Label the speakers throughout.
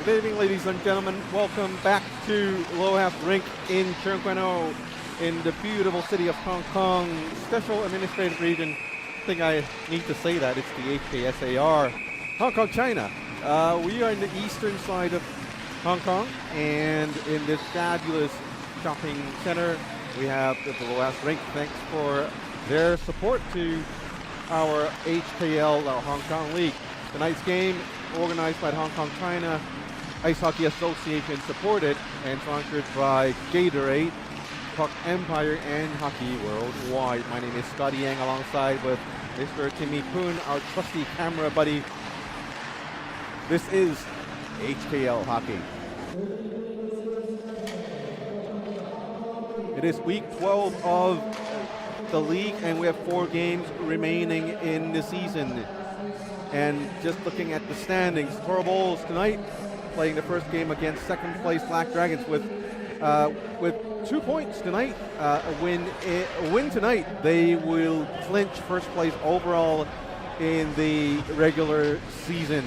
Speaker 1: Good evening, ladies and gentlemen. Welcome back to Lohaf Rink in Cheung Kwan O in the beautiful city of Hong Kong, Special Administrative Region. I think I need to say that. It's the HKSAR, Hong Kong, China. We are in the eastern side of Hong Kong, and in this fabulous shopping center, we have the Lohaf Rink. Thanks for their support to our HKL, our Hong Kong League. Tonight's game, organized by the Hong Kong, China Ice Hockey Association, supported and sponsored by Gatorade, Puck Empire, and Hockey Worldwide. My name is Scotty Yang, alongside with Mr. Timmy Poon, our trusty camera buddy. This is HKL Hockey. It is week 12 of the league, and we have 4 games remaining in the season. And just looking at the standings, Toro Bulls tonight playing the first game against second place Black Dragons with 2 points tonight. A win tonight, they will clinch first place overall in the regular season.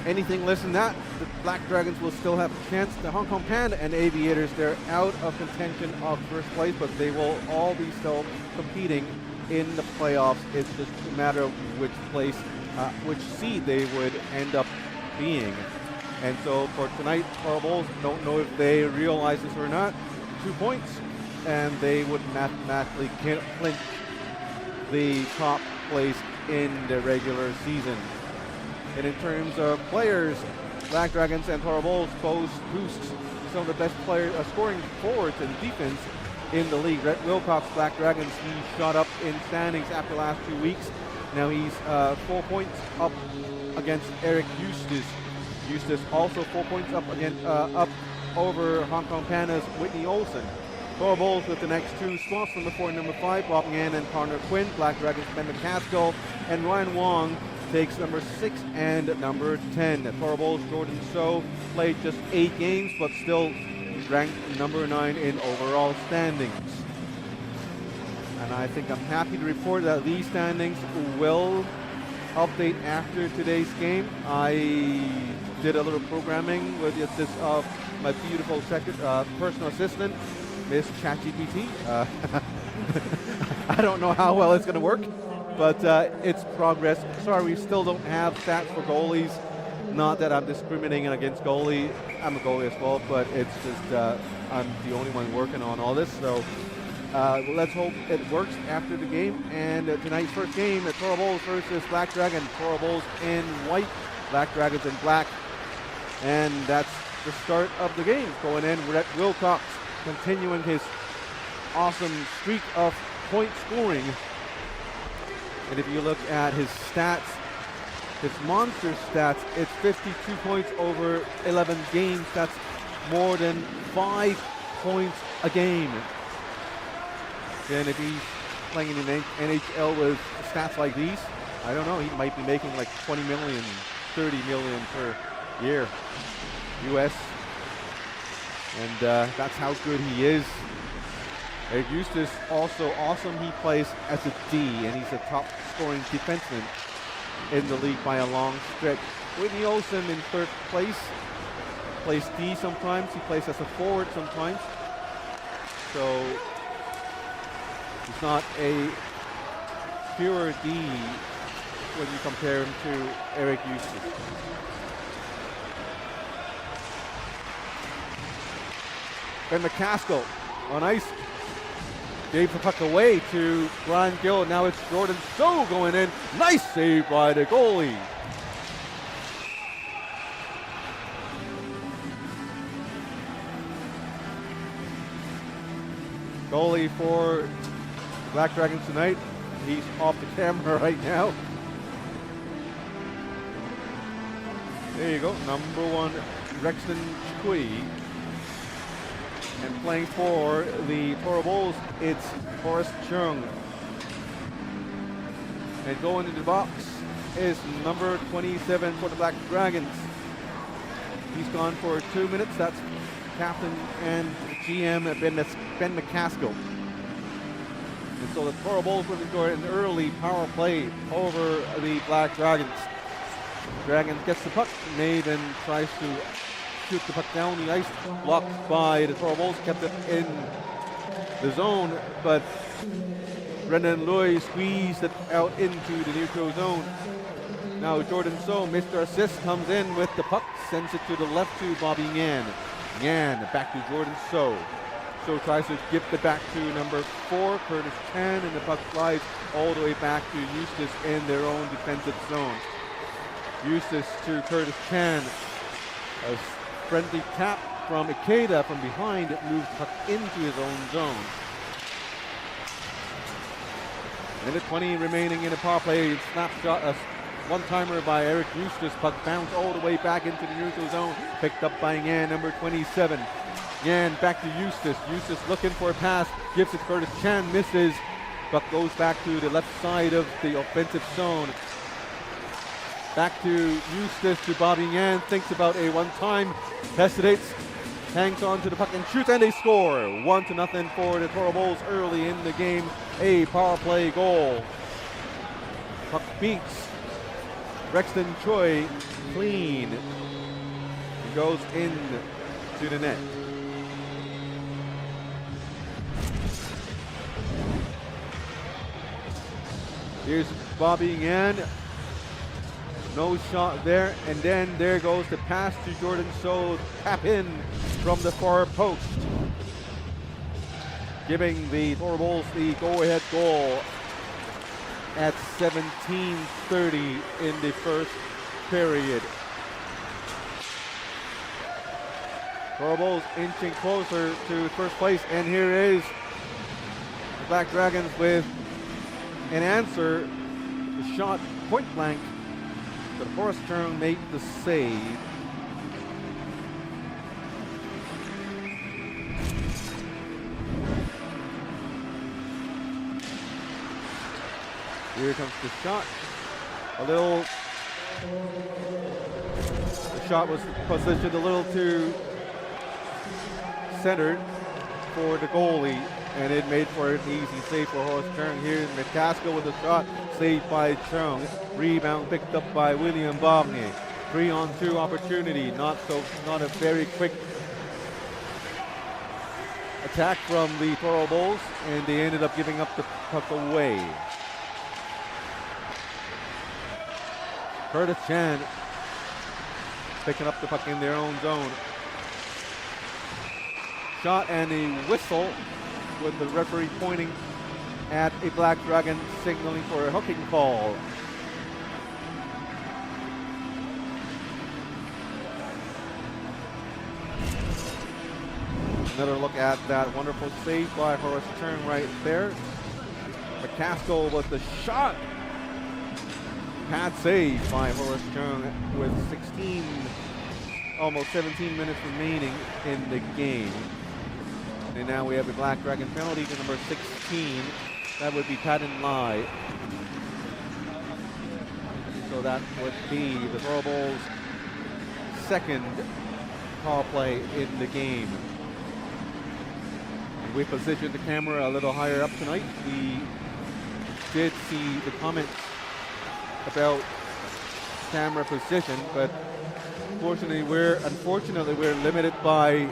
Speaker 1: Anything less than that, the Black Dragons will still have a chance. The Hong Kong Panda and Aviators, they're out of contention of first place, but they will all be still competing in the playoffs. It's just a matter of which place, which seed they would end up being. And so for tonight, Toro Bulls, don't know if they realize this or not, 2 points, and they would mathematically clinch the top place in the regular season. And in terms of players, Black Dragons and Toro Bulls both boost some of the best players, scoring forwards and defense in the league. Rhett Wilcox, Black Dragons, he shot up in standings after the last 2 weeks. Now he's 4 points up against Eric Eustace. Eustace also 4 points up up over Hong Kong Panda's Whitney Olsen. Toro Bulls with the next 2 slots, number 4 and number 5, Bob Ngan and Connor Quinn. Black Dragons, Ben McCaskill and Ryan Wong takes number 6 and number 10. Toro Bulls, Jordan So played just 8 games, but still ranked number 9 in overall standings. And I think I'm happy to report that these standings will update after today's game. I did a little programming with the assist of my beautiful personal assistant, Miss ChatGPT. I don't know how well it's going to work, but it's progress. Sorry, we still don't have stats for goalies. Not that I'm discriminating against goalie. I'm a goalie as well, but it's just I'm the only one working on all this. So let's hope it works after the game. And tonight's first game, the Toro Bulls versus Black Dragon. Toro Bulls in white, Black Dragons in black. And that's the start of the game. Going in, Rhett Wilcox continuing his awesome streak of point scoring. And if you look at his stats, his monster stats, it's 52 points over 11 games. That's more than 5 points a game. And if he's playing in the NHL with stats like these, I don't know, he might be making like 20 million, 30 million per year US. And that's how good he is. Eric Eustace, also awesome. He plays as a D, and he's a top scoring defenseman in the league by a long stretch. Whitney Olsen in third place, plays D sometimes. He plays as a forward sometimes. So he's not a pure D when you compare him to Eric Eustace. Ben McCaskill on ice. Gave the puck away to Brian Gill. Now it's Jordan So going in. Nice save by the goalie. Goalie for Black Dragons tonight. He's off the camera right now. There you go. Number 1, Rexton Chui. And playing for the Toro Bulls, it's Forrest Chung. And going into the box is number 27 for the Black Dragons. He's gone for 2 minutes. That's captain and GM Ben McCaskill. And so the Toro Bulls will enjoy an early power play over the Black Dragons. Dragons gets the puck. Maven tries to shoot the puck down the ice. Blocked by the Toro Bulls. Kept it in the zone, but Brendan Lui squeezed it out into the neutral zone. Now Jordan So, Mr. Assist, comes in with the puck, sends it to the left to Bobby Yan. Yan back to Jordan So. So tries to give it back to number 4, Curtis Chan, and the puck flies all the way back to Eustace in their own defensive zone. Eustace to Curtis Chan. A friendly tap from Ikeda from behind. It moves puck into his own zone. Minute 20 remaining in the power play. Snapshot, a one-timer by Eric Eustace. Puck bounced all the way back into the neutral zone. Picked up by Yan, number 27. Yan back to Eustace. Eustace looking for a pass. Gives it Curtis Chan. Misses. Puck goes back to the left side of the offensive zone. Back to Eustace to Bobby Yan. Thinks about a one-time. Hesitates. Hangs on to the puck and shoots, and they score. 1-0 for the Toro Bulls early in the game. A power play goal. Puck beats Rexton Choi clean. It goes in to the net. Here's Bobby Yan. No shot there, and then there goes the pass to Jordan So, tap in from the far post, giving the Toro Bulls the go-ahead goal at 17:30 in the first period. Toro Bulls inching closer to first place, and here is the Black Dragons with an answer. The shot point blank. But Horace Chung made the save. Here comes the shot. The shot was positioned a little too centered for the goalie, and it made for an easy save for Horace Chung. Here's McCaskill with a shot, saved by Chung. Rebound picked up by William Bobney. 3-on-2 opportunity, not a very quick attack from the Toro Bulls, and they ended up giving up the puck away. Curtis Chan picking up the puck in their own zone. Shot and a whistle, with the referee pointing at a Black Dragon, signaling for a hooking call. Another look at that wonderful save by Horace Chung right there. McCaskill with the shot. Pad save by Horace Chung with almost 17 minutes remaining in the game. And now we have a Black Dragon penalty to number 16. That would be Patton Lai. So that would be the Toro Bulls' second power play in the game. We positioned the camera a little higher up tonight. We did see the comments about camera position, but unfortunately we're limited by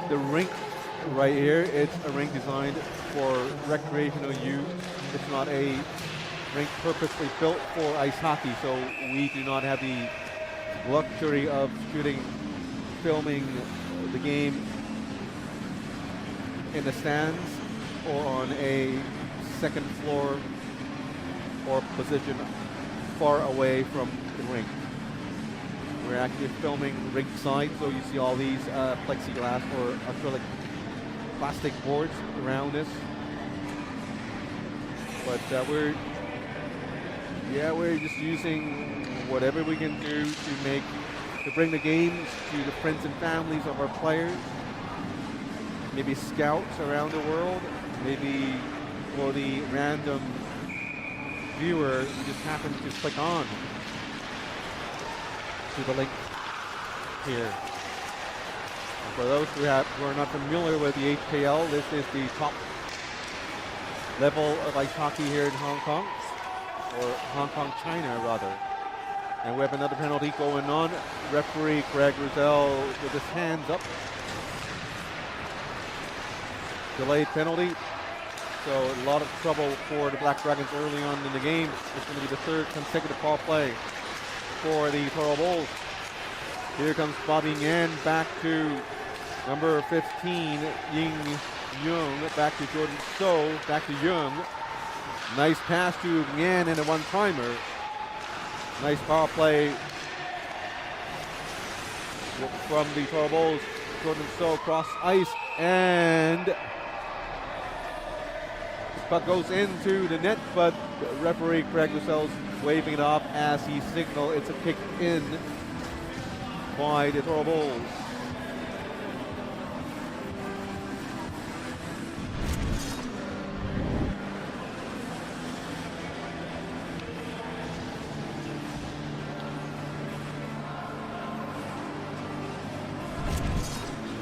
Speaker 1: the rink right here. It's a rink designed for recreational use. It's not a rink purposely built for ice hockey, so we do not have the luxury of filming the game in the stands or on a second floor or position far away from the rink. We're actually filming rink side, so you see all these plexiglass or acrylic plastic boards around us. But we're just using whatever we can do to bring the games to the friends and families of our players. Maybe scouts around the world, maybe for the random viewer who just happens to click on to the link here. And for those who are not familiar with the HKL, this is the top level of ice hockey here in Hong Kong, or Hong Kong, China rather. And we have another penalty going on. Referee Greg Rosell with his hands up. Delayed penalty. So a lot of trouble for the Black Dragons early on in the game. It's going to be the third consecutive power play for the Toro Bulls. Here comes Bobby Ngan back to number 15, Ying Young. Back to Jordan So, back to Young. Nice pass to Ngan and a one-timer. Nice power play from the Toro Bulls. Jordan So cross ice, and puck goes into the net, but referee Craig Russell's waving it off as he signaled it's a kick in by the Toro Bulls.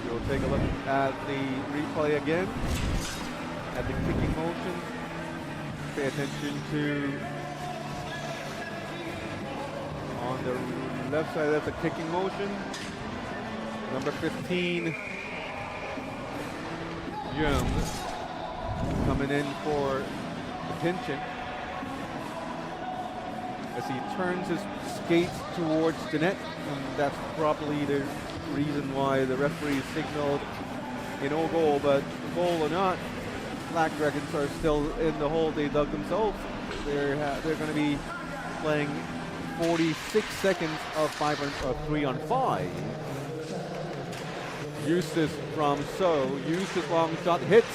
Speaker 1: We'll take a look at the replay again. At the kicking motion, pay attention to on the left side, that's a kicking motion. Number 15, Young, coming in for attention as he turns his skates towards the net, and that's probably the reason why the referee signaled no goal, but goal or not, Black Dragons are still in the hole they dug themselves. They're going to be playing 46 seconds of 3 on 5. Eustace from So. Eustace long shot hits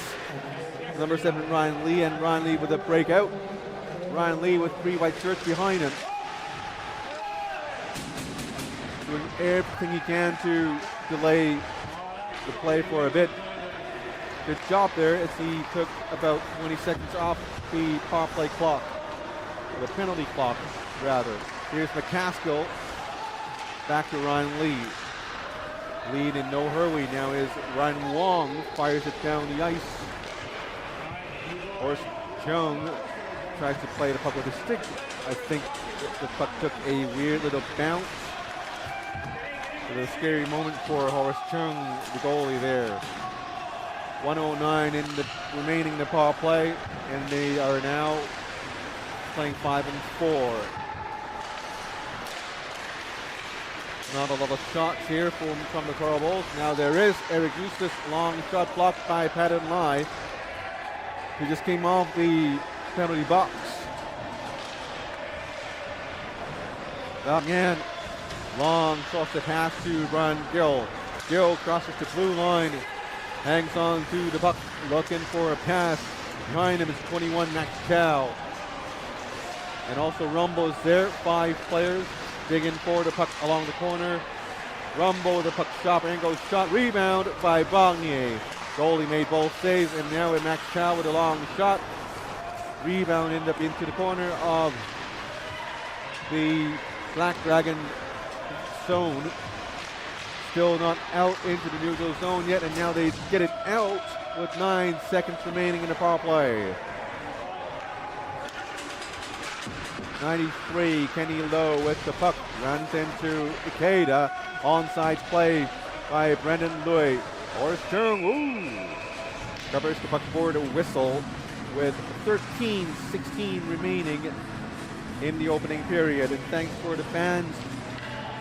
Speaker 1: number 7 Ryan Lee, and Ryan Lee with a breakout. Ryan Lee with 3 white shirts behind him, doing everything he can to delay the play for a bit. Good job there as he took about 20 seconds off the power play clock, or the penalty clock, rather. Here's McCaskill, back to Ryan Lee. Lead in no hurry now is Ryan Wong, fires it down the ice. Horace Chung tries to play the puck with his stick. I think the puck took a weird little bounce. It was a scary moment for Horace Chung, the goalie there. 1:09 in the remaining in the power play, and they are now playing 5 and 4. Not a lot of shots here from the Toro Bulls. Now there is Eric Eustace, long shot blocked by Patton Lai, who just came off the penalty box. Again, long cross the pass to Brian Gill. Gill crosses the blue line, hangs on to the puck, looking for a pass. Behind him is 21 Max Chow. And also Rumble is there, 5 players digging for the puck along the corner. Rumble, the puck shot, angle shot, rebound by Bagnier. Goalie made both saves, and now with Max Chow with a long shot. Rebound ended up into the corner of the Black Dragon zone. Still not out into the neutral zone yet, and now they get it out with 9 seconds remaining in the power play. 93, Kenny Lowe with the puck, runs into Ikeda. Onside play by Brendan Lui. Horace Chung, covers the puck for the whistle with 13:16 remaining in the opening period. And thanks for the fans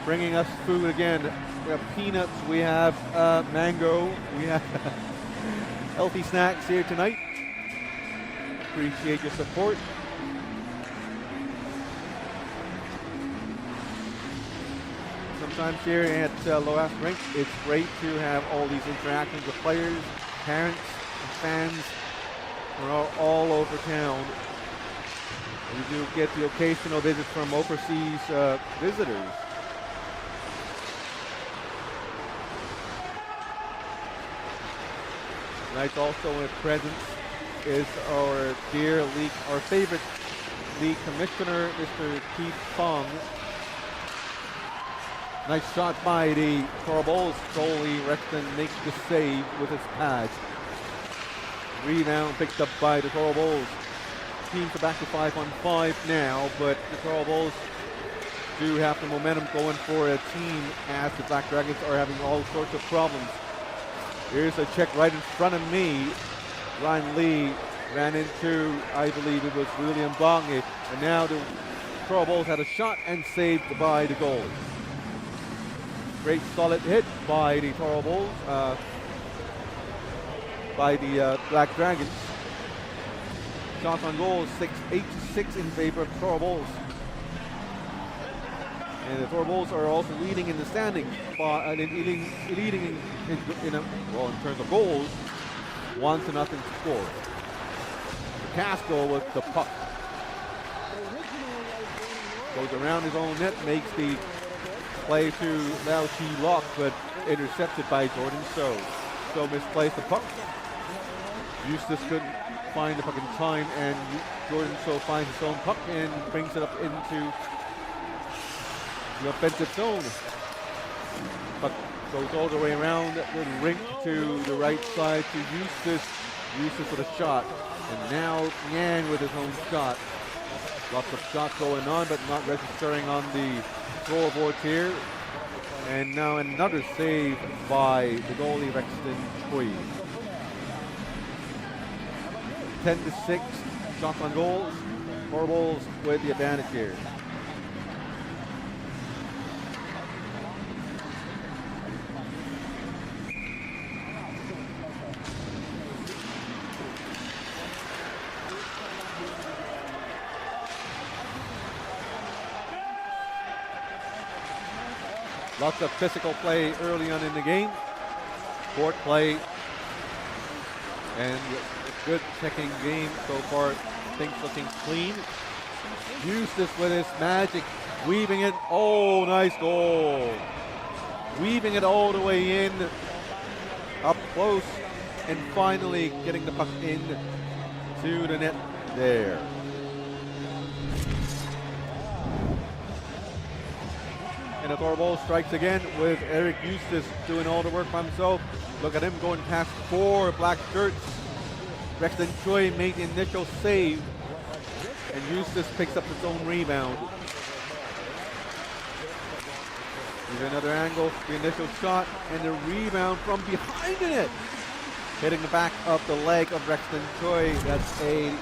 Speaker 1: bringing us food again. We have peanuts, we have mango, we have healthy snacks here tonight. Appreciate your support. Sometimes here at Loas Rink, it's great to have all these interactions with players, parents, and fans from all over town. We do get the occasional visits from overseas visitors. Tonight also in presence is our our favorite league commissioner, Mr. Keith Fong. Nice shot by the Toro Bulls goalie. Rexton makes the save with his pad. Rebound picked up by the Toro Bulls. Teams are back to 5 on 5 now, but the Toro Bulls do have the momentum going for a team as the Black Dragons are having all sorts of problems. Here's a check right in front of me. Ryan Lee ran into, I believe it was William Bonge, and now the Toro Bulls had a shot and saved by the goalie. Great solid hit by the Toro Bulls, by the Black Dragons. Shots on goal, 8-6 in favor of the Toro Bulls. And the Toro Bulls are also leading in the standings, leading in terms of goals, 1-0 score. Castro with the puck. Goes around his own net, makes the play to Lao Chi Lok, but intercepted by Jordan So. So misplaced the puck. Eustace couldn't find the puck in time, and Jordan So finds his own puck and brings it up into the offensive zone. Puck goes all the way around the rink to the right side to Eustace. Eustace with a shot. And now Yan with his own shot. Lots of shots going on, but not registering on the scoreboard here. And now another save by the goalie Rexton Chui. 10-6, shots on goals. Toro Bulls with the advantage here. Lots of physical play early on in the game. Court play. And a good checking game so far. Things looking clean. Eustace with his magic. Weaving it. Oh, nice goal. Weaving it all the way in. Up close. And finally getting the puck in to the net there. And the Toro Bulls strikes again with Eric Eustace doing all the work by himself. Look at him going past 4 black shirts. Rexton Choi made the initial save. And Eustace picks up his own rebound. Here's another angle, the initial shot, and the rebound from behind the net. Hitting the back of the leg of Rexton Choi. That's a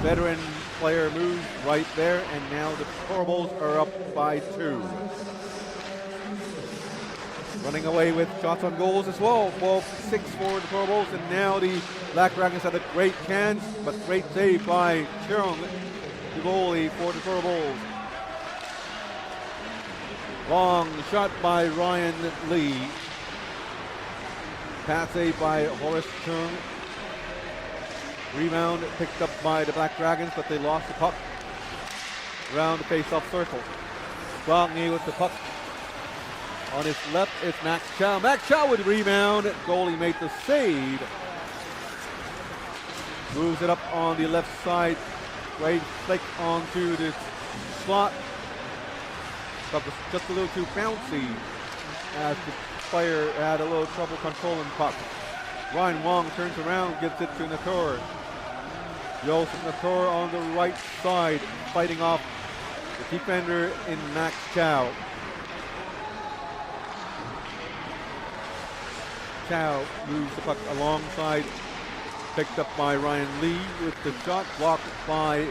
Speaker 1: veteran player move right there. And now the Toro Bulls are up by 2. Running away with shots on goals as well. 12-6 for the Toro Bulls, and now the Black Dragons had a great chance, but great save by Cheung, the goalie for the Toro Bulls. Long shot by Ryan Lee. Pass save by Horace Cheung. Rebound picked up by the Black Dragons, but they lost the puck around the face-off circle. Wagner with the puck. On his left, it's Max Chow. Max Chow with the rebound. Goalie made the save. Moves it up on the left side. Right flick onto the slot. But was just a little too bouncy as the player had a little trouble controlling the puck. Ryan Wong turns around, gives it to Natur. Joseph Natur on the right side, fighting off the defender in Max Chow. Chow moves the puck alongside, picked up by Ryan Lee with the shot, blocked by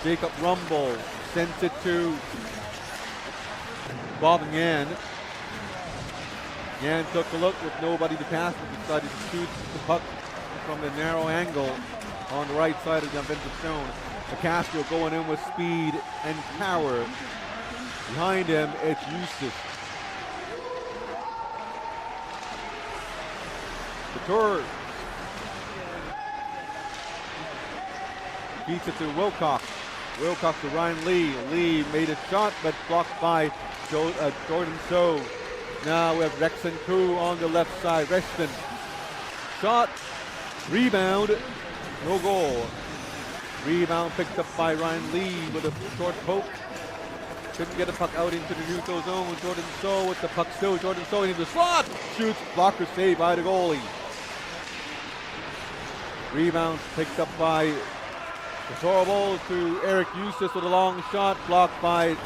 Speaker 1: Jacob Rumble, sends it to Bob Yan. Yan took a look with nobody to pass, but decided to shoot the puck from the narrow angle on the right side of the offensive zone. Castro going in with speed and power. Behind him, it's Eustace. Couture beats it to Wilcox. Wilcox to Ryan Lee. Lee made a shot, but blocked by Jordan So. Now we have Rexton Koo on the left side. Rexton. Shot. Rebound. No goal. Rebound picked up by Ryan Lee with a short poke. Couldn't get the puck out into the neutral zone. Jordan So with the puck still. Jordan So into the slot. Shoots. Blocker save by the goalie. Rebound picked up by the Toro Bulls to Eric Eustace with a long shot. Blocked by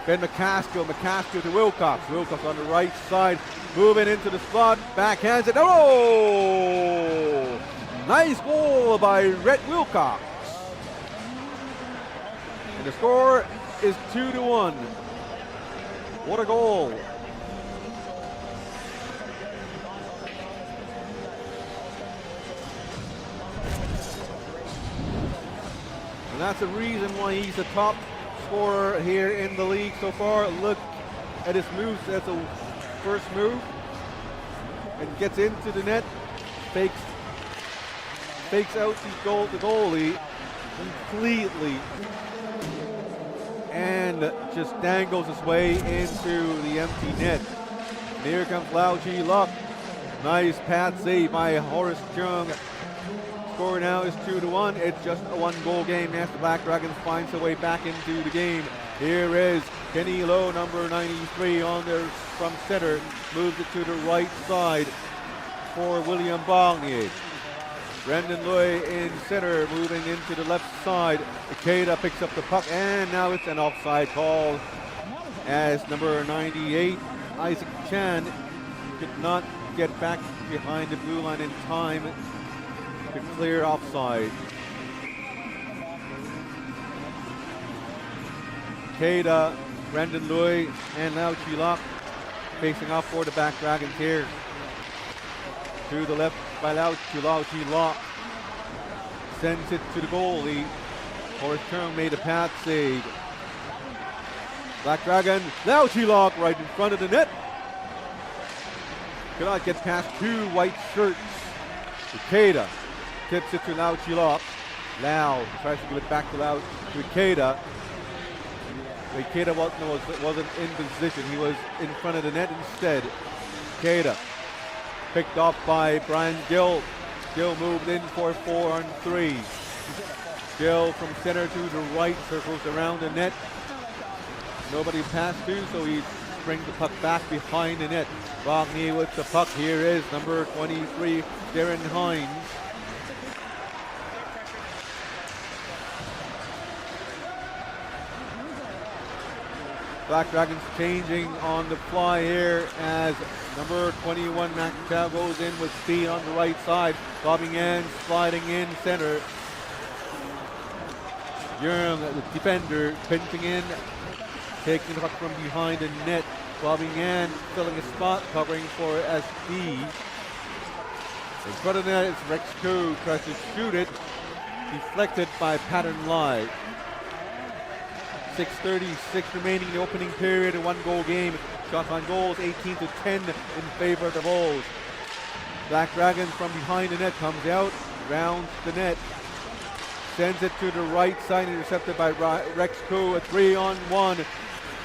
Speaker 1: Ben McCaskill to Wilcox. Wilcox on the right side, moving into the slot, backhands it. Oh! Nice goal by Rhett Wilcox. And the score is 2-1. What a goal. And that's the reason why he's the top scorer here in the league so far. Look at his moves. That's a first move. And gets into the net. Fakes out the goalie completely. And just dangles his way into the empty net. And here comes Lau Chi Lok. Nice pad save by Horace Chung. Score now is 2-1. It's just a one-goal game as the Black Dragons finds their way back into the game. Here is Kenny Lowe, number 93, on there from center. Moves it to the right side for William Bognier. Brendan Lui in center, moving into the left side. Ikeda picks up the puck, and now it's an offside call as number 98, Isaac Chan, could not get back behind the blue line in time to clear offside. Ikeda, Brendan Lui, and Lau Chi Lok facing off for the Black Dragons here. To the left by Lau Chi Lok. Sends it to the goalie. Horace Chung made a pass save. Black Dragon, Lau Chi Lok right in front of the net. Cannot get past two white shirts. Ikeda tips it to Lau Chi Lok. Lau tries to give it back to Ikeda. Ikeda wasn't in position. He was in front of the net instead. Ikeda picked off by Brian Gill. Gill moved in for 4-on-3. Gill from center to the right, circles around the net. Nobody passed to, so he brings the puck back behind the net. Bognier with the puck. Here is number 23, Darren Hines. Black Dragons changing on the fly here as number 21, Mac Chow, goes in with speed on the right side. Bobbing in, sliding in center. Young, the defender, pinching in, taking the puck from behind the net. Bobbing in, filling a spot, covering for SD. In front of the net is Rex Koo, tries to shoot it. Deflected by Pattern Live. 6:36 remaining in the opening period, a one-goal game. Shots on goals, 18-10 in favor of the Bulls. Black Dragons from behind the net comes out, rounds the net, sends it to the right side, intercepted by Rex Koo. A 3-on-1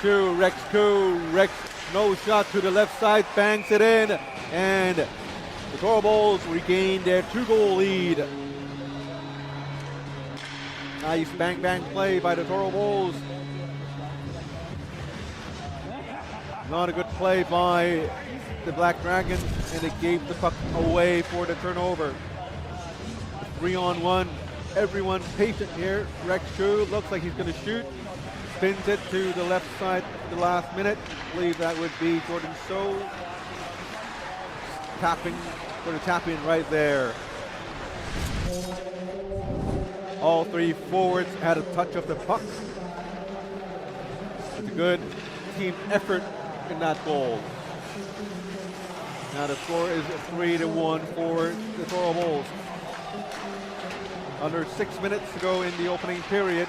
Speaker 1: to Rex Koo. Rex, no shot to the left side, bangs it in, and the Toro Bulls regain their 2-goal lead. Nice bang play by the Toro Bulls. Not a good play by the Black Dragons, and it gave the puck away for the turnover. 3-on-1. Everyone patient here. Rex Koo looks like he's going to shoot. Spins it to the left side at the last minute. I believe that would be Jordan So. Tapping for the tap-in right there. All three forwards had a touch of the puck. It's a good team effort in that goal. Now the score is 3-1 for the Toro Bulls. Under 6 minutes to go in the opening period.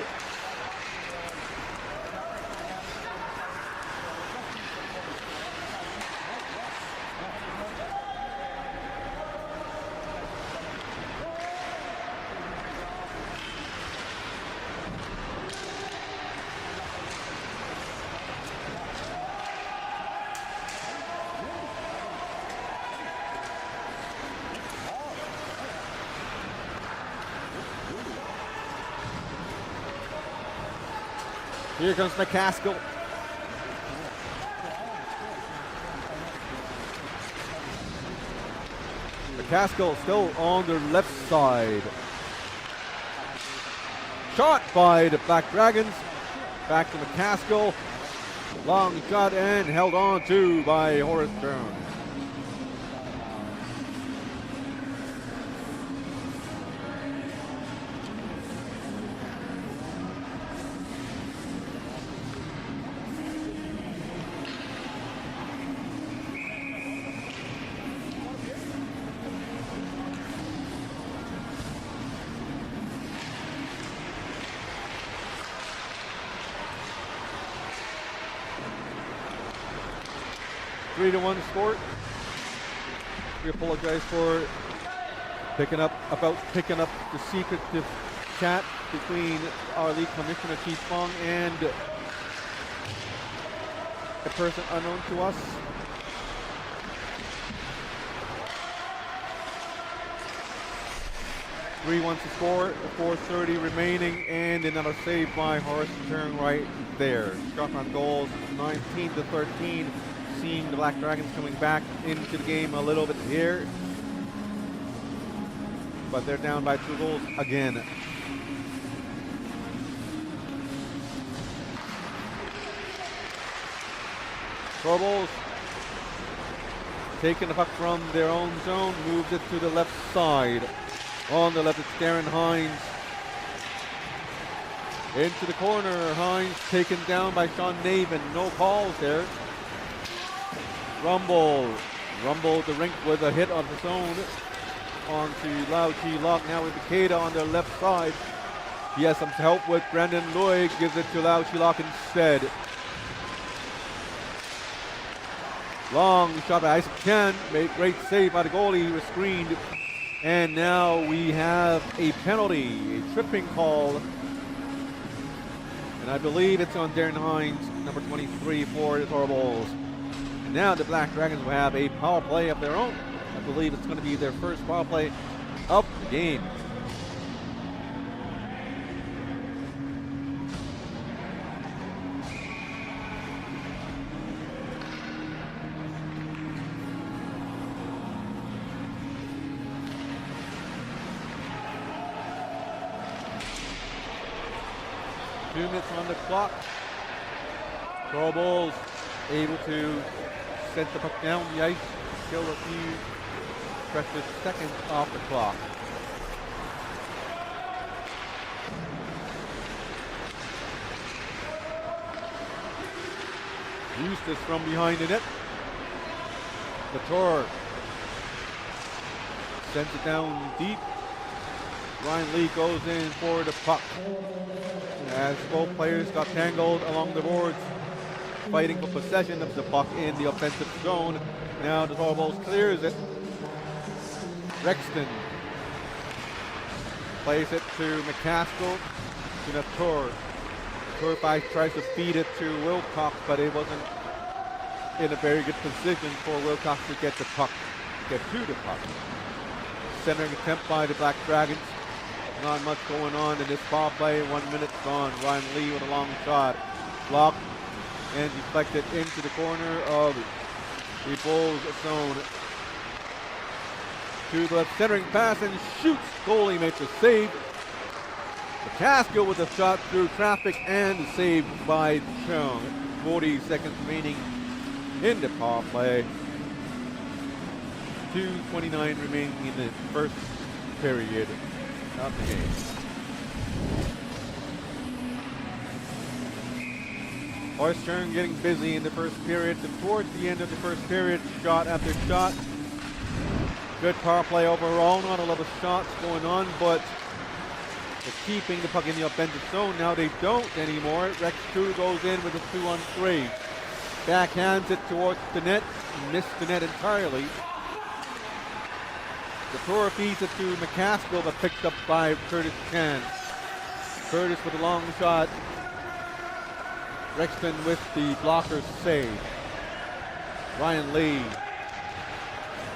Speaker 1: Here comes McCaskill. McCaskill still on the left side. Shot by the Black Dragons. Back to McCaskill. Long shot and held on to by Horace Jones. Three to one score. We apologize for picking up the secretive chat between our league commissioner Keith Fong and a person unknown to us. (3-1) to score, 4:30 remaining, and another save by Horace Turn right there. Shot on goals, 19-13. Seeing the Black Dragons coming back into the game a little bit here, but they're down by 2 goals again. Torbles taking the puck from their own zone, moves it to the left side. On the left, it's Darren Hines. Into the corner, Hines taken down by Sean Navin. No calls there. Rumble the rink with a hit on his own onto Lau Chi Lok. Now with Takeda on the left side. He has some help with Brandon Lloyd, gives it to Lau Chi Lok instead. Long shot by Isaac Chan, made great save by the goalie, he was screened. And now we have a penalty, a tripping call. And I believe it's on Darren Hines, number 23 for the Torballs. And now the Black Dragons will have a power play of their own. I believe it's going to be their first power play of the game. Two minutes on the clock. Torballs able to send the puck down the ice, still a few precious seconds off the clock. Eustace from behind the net. Latour sends it down deep. Ryan Lee goes in for the puck. As both players got tangled along the boards, fighting for possession of the puck in the offensive zone. Now the Torballs clears it. Rexton plays it to McCaskill, to Latour. Latour tries to feed it to Wilcox, but it wasn't in a very good position for Wilcox to get to the puck. Centering attempt by the Black Dragons. Not much going on in this power play. 1 minute gone. Ryan Lee with a long shot. Blocked and deflected into the corner of the Bulls zone. To the left, centering pass and shoots. Goalie makes a save. McCaskill with a shot through traffic and saved by Chung. 40 seconds remaining in the power play. 2:29 remaining in the first period of the game. Horace Stern getting busy in the first period. Towards the end of the first period, shot after shot. Good power play overall. Not a lot of shots going on, but they're keeping the puck in the offensive zone. Now they don't anymore. Rex 2 goes in with a 2-on-3. Backhands it towards the net. Missed the net entirely. The Tour feeds it to McCaskill, but picked up by Curtis Chan. Curtis with a long shot. Rexton with the blocker save. Ryan Lee.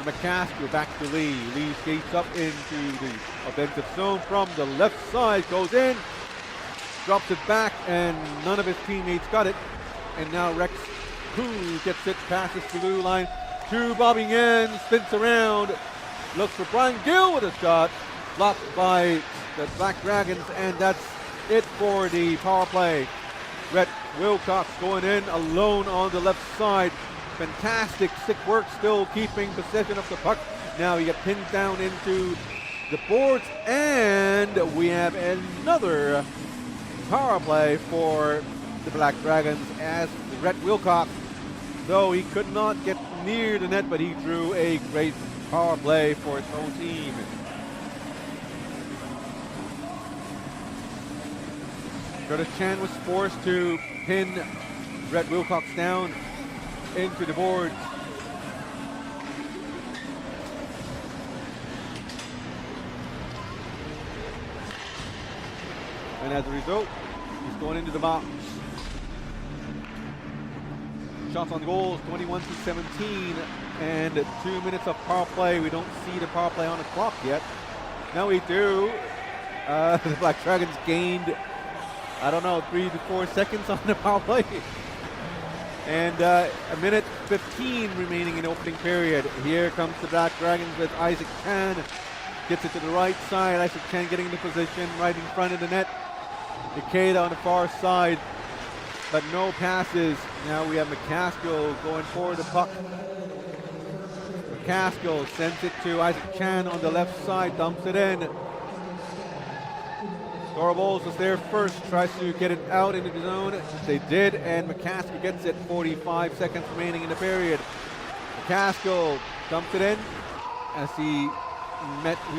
Speaker 1: McCaskill back to Lee. Lee skates up into the offensive zone from the left side. Goes in. Drops it back, and none of his teammates got it. And now Rex, who gets it, passes the blue line to Bobby Yan. Spins around. Looks for Brian Gill with a shot. Blocked by the Black Dragons, and that's it for the power play. Rhett Wilcox going in alone on the left side. Fantastic stick work, still keeping possession of the puck. Now he gets pinned down into the boards, and we have another power play for the Black Dragons as Rhett Wilcox, though he could not get near the net, but he drew a great power play for his own team. Curtis Chan was forced to pin Rhett Wilcox down into the boards. And as a result, he's going into the box. Shots on goal, 21-17, and 2 minutes of power play. We don't see the power play on the clock yet. Now we do. The Black Dragons gained, I don't know, 3 to 4 seconds on the power play. And a minute 15 remaining in the opening period. Here comes the Black Dragons with Isaac Chan. Gets it to the right side. Isaac Chan getting into position right in front of the net. Ikeda on the far side, but no passes. Now we have McCaskill going for the puck. McCaskill sends it to Isaac Chan on the left side, dumps it in. Torvalds was there first, tries to get it out into the zone. They did, and McCaskill gets it. 45 seconds remaining in the period. McCaskill dumps it in as he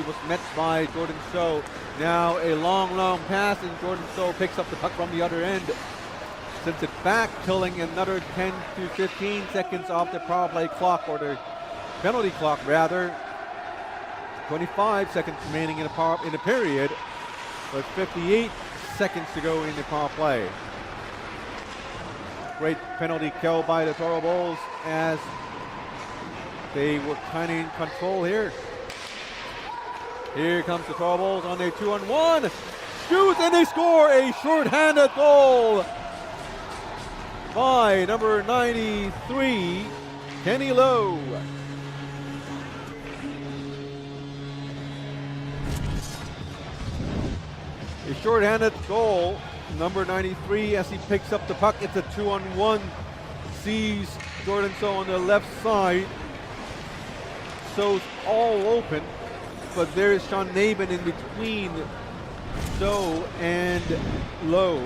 Speaker 1: was met by Jordan So. Now a long pass, and Jordan So picks up the puck from the other end. Sends it back, killing another 10 to 15 seconds off the power play clock, or the penalty clock rather. 25 seconds remaining in the period, with 58 seconds to go in the power play. Great penalty kill by the Toro Bulls as they were kind of in control here. Here comes the Toro Bulls on their 2-on-1. Shoots, and they score a short-handed goal by number 93, Kenny Lowe. A short-handed goal, number 93, as he picks up the puck. It's a 2-on-1. Sees Jordan So on the left side. So's all open, but there is Sean Nabin in between So and Lowe.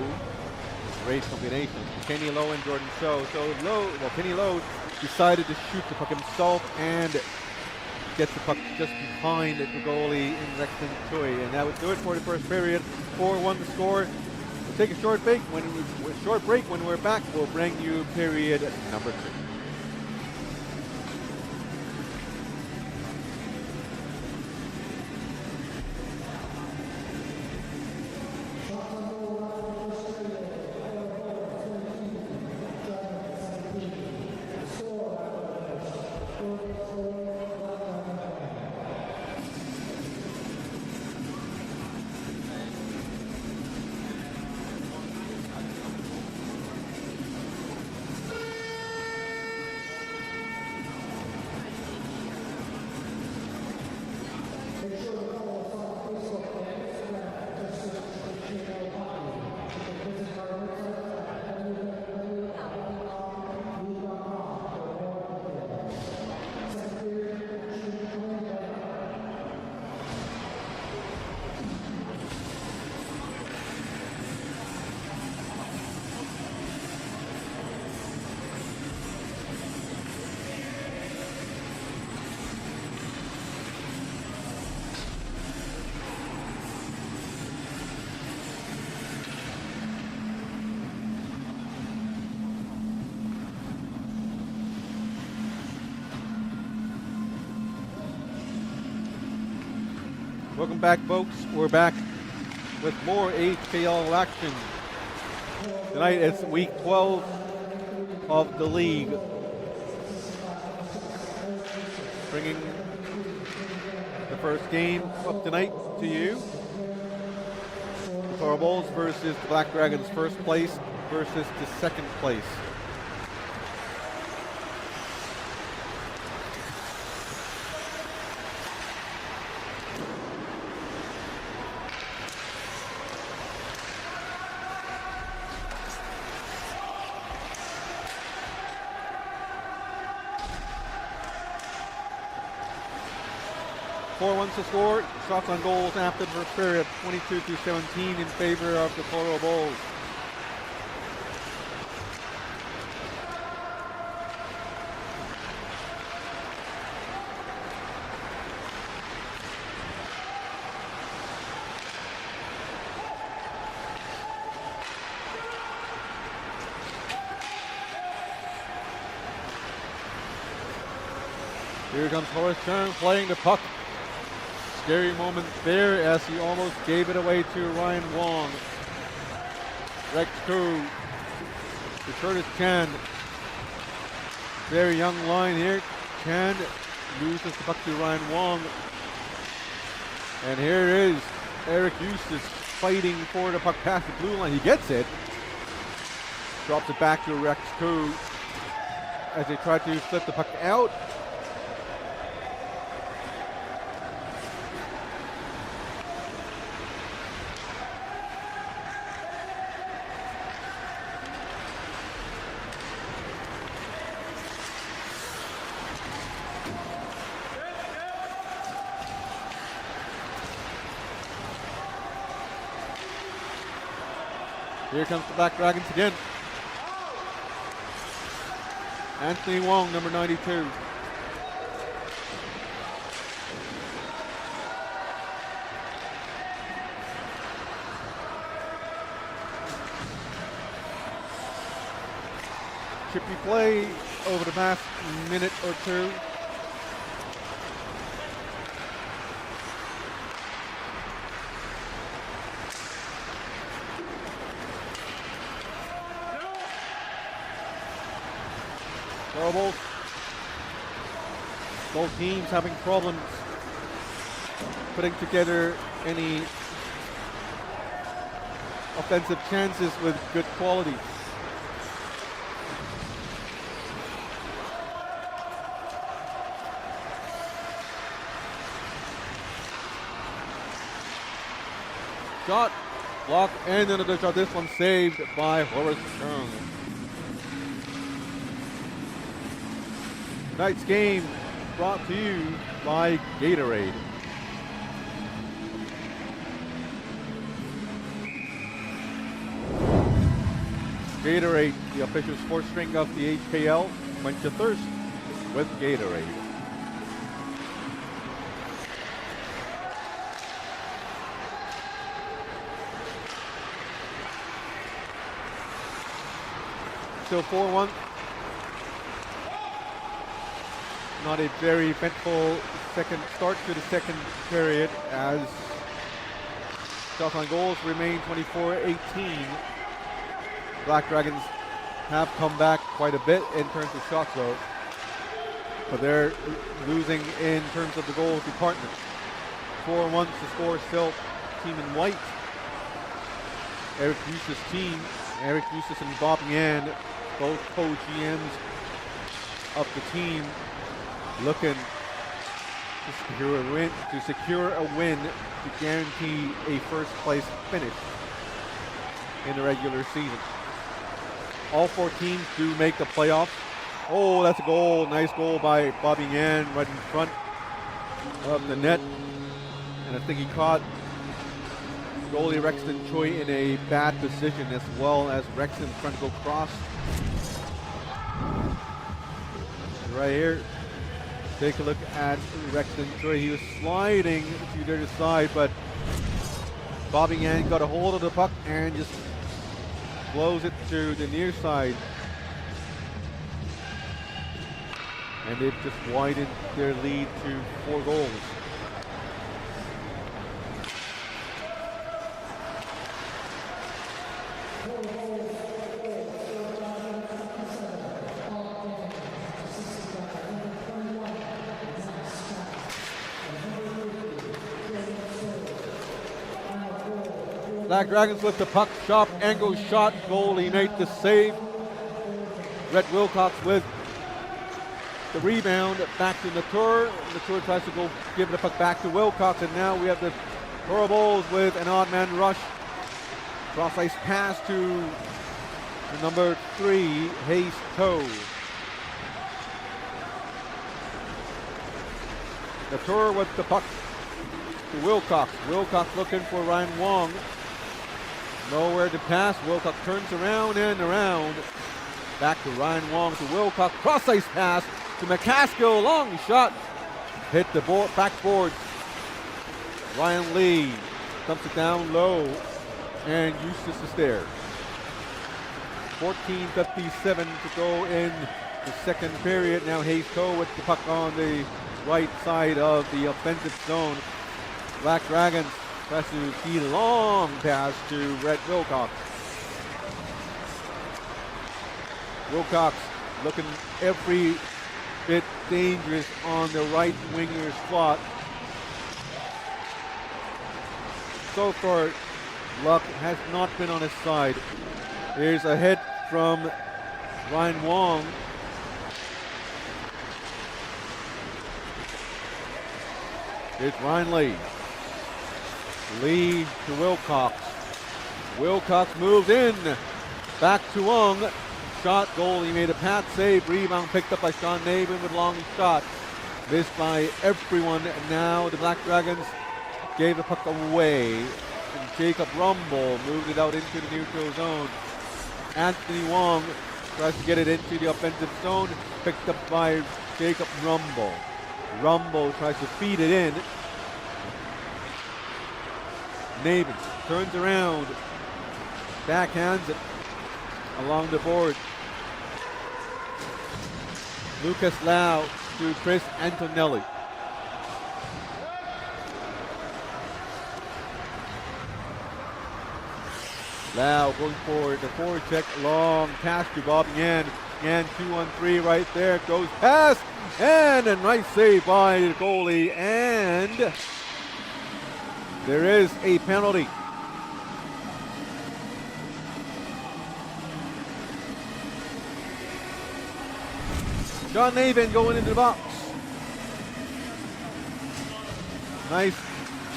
Speaker 1: Great combination. Kenny Lowe and Jordan So. Kenny Lowe decided to shoot the puck himself and gets the puck just behind the goalie in Rexton Tui. And that would do it for the first period. 4-1 the score. We'll take a short break. When we're back, we'll bring you period number 2. Welcome back, folks. We're back with more HKL action. Tonight it's week 12 of the league. Bringing the first game of tonight to you. The Toro Bulls versus the Black Dragons, first place versus the second place. 4-1 to score. Shots on goals after the first period, 22-17 in favor of the Toro Bulls. Here comes Horace Chang playing the puck. Scary moment there as he almost gave it away to Ryan Wong. Rex Koo to Curtis Chan. Very young line here. Chan loses the puck to Ryan Wong. And here is Eric Eustace fighting for the puck past the blue line. He gets it. Drops it back to Rex Koo as they try to flip the puck out. Here comes the Black Dragons again. Anthony Wong, number 92. Chippy play over the past minute or two. Both teams having problems putting together any offensive chances with good quality. Shot, block, and another shot. This one saved by Horace Chung. Tonight's game brought to you by Gatorade. Gatorade, the official sports drink of the HKL. Quench your thirst with Gatorade. Still 4-1. Not a very eventful second start to the second period as shots on goals remain 24-18. Black Dragons have come back quite a bit in terms of shots though, but they're losing in terms of the goals department. 4-1 to score still team in white. Eric Eustace's team, Eric Eustace and Bob Yan, both co-GMs of the team, looking to secure a win to guarantee a first place finish in the regular season. All four teams do make the playoffs. Oh, that's a goal. Nice goal by Bobby Yan right in front of the net. And I think he caught goalie Rexton Choi in a bad position as well as Rexton trying to go cross. Right here. Take a look at Rexton Choi. He was sliding to the other side, but Bobby Yan got a hold of the puck and just blows it to the near side. And they've just widened their lead to 4 goals. Black Dragons with the puck, sharp angle shot, goalie made the save. Rhett Wilcox with the rebound, back to Latour. Latour tries to go give the puck back to Wilcox, and now we have the Toro Bulls with an odd man rush. Cross ice pass to the number 3, Hayes Toe. Latour with the puck. to Wilcox. Wilcox looking for Ryan Wong. Nowhere to pass. Wilcox turns around and around. Back to Ryan Wong to Wilcox. Cross-ice pass to McCaskill. Long shot. Hit the backboard. Ryan Lee dumps it down low. And Eustace is there. 14:57 to go in the second period. Now Hayes Coe with the puck on the right side of the offensive zone. Black Dragons tries to feed a long pass to Rhett Wilcox. Wilcox looking every bit dangerous on the right winger's spot. So far, luck has not been on his side. Here's a hit from Ryan Wong. Here's Ryan Lee. Lee to Wilcox. Wilcox moves in. Back to Wong. Shot, goal. He made a pat save. Rebound picked up by Sean Navin with long shot. Missed by everyone. And now the Black Dragons gave the puck away. And Jacob Rumble moved it out into the neutral zone. Anthony Wong tries to get it into the offensive zone. Picked up by Jacob Rumble. Rumble tries to feed it in. Navin turns around. Backhands it along the board. Lucas Lau to Chris Antonelli. Lau going for the forward check. Long pass to Bob Yan. Yan 2-on-3 right there. Goes past. And a nice save by the goalie. And there is a penalty. Sean Navin going into the box. Nice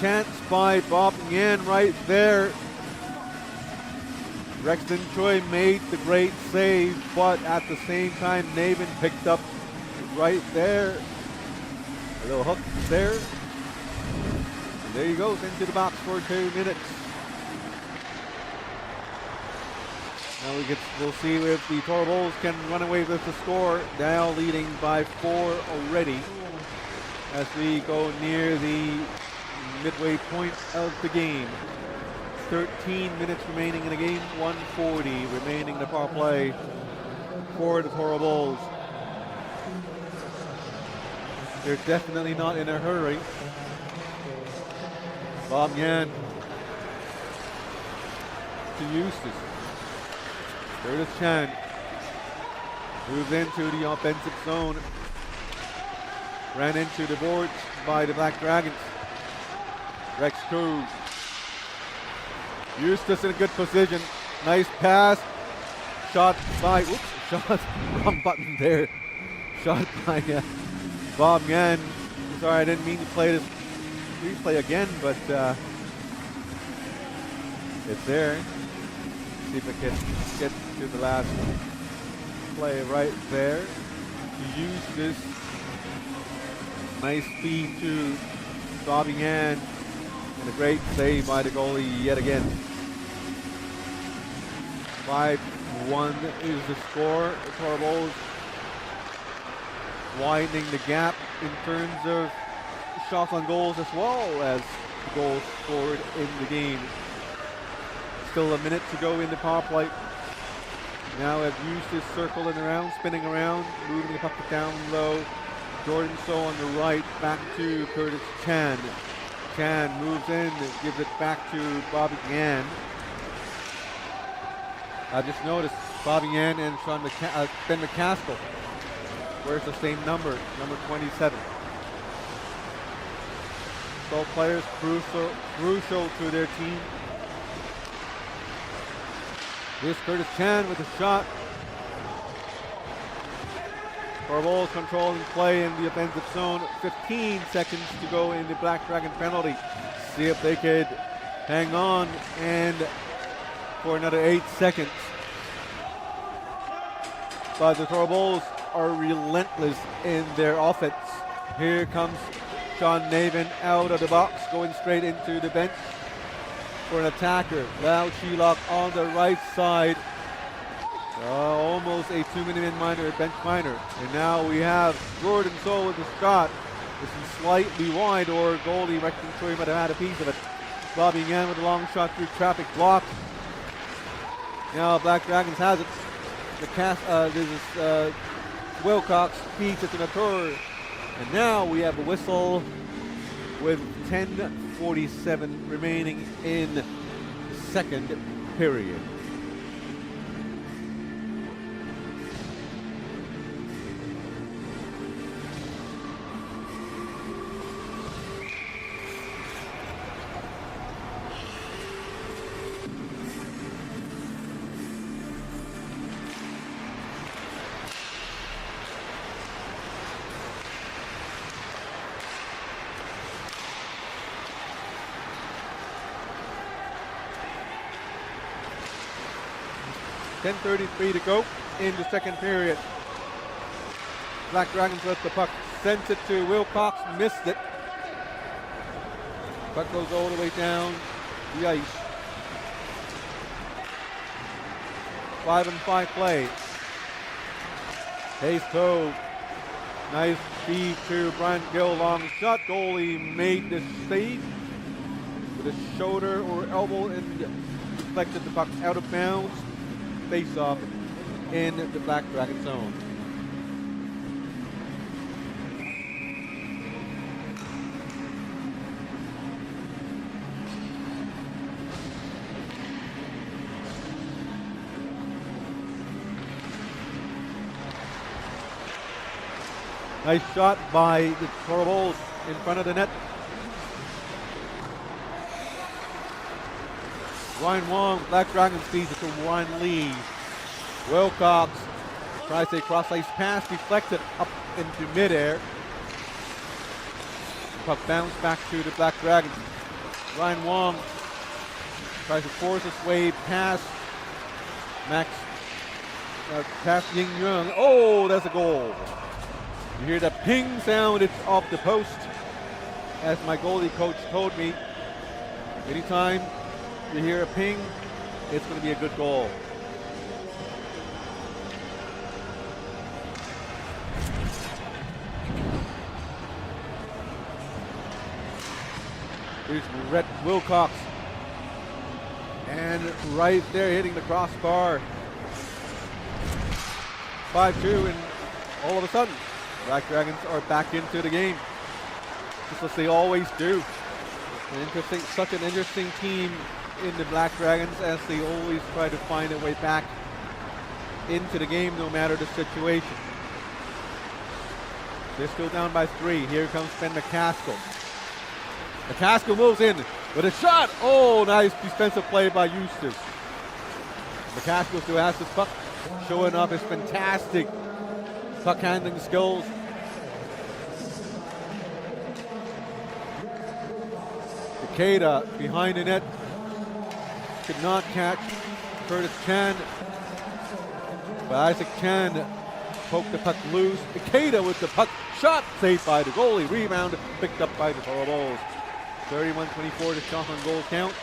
Speaker 1: chance by Bob Yan right there. Rexton Choi made the great save, but at the same time, Navin picked up right there. A little hook there. And there he goes into the box for 2 minutes. Now we'll see if the Toro Bulls can run away with the score. Now leading by 4 already as we go near the midway point of the game. 13 minutes remaining in the game, 1:40 remaining in the power play for the Toro Bulls. They're definitely not in a hurry. Bob Yan to Eustace. Curtis Chan moves into the offensive zone. Ran into the boards by the Black Dragons. Rex Cruz. Eustace in a good position. Nice pass. Shot by, shot, wrong button there. Shot by Bob Yan. Sorry, I didn't mean to play this replay again, but it's there. See if I can get to the last play right there. Eustace. Nice feed to Bobby Yan. And a great save by the goalie yet again. 5-1 is the score. The Toro Bulls widening the gap in terms of shots on goals as well as the goals scored in the game. Still a minute to go in the power play. Now have Eustace circling around, spinning around, moving the puck down low. Jordan So on the right, back to Curtis Chan. Chan moves in and gives it back to Bobby Yan. I just noticed Bobby Yan and Ben McCaskill wears the same number 27. Both players crucial to their team. Here's Curtis Chan with a shot. Toro Bulls controlling play in the offensive zone. 15 seconds to go in the Black Dragon penalty. See if they could hang on and for another 8 seconds. But the Toro Bulls are relentless in their offense. Here comes Sean Navin out of the box, going straight into the bench for an attacker. Lau Chilok on the right side. Almost a 2-minute minor, bench minor. And now we have Jordan So with the shot. This is slightly wide, or goalie Rexon Choi might have had a piece of it. Bobby Yan with a long shot through traffic blocked. Now Black Dragons has it. This is Wilcox feeds it to Natur. And now we have a whistle with 10:47 remaining in the second period. .33 to go in the second period. Black Dragons let the puck, sent it to Wilcox, missed it. Puck goes all the way down the ice. 5-on-5 play. Hayes Cove, nice feed to Brian Gill, long shot. Goalie made the save with a shoulder or elbow and deflected the puck out of bounds. Face off in the Black Dragon zone. Nice shot by the Corvallis in front of the net. Ryan Wong, Black Dragons feeds it to Warren Lee. Wilcox tries a cross-ice pass, deflected up into midair. Puck bounce back to the Black Dragons. Ryan Wong tries to force his way past Max, past Ying Young. Oh, that's a goal. You hear the ping sound, it's off the post. As my goalie coach told me, anytime you hear a ping, it's going to be a good goal. Here's Rhett Wilcox. And right there hitting the crossbar. 5-2, and all of a sudden, Black Dragons are back into the game. Just as they always do. Such an interesting team in the Black Dragons, as they always try to find a way back into the game no matter the situation. They're still down by 3. Here comes Ben McCaskill. McCaskill moves in with a shot. Oh, nice defensive play by Eustace. McCaskill still has his puck, showing off his fantastic puck handling skills. Takeda behind the net. Could not catch Curtis Chan. But Isaac Chan poked the puck loose. Takeda with the puck shot, saved by the goalie. Rebound picked up by the Corvallis. 31-24 to shot on goal count.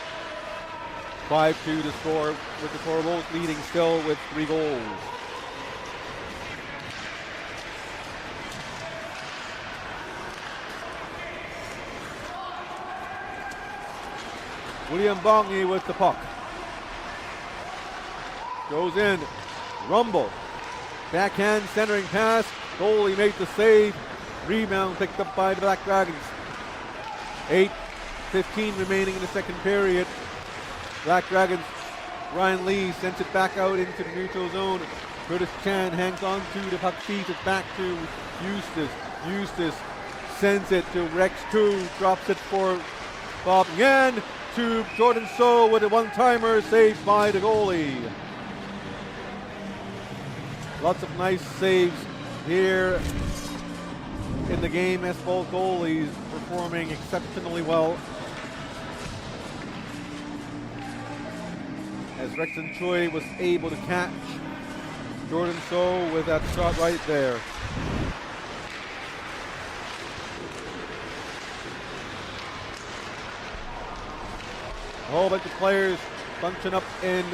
Speaker 1: 5-2 to score, with the Corvallis leading still with 3 goals. William Bongi with the puck. Goes in. Rumble. Backhand centering pass. Goalie made the save. Rebound picked up by the Black Dragons. 8:15 remaining in the second period. Black Dragons. Ryan Lee sends it back out into the neutral zone. Curtis Chan hangs on to the puck, feeds it back to Eustace. Eustace sends it to Rex 2. Drops it for Bob Yan. To Jordan So with a one-timer saved by the goalie. Lots of nice saves here in the game, as both goalies performing exceptionally well. As Rexon Choi was able to catch Jordan So with that shot right there. A whole bunch of players bunching up in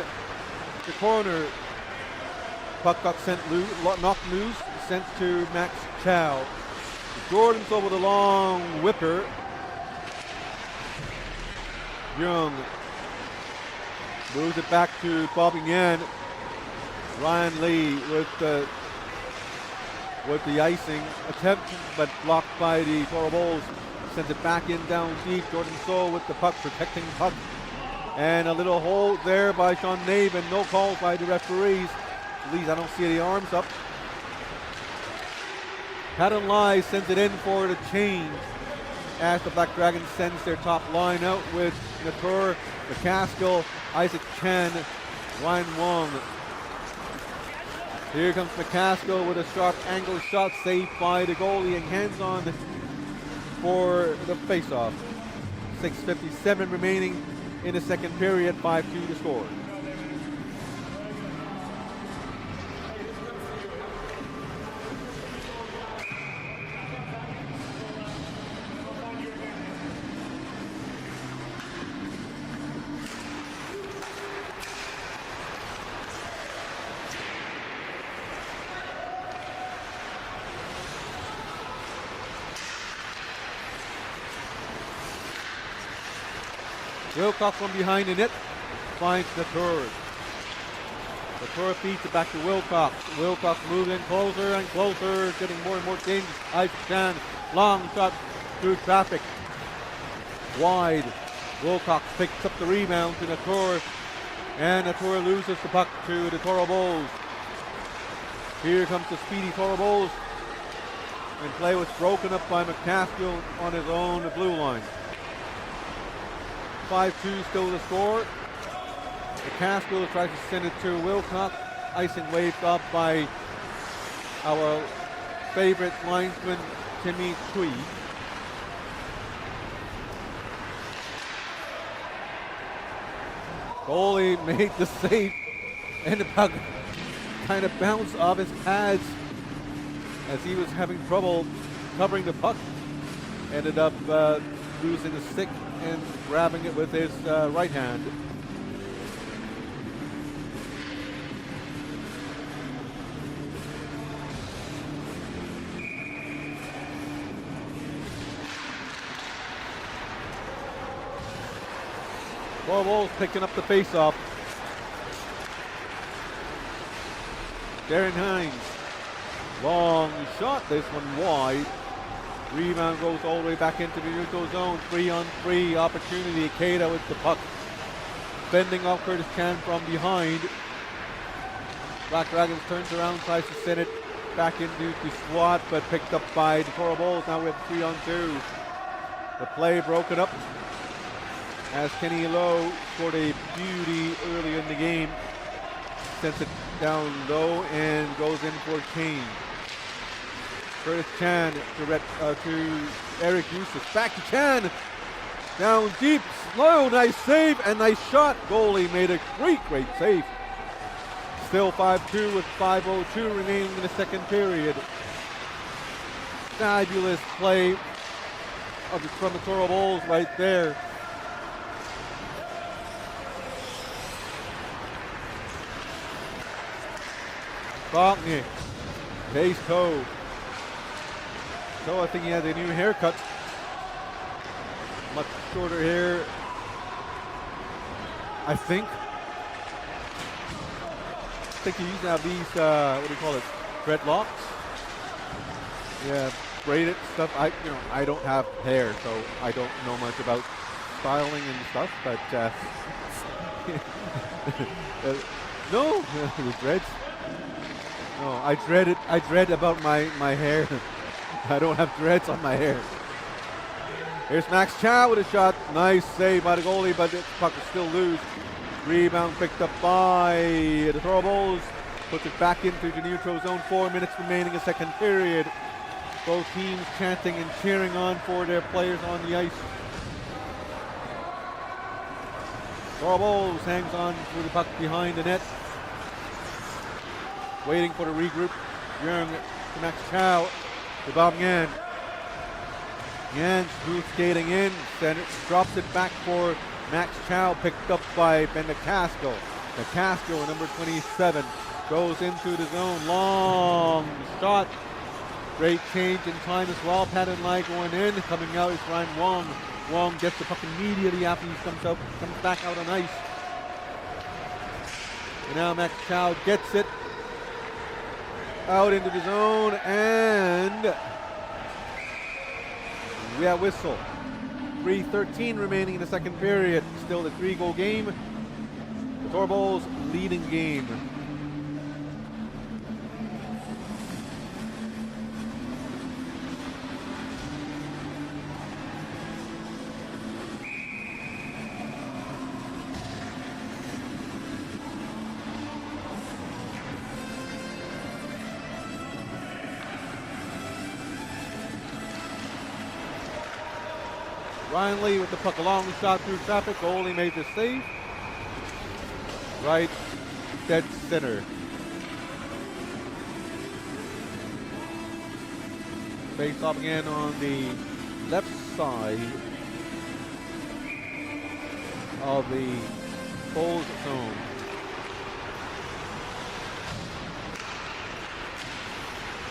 Speaker 1: the corner. Puck got knocked loose, sent to Max Chow. Jordan So with a long whipper. Young moves it back to Bobby Yan. Ryan Lee with the icing attempt, but blocked by the Toro Bulls. Sends it back in down deep. Jordan So with the puck, protecting puck. And a little hold there by Sean Navin. No calls by the referees. At least I don't see any arms up. Patton Lai sends it in for the change as the Black Dragons sends their top line out with Natur, McCaskill, Isaac Chan, Ryan Wong. Here comes McCaskill with a sharp angle shot saved by the goalie and hands on for the faceoff. 6:57 remaining in the second period, 5-2 to score. Wilcox from behind the net finds Natur. Natur feeds it back to Wilcox. Wilcox moves in closer and closer, getting more and more dangerous. Isaac Chan, long shot through traffic. Wide. Wilcox picks up the rebound to Natur, and Natur loses the puck to the Toro Bulls. Here comes the speedy Toro Bulls, and play was broken up by McCaskill on his own blue line. 5-2 still the score. McCaskill tries to send it to Wilcox. Icing waved up by our favorite linesman, Timmy Tweed. Goalie made the save, and the puck kind of bounced off his pads as he was having trouble covering the puck. Ended up losing the stick and grabbing it with his right hand. Toro Bulls picking up the face-off. Darren Hines, long shot, this one wide. Rebound goes all the way back into the neutral zone. 3-on-3 opportunity. Ikeda with the puck. Bending off Curtis Chan from behind. Black Dragons turns around, tries to send it back into the slot, but picked up by the Toro Bulls. Now we have 3-on-2. The play broken up as Kenny Lowe scored a beauty early in the game. Sends it down low and goes in for Kane. Curtis Chan to Eric Eustace. Back to Chan. Down deep. Slow. Nice save and nice shot. Goalie made a great save. Still 5-2 with 5:02 remaining in the second period. Fabulous play from the Toro Bulls right there. Botnick. Base toe. So I think he has a new haircut. Much shorter hair, I think. He used to have these, what do you call it, dreadlocks? Yeah, braided stuff. I don't have hair, so I don't know much about styling and stuff. But no, the dreads. No, I dread about my hair. I don't have dreads on my hair. Here's Max Chow with a shot. Nice save by the goalie, but the puck is still loose. Rebound picked up by the Toro Bulls. Puts it back into the neutral zone. 4 minutes remaining in the second period. Both teams chanting and cheering on for their players on the ice. Toro Bulls hangs on with the puck behind the net. Waiting for the regroup. Young to Max Chow. To Bob Yan. Yan smooth skating in, then it drops it back for Max Chow picked up by Ben McCaskill. McCaskill, number 27, goes into the zone. Long shot. Great change in time as well. Pattern line going in. Coming out is Ryan Wong. Wong gets the puck immediately after he comes back out on ice. And now Max Chow gets it out into the zone, and we have whistle. 3:13 remaining in the second period. Still the 3-goal game. The Torballs leading game. Ryan Lee with the puck, a long shot through traffic. Goalie made the save. Right, dead center. Face off again on the left side of the goal zone.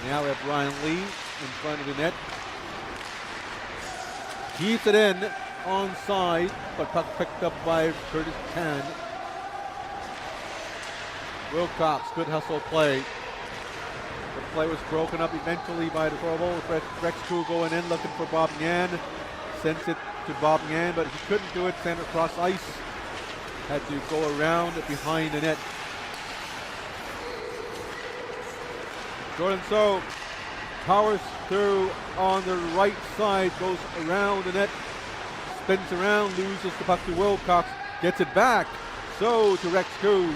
Speaker 1: Now we have Ryan Lee in front of the net. Keeps it in, onside, but puck picked up by Curtis Chan. Wilcox, good hustle play. The play was broken up eventually by the Torballs. Rex Crew going in, looking for Bob Nyan. Sends it to Bob Nyan, but he couldn't do it. Sent it across ice. Had to go around behind the net. Jordan So powers through on the right side, goes around the net, spins around, loses the puck to Wilcox, gets it back. So to Rex Crew.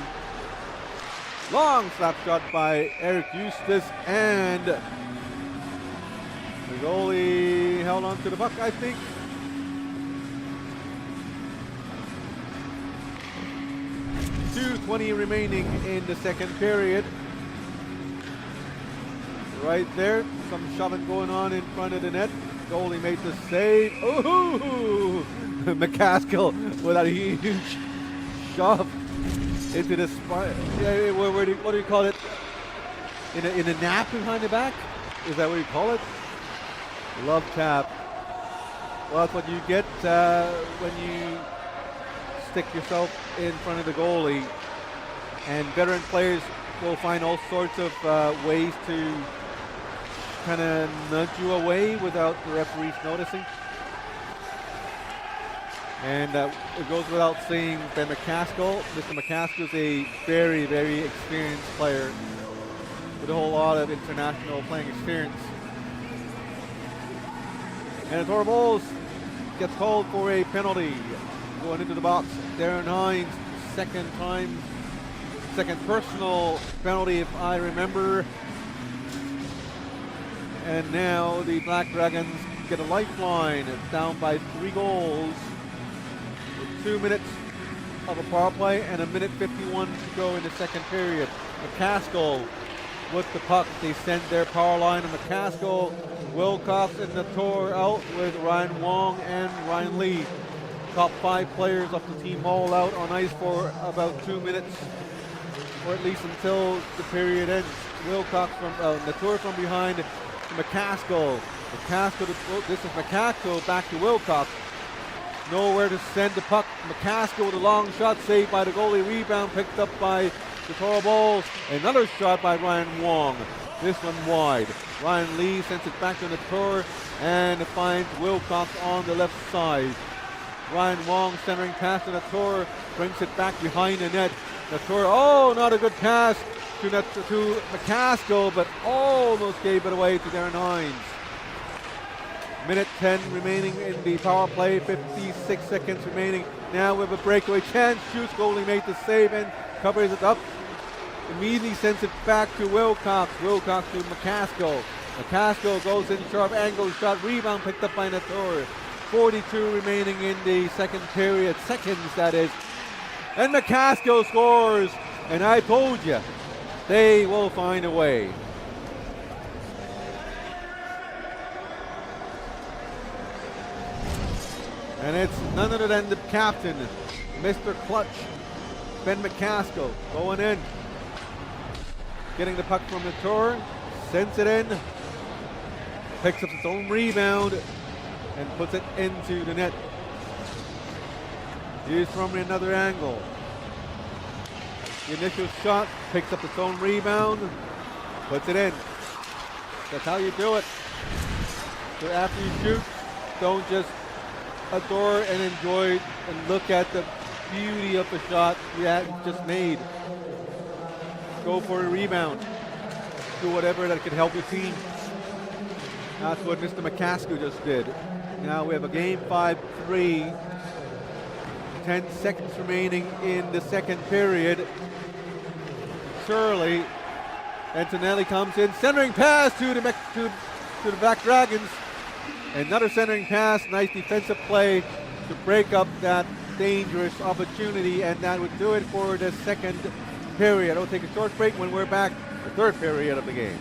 Speaker 1: Long slap shot by Eric Eustace, and the goalie held on to the puck, I think. .220 remaining in the second period. Right there, some shoving going on in front of the net. Goalie made the save. Ooh! McCaskill with a huge shove into the spine. What do you call it? In a nap behind the back? Is that what you call it? Love tap. Well, that's what you get when you stick yourself in front of the goalie. And veteran players will find all sorts of ways to kind of nudge you away without the referees noticing. And it goes without saying, Ben McCaskill. Mr. McCaskill is a very, very experienced player with a whole lot of international playing experience. And the Torballs gets called for a penalty. Going into the box, Darren Hines, second personal penalty if I remember. And now the Black Dragons get a lifeline. It's down by 3 goals. With 2 minutes of a power play and a minute 51 to go in the second period. McCaskill with the puck. They send their power line to McCaskill. Wilcox and Nator out with Ryan Wong and Ryan Lee. Top 5 players of the team all out on ice for about 2 minutes, or at least until the period ends. Wilcox from Nator from behind. McCaskill. This is McCaskill back to Wilcox. Nowhere to send the puck. McCaskill with a long shot saved by the goalie. Rebound picked up by the Torballs. Another shot by Ryan Wong. This one wide. Ryan Lee sends it back to Nator and finds Wilcox on the left side. Ryan Wong centering pass to Nator, brings it back behind the net. Nator, oh, not a good pass to McCaskill, but almost gave it away to Darren Hines. Minute 10 remaining in the power play, 56 seconds remaining. Now we have a breakaway chance. Shoots, goalie made the save and covers it up. Immediately sends it back to Wilcox. Wilcox to McCaskill. McCaskill goes in sharp angle shot. Rebound picked up by Nator. 42 remaining in the second period. Seconds, that is. And McCaskill scores. And I told you, they will find a way. And it's none other than the captain, Mr. Clutch, Ben McCaskill, going in. Getting the puck from the tour, sends it in, picks up its own rebound, and puts it into the net. Used from another angle. The initial shot picks up its own rebound, puts it in. That's how you do it. So after you shoot, don't just adore and enjoy and look at the beauty of the shot you had just made. Go for a rebound. Do whatever that could help your team. That's what Mr. McCaskill just did. Now we have a game 5-3. 10 seconds remaining in the second period. Shirley, Antonelli comes in, centering pass to the Black Dragons. Another centering pass, nice defensive play to break up that dangerous opportunity, and that would do it for the second period. We'll take a short break. When we're back, the third period of the game.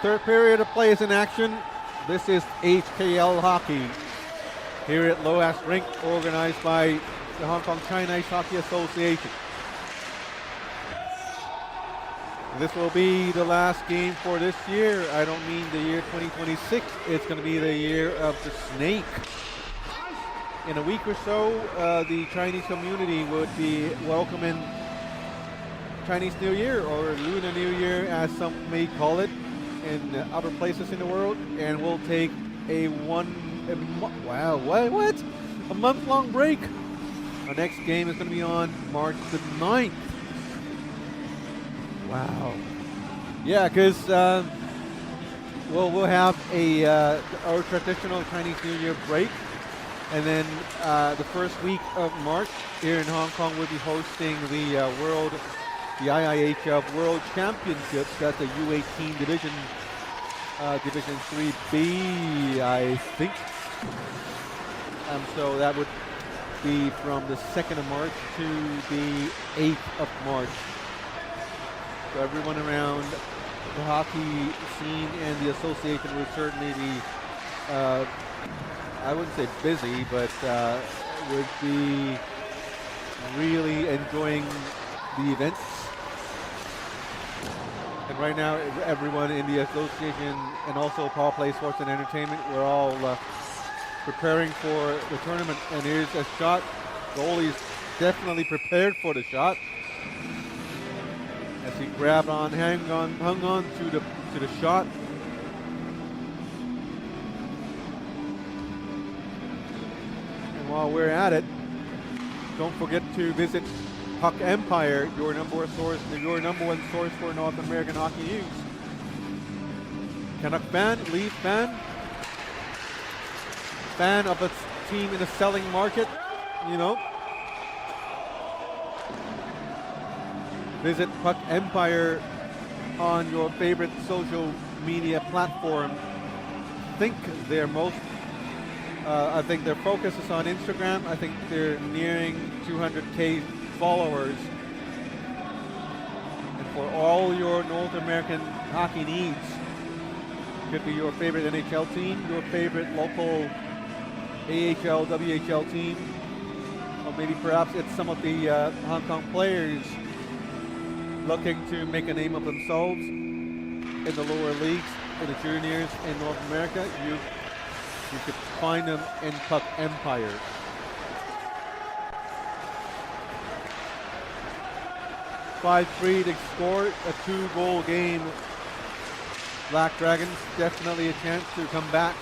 Speaker 1: Third period of play is in action. This is HKL hockey here at Loas Rink, organized by the Hong Kong China Ice Hockey Association. This will be the last game for this year. I don't mean the year 2026. It's going to be the year of the snake. In a week or so, the Chinese community would be welcoming Chinese New Year, or Lunar New Year as some may call it, in other places in the world, and we'll take a month-long break. Our next game is going to be on March the 9th. Wow. Yeah, because we'll have our traditional Chinese New Year break, and then the first week of March here in Hong Kong we'll be hosting the IIHF World Championships. That's the U18 division, Division 3B, I think. So that would be from the 2nd of March to the 8th of March. So everyone around the hockey scene and the association will certainly be, I wouldn't say busy, but would be really enjoying the events. And right now, everyone in the association and also Power Play Sports and Entertainment, we're all preparing for the tournament. And here's a shot. Goalie's definitely prepared for the shot. As he hung on to the shot. And while we're at it, don't forget to visit Puck Empire, your number one source for North American hockey news. Canuck fan, Leaf fan of a team in a selling market, you know. Visit Puck Empire on your favorite social media platform. Think their most I think their focus is on Instagram. I think they're nearing 200K followers. And for all your North American hockey needs, could be your favorite NHL team, your favorite local AHL, WHL team, or maybe perhaps it's some of the Hong Kong players looking to make a name of themselves in the lower leagues, in the juniors in North America. You could find them in Puck Empire. (5-3) to score a 2-goal game. Black Dragons definitely a chance to come back.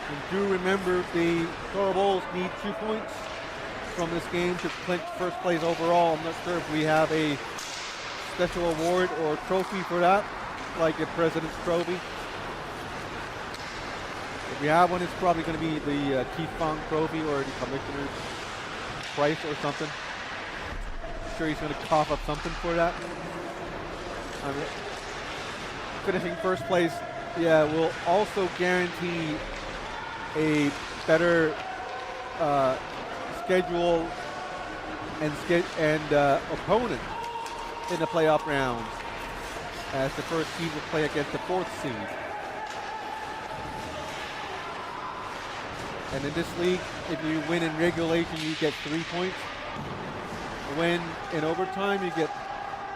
Speaker 1: And do remember the Toro Bulls need 2 points from this game to clinch first place overall. I'm not sure if we have a special award or trophy for that, like a President's Trophy. If we have one, it's probably going to be the Keith Fong Trophy or the Commissioner's Prize or something. I'm sure he's going to cough up something for that. Finishing first place, yeah, will also guarantee a better schedule and opponent in the playoff rounds, as the first seed will play against the 4th seed. And in this league, if you win in regulation, you get 3 points. Win in overtime, you get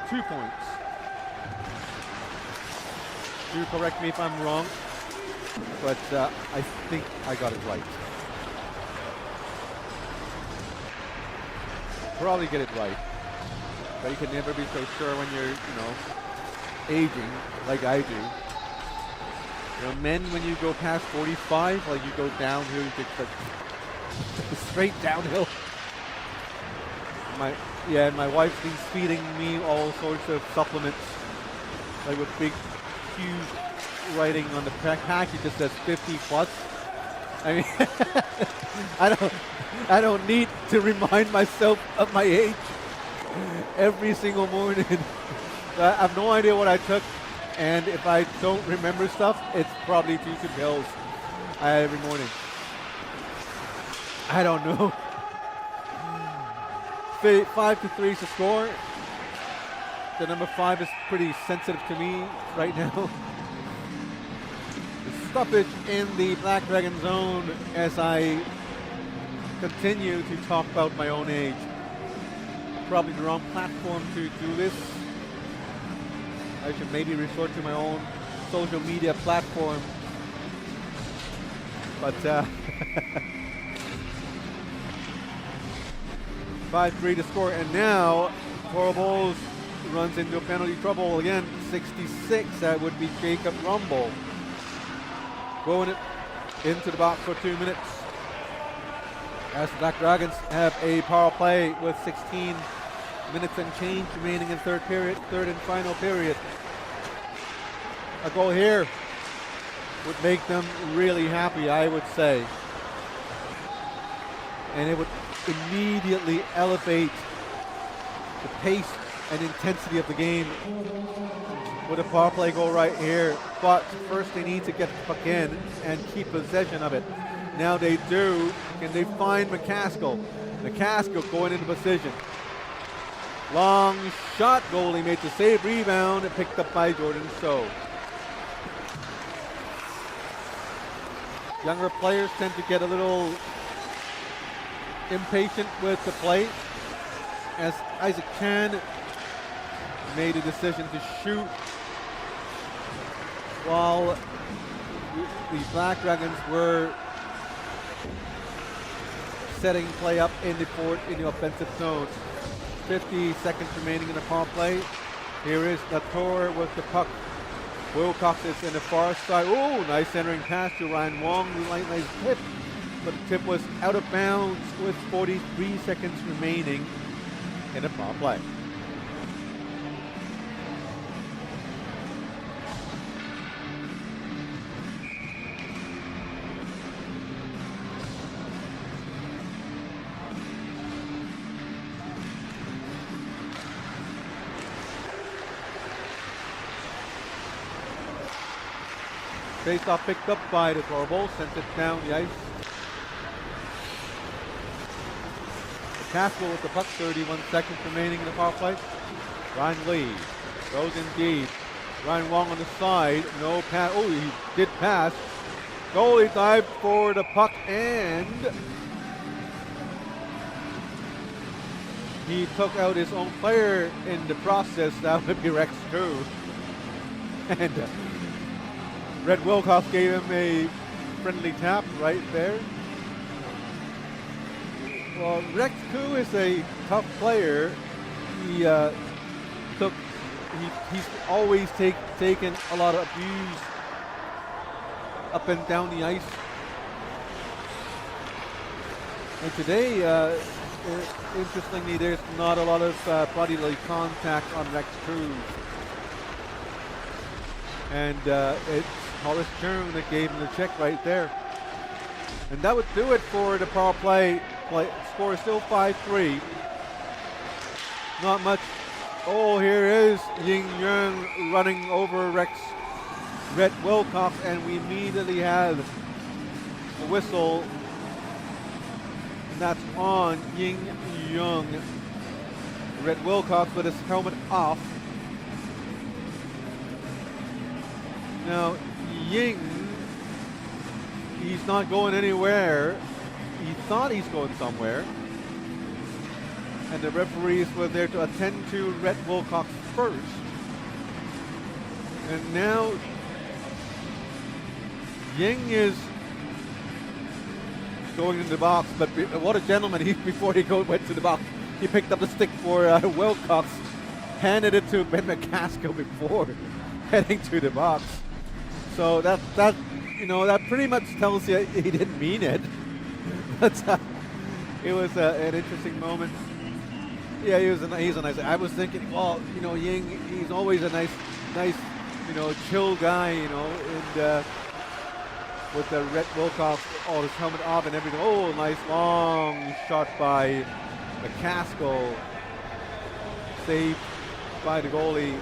Speaker 1: 2 points. Do correct me if I'm wrong, but I think I got it right. Probably get it right, but you can never be so sure when you're, aging like I do. Men, when you go past 45, like you go downhill, you get straight downhill. My wife's been feeding me all sorts of supplements, like with big, huge writing on the package that says 50 plus. I mean, I don't need to remind myself of my age every single morning. I have no idea what I took. And if I don't remember stuff, it's probably due to pills every morning. I don't know. 5-3 to score. The number 5 is pretty sensitive to me right now. The stoppage in the Black Dragon zone as I continue to talk about my own age. Probably the wrong platform to do this. I should maybe resort to my own social media platform. But 5-3 to score, and now Toro Bulls runs into penalty trouble again. 66, that would be Jacob Rumble. Going into the box for 2 minutes. As the Black Dragons have a power play with 16 minutes and change remaining in third and final period. A goal here would make them really happy, I would say. And it would immediately elevate the pace and intensity of the game with a power play goal right here. But first they need to get the puck in and keep possession of it. Now they do. Can they find McCaskill? McCaskill going into position. Long shot, goalie made the save, rebound, and picked up by Jordan So. Younger players tend to get a little impatient with the play, as Isaac Chan made a decision to shoot while the Black Dragons were setting play up in the offensive zone. 50 seconds remaining in the power play. Here is Latour with the puck. Wilcox is in the far side. Oh, nice centering pass to Ryan Wong. Nice tip, but the tip was out of bounds with 43 seconds remaining in the power play. Face-off picked up by the Toro Bulls, sent it down the ice. McCaskill with the puck, 31 seconds remaining in the power play. Ryan Lee goes in deep. Ryan Wong on the side, no pass. Oh, he did pass. Goalie dived for the puck and he took out his own player in the process. That would be Rex Koo. And Red Wilcox gave him a friendly tap right there. Well, Rex Koo is a tough player. He's always taken a lot of abuse up and down the ice. And today, interestingly, there's not a lot of bodily contact on Rex Koo. And it's Hollis Jones that gave him the check right there. And that would do it for the power play. Score is still 5-3. Not much. Oh, here is Ying Young running over Red Wilcox, and we immediately have a whistle. And that's on Ying Young. Red Wilcox with his helmet off. Now, Ying, he's not going anywhere. He thought he's going somewhere. And the referees were there to attend to Red Wilcox first. And now, Ying is going in the box, but what a gentleman. Before he went to the box, he picked up the stick for Wilcox, handed it to Ben McCaskill before heading to the box. So that pretty much tells you he didn't mean it. But it was an interesting moment. Yeah, he's a nice. I was thinking, well, Ying, he's always a nice, chill guy, and with the Red Wilcox, his helmet off and everything. Oh, nice long shot by McCaskill. Saved by the goalie.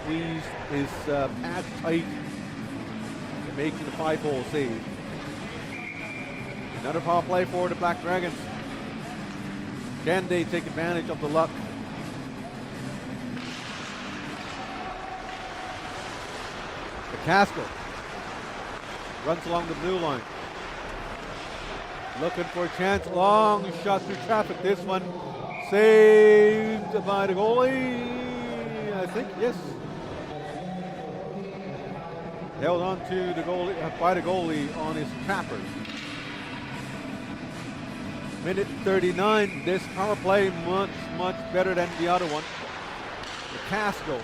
Speaker 1: Squeezed his pads tight, making the 5-hole save. Another power play for the Black Dragons. Can they take advantage of the luck? McCaskill runs along the blue line. Looking for a chance. Long shot through traffic. This one saved by the goalie. I think, yes. Held on to the goalie, by the goalie on his trapper. Minute 39, this power play much better than the other one. McCaskill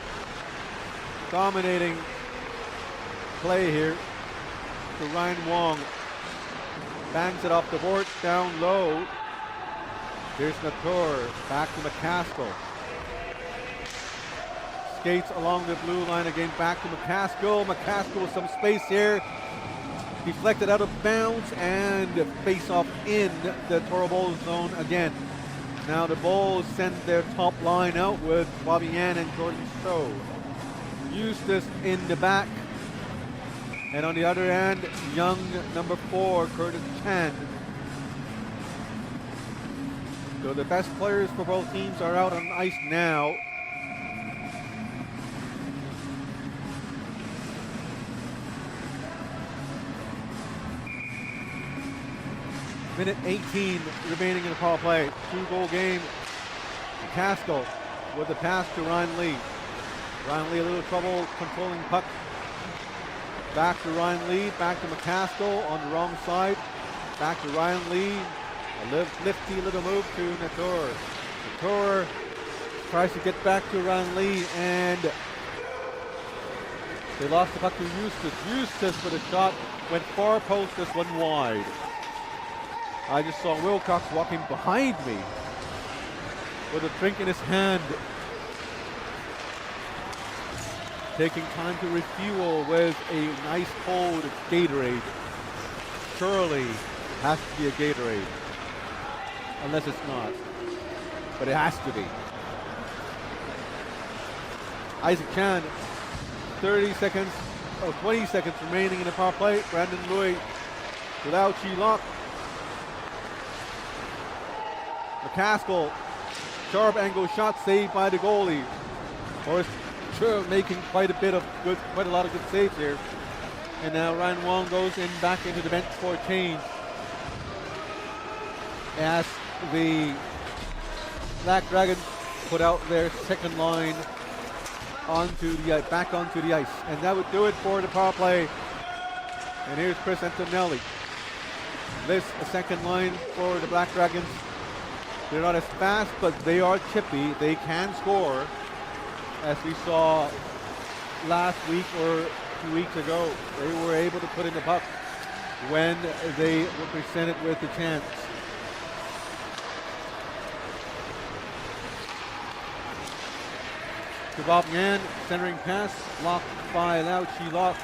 Speaker 1: dominating play here to Ryan Wong. Bangs it off the board, down low. Here's Latour, back to McCaskill. Skates along the blue line again, back to McCaskill. McCaskill with some space here. Deflected out of bounds and face off in the Toro Bulls zone again. Now the Bulls send their top line out with Bobby Yan and Jordan Stowe. Eustace in the back. And on the other end, young number 4, Curtis Chan. So the best players for both teams are out on ice now. Minute 18 remaining in the power play. 2-goal game. McCaskill with the pass to Ryan Lee. Ryan Lee a little trouble controlling puck. Back to Ryan Lee, back to McCaskill on the wrong side. Back to Ryan Lee. A lifty little move to Latour. Latour tries to get back to Ryan Lee, and they lost the puck to Eustace. Eustace with a shot went far post, this one wide. I just saw Wilcox walking behind me with a drink in his hand, taking time to refuel with a nice cold Gatorade. Surely has to be a Gatorade, unless it's not, but it has to be. Isaac Chan, 20 seconds remaining in the power play. Brandon Lui without Chi Lok. McCaskill, sharp angle shot saved by the goalie. Horace Chung making quite a lot of good saves here. And now Ryan Wong goes in back into the bench for a change. As the Black Dragons put out their second line back onto the ice. And that would do it for the power play. And here's Chris Antonelli. This second line for the Black Dragons. They're not as fast, but they are chippy. They can score, as we saw last week or 2 weeks ago. They were able to put in the puck when they were presented with the chance. To Bob Yan, centering pass, blocked by Lau Chi-Lok.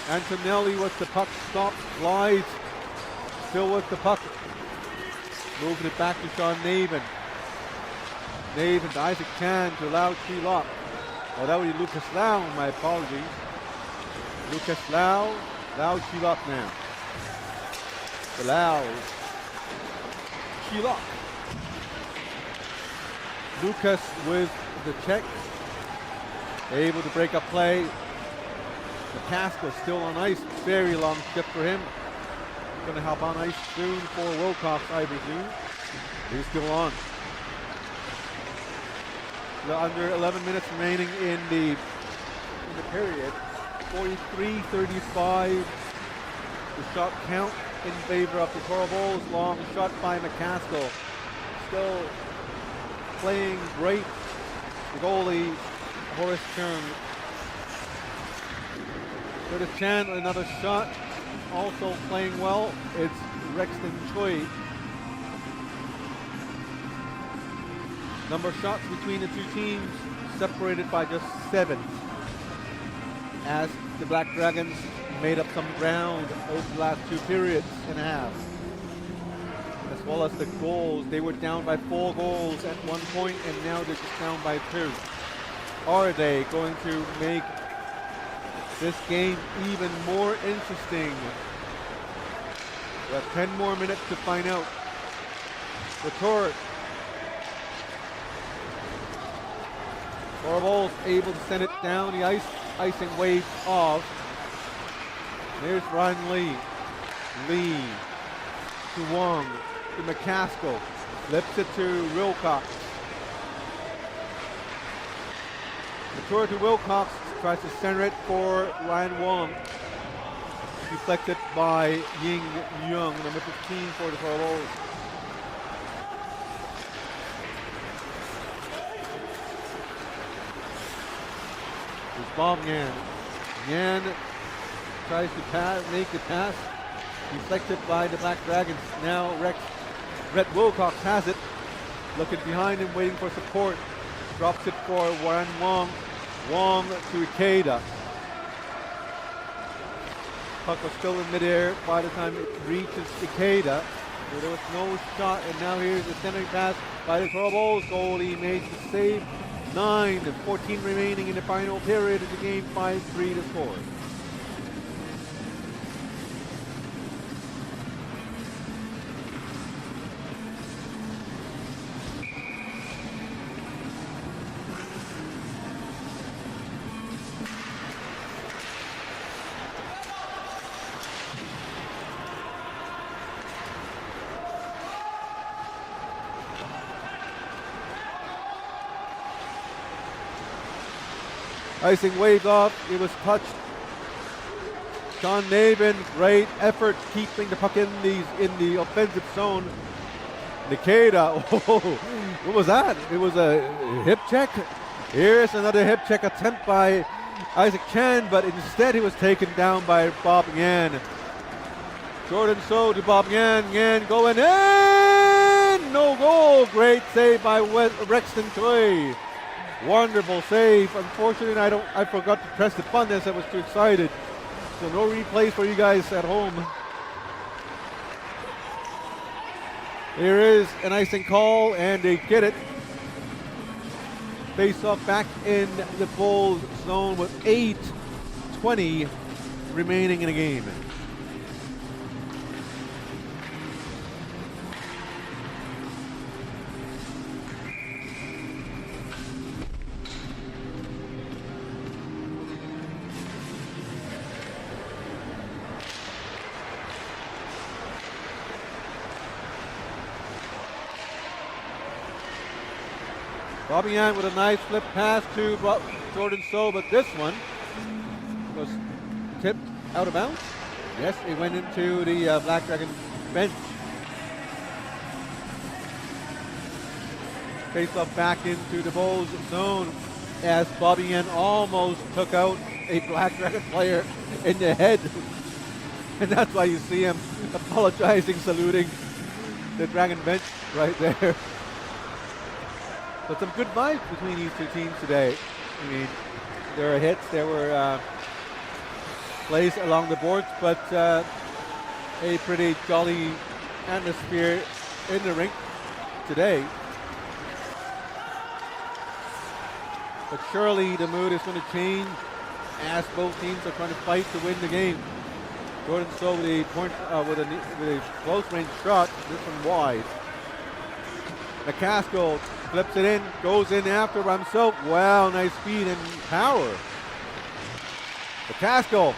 Speaker 1: Antonelli with the puck, stopped, glides, still with the puck. Moving it back to Sean Navin. Navin to Isaac Chan to Lau Chi-Lok. Oh, that would be Lucas Lau, my apologies. Lucas Lau Chi-Lok now. To Lau Chi-Lok. Lucas with the check. Able to break up play. McCaskill still on ice. Very long shift for him. Going to hop on ice soon for Wilcox, I presume. He's still on. Under 11 minutes remaining in the period. 43-35. The shot count in favor of the Toro Bulls. Long shot by McCaskill. Still playing great. The goalie, Horace Chung. Curtis Chan, another shot. Also playing well, it's Rexton Choi. Number of shots between the two teams separated by just 7. As the Black Dragons made up some ground over the last 2 periods and a half. As well as the goals, they were down by 4 goals at one point, and now they're just down by 2. Are they going to make this game even more interesting? We have 10 more minutes to find out. The Toro Bulls able to send it down the ice, icing wave off. There's Ryan Lee. Lee to Wong, to McCaskill, flips it to Wilcox. The Toro to Wilcox, tries to center it for Ryan Wong. Deflected by Ying Young, number 15 for the Toro Bulls. It's Bob Yan. Yan tries to make the pass. Deflected by the Black Dragons. Now Rhett Wilcox has it. Looking behind him, waiting for support. Drops it for Ryan Wong. Wong to Ikeda. Puck was still in midair by the time it reaches Ikeda. So there was no shot, and now here's the centering pass by the Toro Bulls. Goalie made the save. 9-14 remaining in the final period of the game. 5-3 to score. Icing waved off, it was touched. Sean Navin, great effort keeping the puck in the offensive zone. Nikeda, oh, what was that? It was a hip check. Here's another hip check attempt by Isaac Chan, but instead he was taken down by Bob Yan. Jordan So to Bob Yan. Yan going in! No goal! Great save by Rexton Choi. Wonderful save. Unfortunately, I forgot to press the button as I was too excited. So no replays for you guys at home. Here is an icing call, and they get it. Face off back in the Bulls zone with 8:20 remaining in the game. Bobian with a nice flip pass to Jordan So, but this one was tipped out of bounds. Yes, it went into the Black Dragon bench. Face off back into the Bulls zone as Bobian almost took out a Black Dragon player in the head. And that's why you see him apologizing, saluting the Dragon bench right there. But some good vibes between these two teams today. I mean, there were hits, there were plays along the boards, but a pretty jolly atmosphere in the rink today. But surely the mood is going to change as both teams are trying to fight to win the game. Jordan So with a point with a close range shot, this one wide. McCaskill flips it in, goes in after by himself. Wow, nice speed and power. McCaskill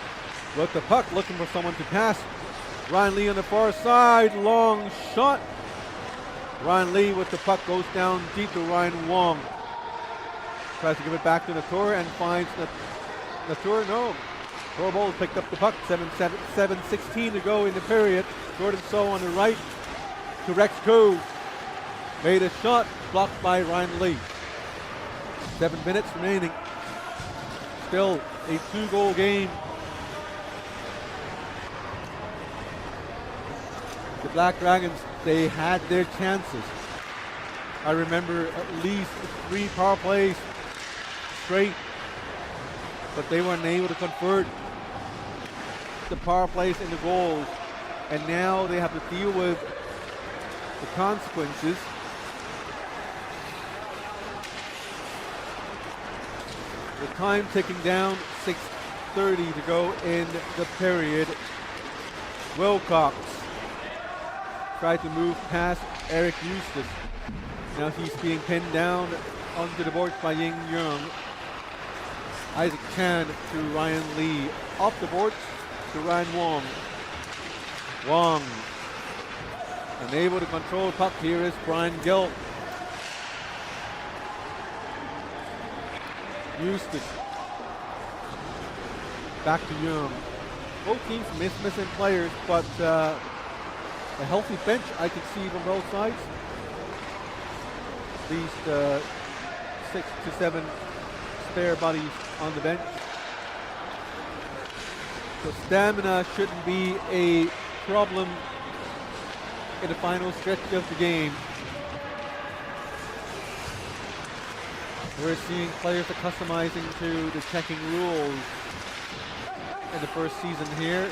Speaker 1: with the puck, looking for someone to pass. Ryan Lee on the far side, long shot. Ryan Lee with the puck goes down deep to Ryan Wong. Tries to give it back to Latour and finds Latour. No. Torbold picked up the puck. 7:16 to go in the period. Jordan So on the right to Rex Koo. Made a shot, blocked by Ryan Lee. 7 minutes remaining. Still a 2-goal game. The Black Dragons, they had their chances. I remember at least 3 power plays straight, but they weren't able to convert the power plays into goals, and now they have to deal with the consequences. The time ticking down, 6:30 to go in the period. Wilcox tried to move past Eric Eustace. Now he's being pinned down onto the boards by Ying Young. Isaac Chan to Ryan Lee. Off the boards to Ryan Wong. Wong. Unable to control the puck. Here is Brian Gill. Eustace. Back to Young. Both teams missing players, but a healthy bench I can see from both sides. At least 6 to 7 spare bodies on the bench. So stamina shouldn't be a problem in the final stretch of the game. We're seeing players are customizing to the checking rules in the first season here.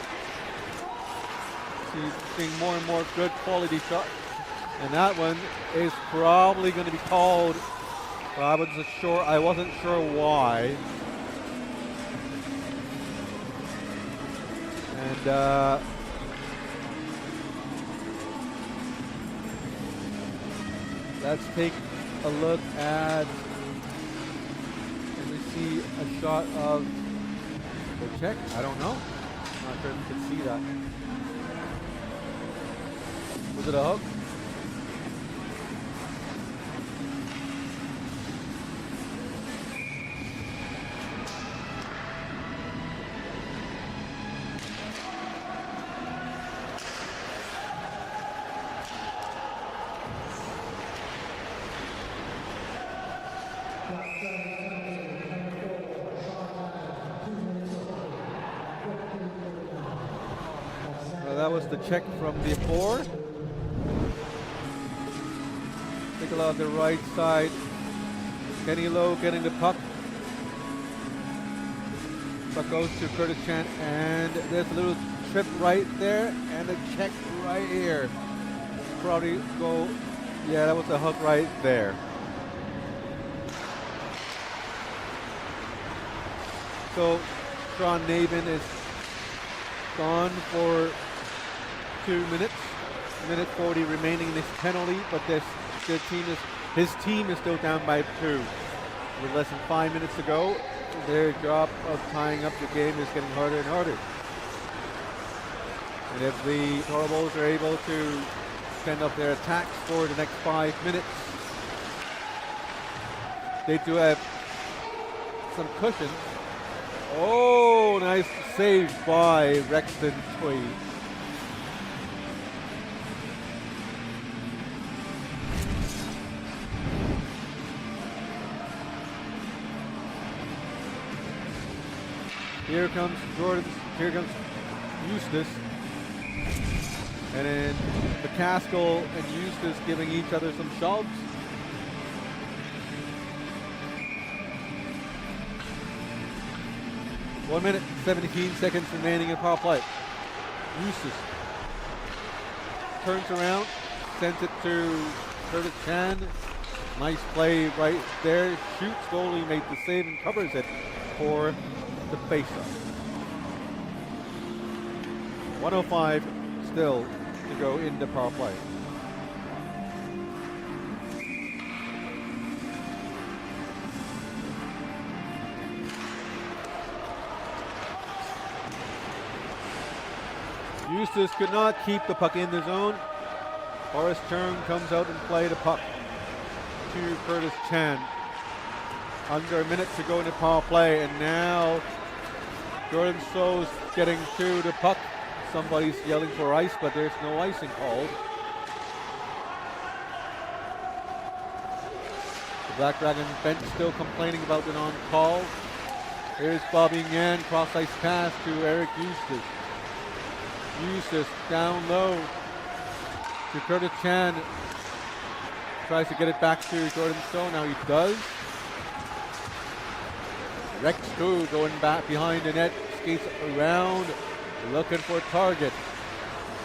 Speaker 1: Seeing more and more good quality shots. And that one is probably going to be called, but I wasn't sure why. And let's take a look at, and we see a shot of the check. I don't know. I'm not sure if you can see that. Was it a hook? That was the check from before. Take a look at the right side. Kenny Lowe getting the puck. Puck goes to Curtis Chan, and there's a little trip right there, and a check right here. Probably go, yeah, that was a hook right there. So Sean Navin is gone for 2 minutes. Minute 40 remaining in this penalty, but his team is still down by 2. With less than 5 minutes to go, their job of tying up the game is getting harder and harder. And if the Toro Bulls are able to send up their attacks for the next 5 minutes, they do have some cushion. Oh, nice save by Rexton Tweed. Here comes Jordan, here comes Eustace. And then McCaskill and Eustace giving each other some shoves. One minute, 17 seconds remaining in power play. Eustace turns around, sends it to Curtis Chan. Nice play right there. Shoots, goalie made the save and covers it for the faceoff. 1:05 still to go in the power play. Eustace could not keep the puck in the zone. Horace Turn comes out and play the puck to Curtis Chan. Under a minute to go in the power play, and now Jordan So's getting to the puck. Somebody's yelling for ice, but there's no icing called. The Black Dragon bench still complaining about the non-call. Here's Bobby Ngan, cross-ice pass to Eric Eustace. Eustace down low to Curtis Chan. Tries to get it back to Jordan So. Now he does. Rex Koo going back behind the net, skates around, looking for a target.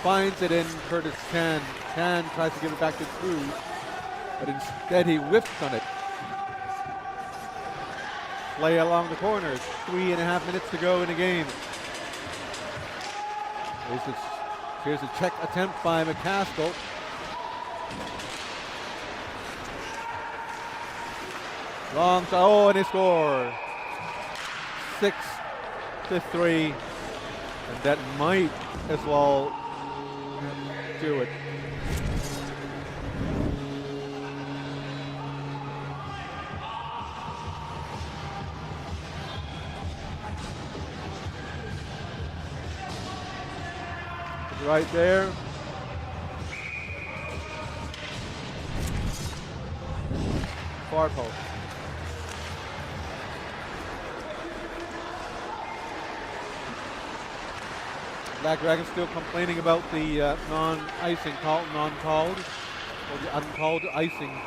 Speaker 1: Finds it in Curtis Chan. Chan tries to give it back to Koo, but instead he whiffed on it. Play along the corners. 3.5 minutes to go in the game. Here's a check attempt by McCaskill. Long shot, oh, and they score. 6-3, and that might as well do it. Right there. Far post. Black Dragon still complaining about the non-icing call, non-called, or the uncalled icing.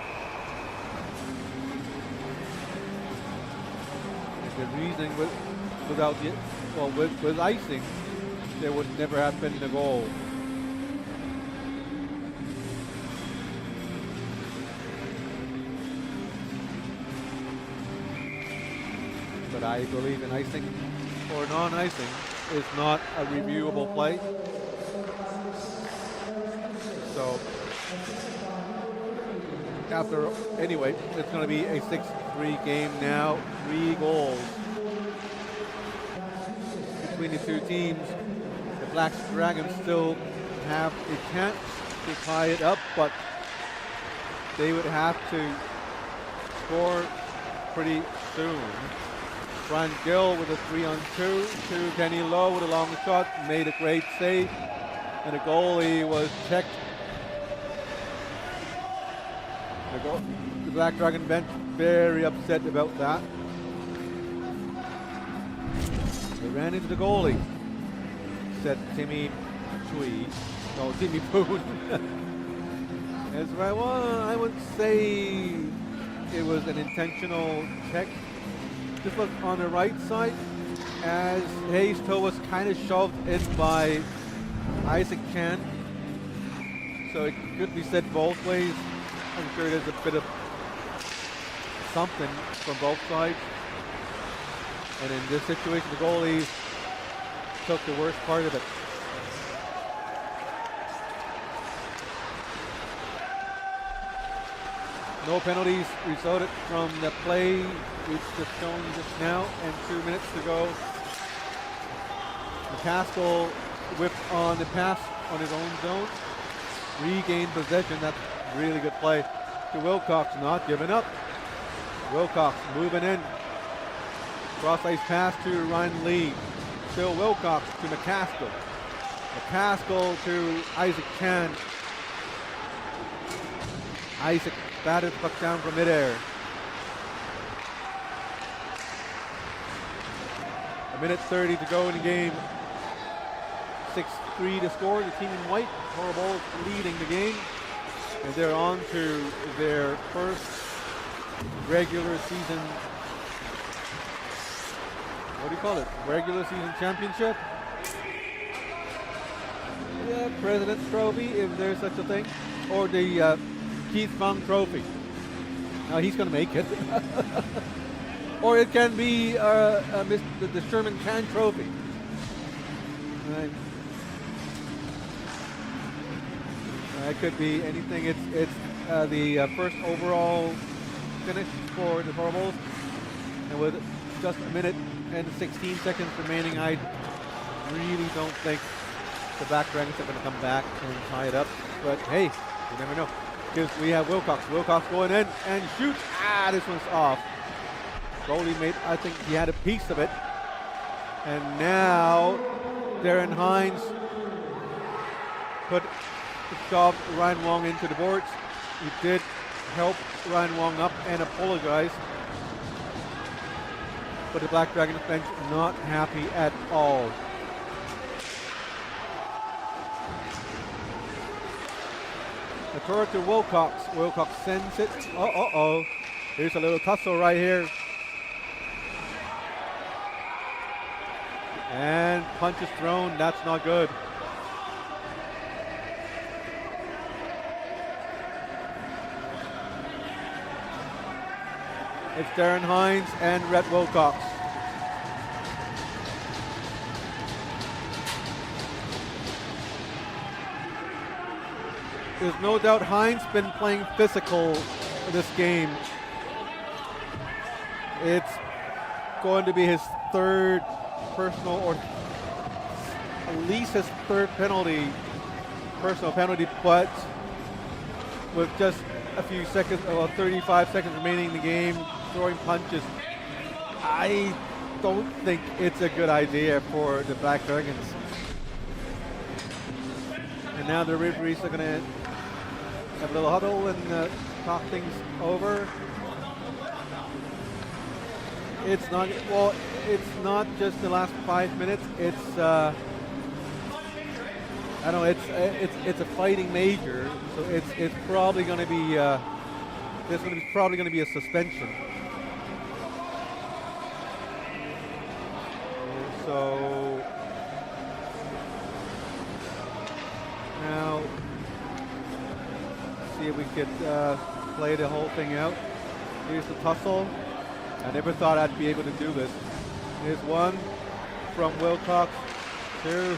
Speaker 1: The reasoning without the, well, with icing, there would never have been the goal. But I believe in icing or non-icing is not a reviewable play. So anyway, it's going to be a 6-3 game now. 3 goals between the two teams. The Black Dragons still have a chance to tie it up, but they would have to score pretty soon. Brian Gill with a 3-on-2 to Kenny Lowe with a long shot, made a great save, and the goalie was checked. The Black Dragon bench very upset about that. They ran into the goalie, said Timmy Tweed. No, Timmy Poon. That's right. Well, I would say it was an intentional check. Just look on the right side as Hayes' toe was kind of shoved in by Isaac Chan. So it could be said both ways. I'm sure there's a bit of something from both sides. And in this situation, the goalies took the worst part of it. No penalties resulted from the play we've just shown just now, and 2 minutes to go. McCaskill whipped on the pass on his own zone. Regained possession. That's really good play. To Wilcox, not giving up. Wilcox moving in. Cross ice pass to Ryan Lee. Still Wilcox to McCaskill. McCaskill to Isaac Chan. Isaac batted the puck down from midair. A minute 30 to go in the game. 6-3 to score. The team in white, Horribles, leading the game. And they're on to their first regular season, what do you call it? Regular season championship? Yeah, President's Trophy, if there's such a thing. Or the Keith Fung Trophy. Now he's going to make it. Or it can be the Sherman Chan Trophy. Right. It could be anything. It's the first overall finish for the Horribles. And with just a minute and 16 seconds remaining, I really don't think the Black Dragons are going to come back and tie it up. But hey, you never know. Because we have Wilcox. Wilcox going in and shoots. This one's off. Goalie made, I think he had a piece of it. And now Darren Hines shoved Ryan Wong into the boards. He did help Ryan Wong up and apologize. But the Black Dragons bench not happy at all. The throw to Wilcox. Wilcox sends it. Here's a little tussle right here. And punch is thrown. That's not good. It's Darren Hines and Rhett Wilcox. There's no doubt Hines been playing physical this game. It's going to be his third personal, or at least his third personal penalty, but with just a few seconds, about 35 seconds remaining in the game, throwing punches, I don't think it's a good idea for the Black Dragons. And now the referees are going to have a little huddle and talk things over. It's not, well, it's not just the last 5 minutes. It's I don't know. It's a fighting major, so it's probably going to be probably going to be a suspension. So now, see if we could play the whole thing out. Here's the tussle. I never thought I'd be able to do this. Here's one from Wilcox, two.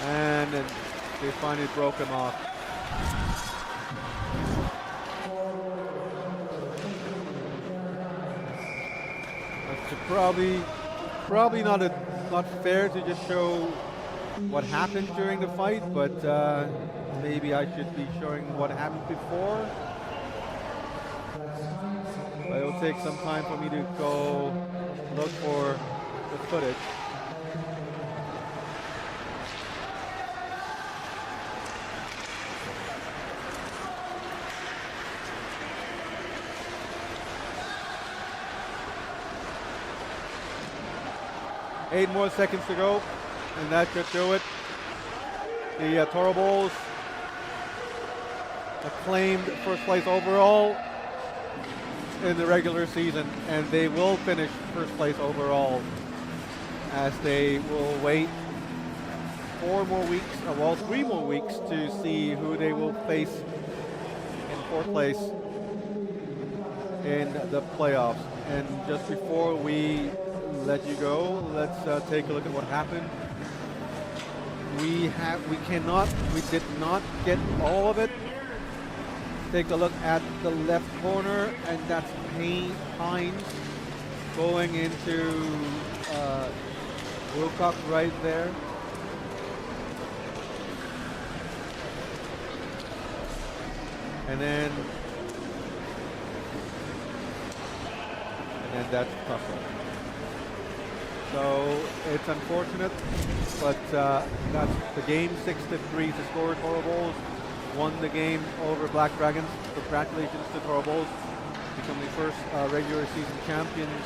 Speaker 1: And then they finally broke him off. That's probably not fair to just show what happened during the fight, but maybe I should be showing what happened before. But it'll take some time for me to go look for the footage. Eight more seconds to go, and that should do it. The Toro Bulls acclaimed first place overall in the regular season, and they will finish first place overall as they will wait 4 more weeks, well, 3 more weeks to see who they will face in 4th place in the playoffs. And just before we let you go, let's take a look at what happened. We did not get all of it. Take a look at the left corner, and that's Hines going into Wilcox right there. And then and that's tough. So it's unfortunate, but that's the game. 6-3 to score. Toro Bulls won the game over Black Dragons. Congratulations to Toro Bulls, becoming the first regular season champions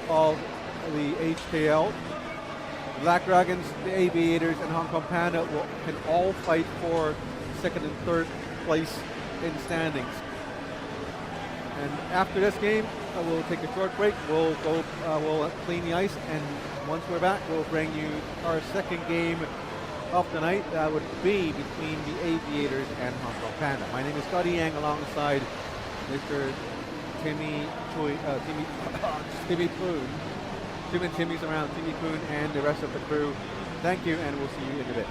Speaker 1: of the HKL. Black Dragons, the Aviators, and Hong Kong Panda can all fight for second and third place in standings. And after this game, we'll take a short break. We'll go, we'll clean the ice, and once we're back, we'll bring you our second game of the night. That would be between the Aviators and Hong Kong Panda. My name is Scotty Yang, alongside Mr. Timmy Poon. Tim and Timmy's around, Timmy Poon and the rest of the crew. Thank you, and we'll see you in a bit.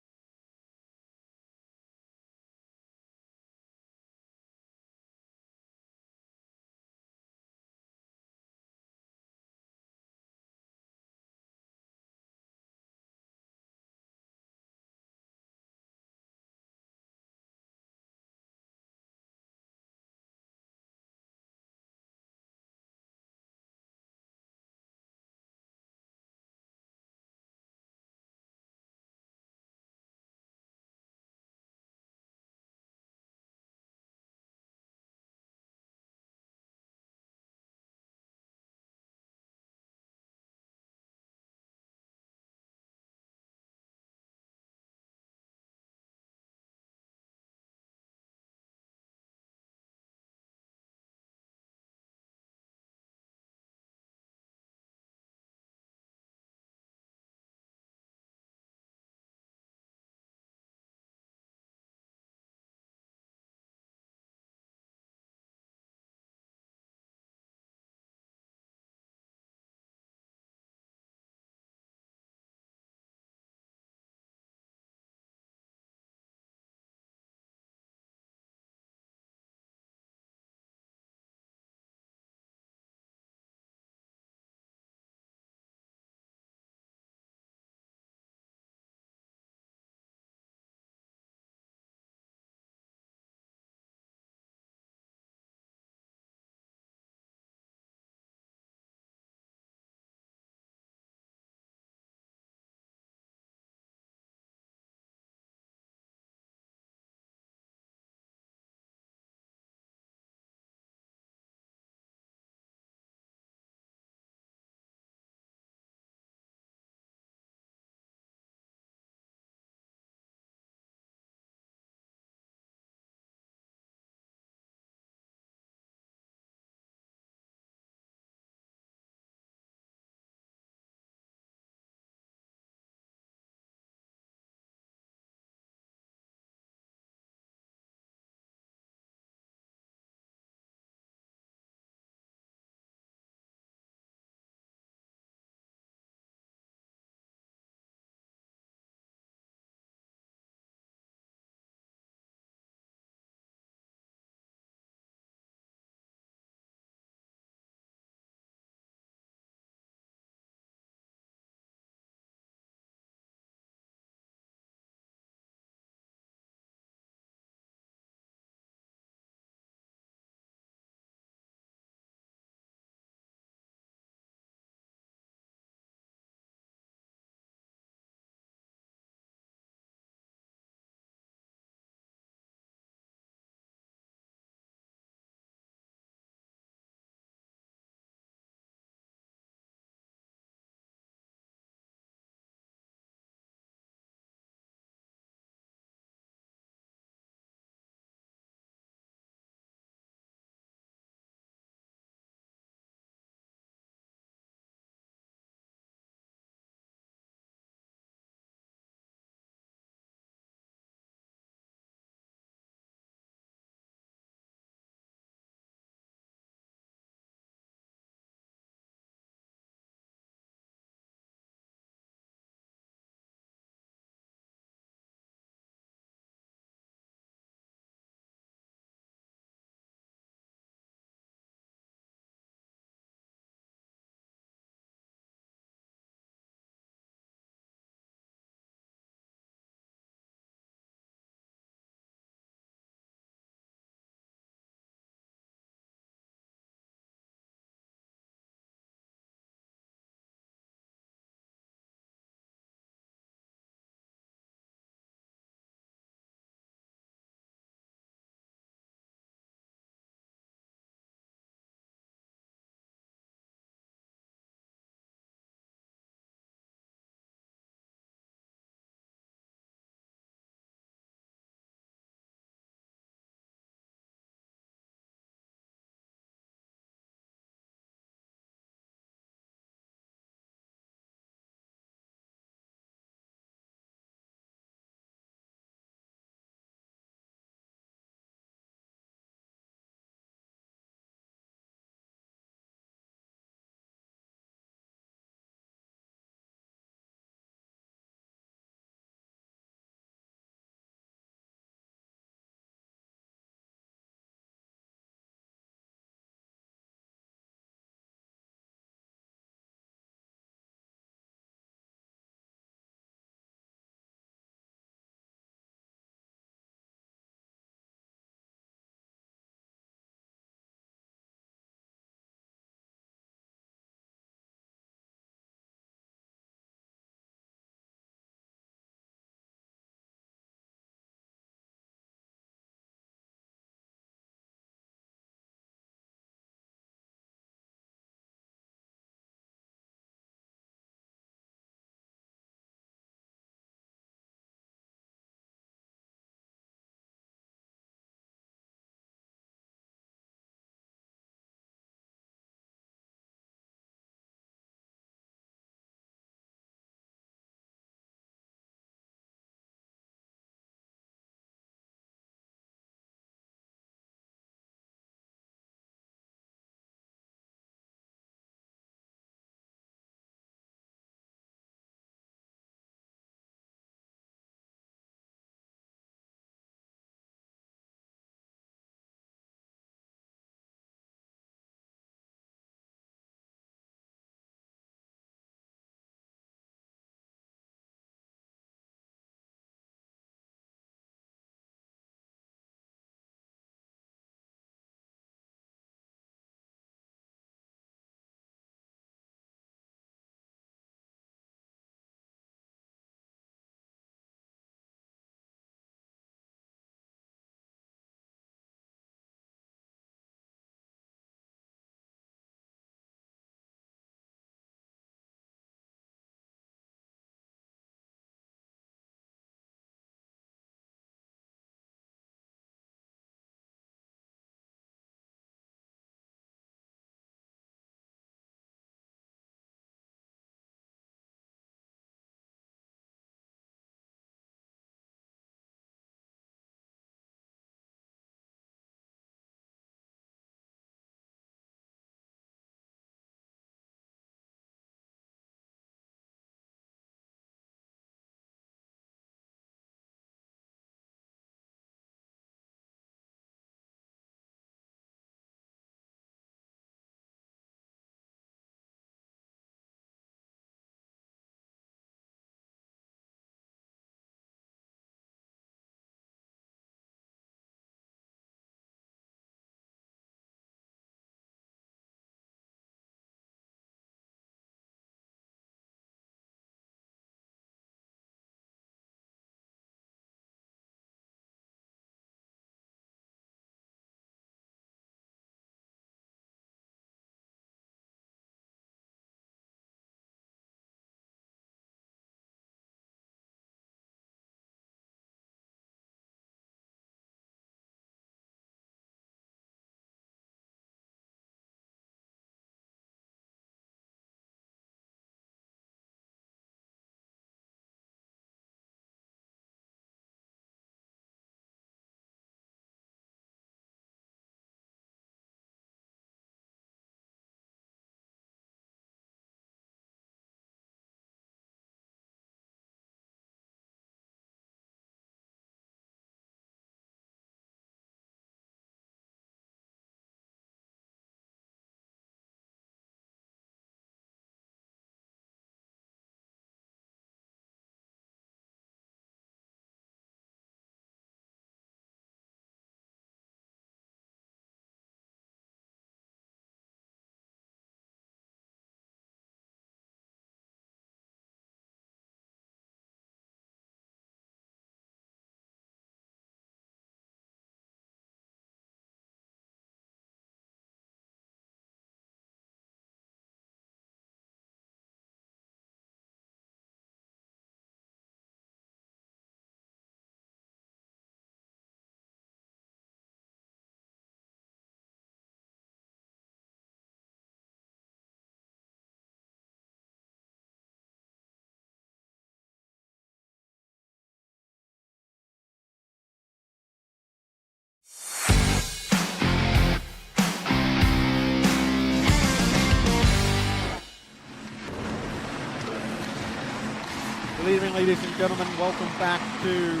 Speaker 1: ladies and gentlemen, welcome back to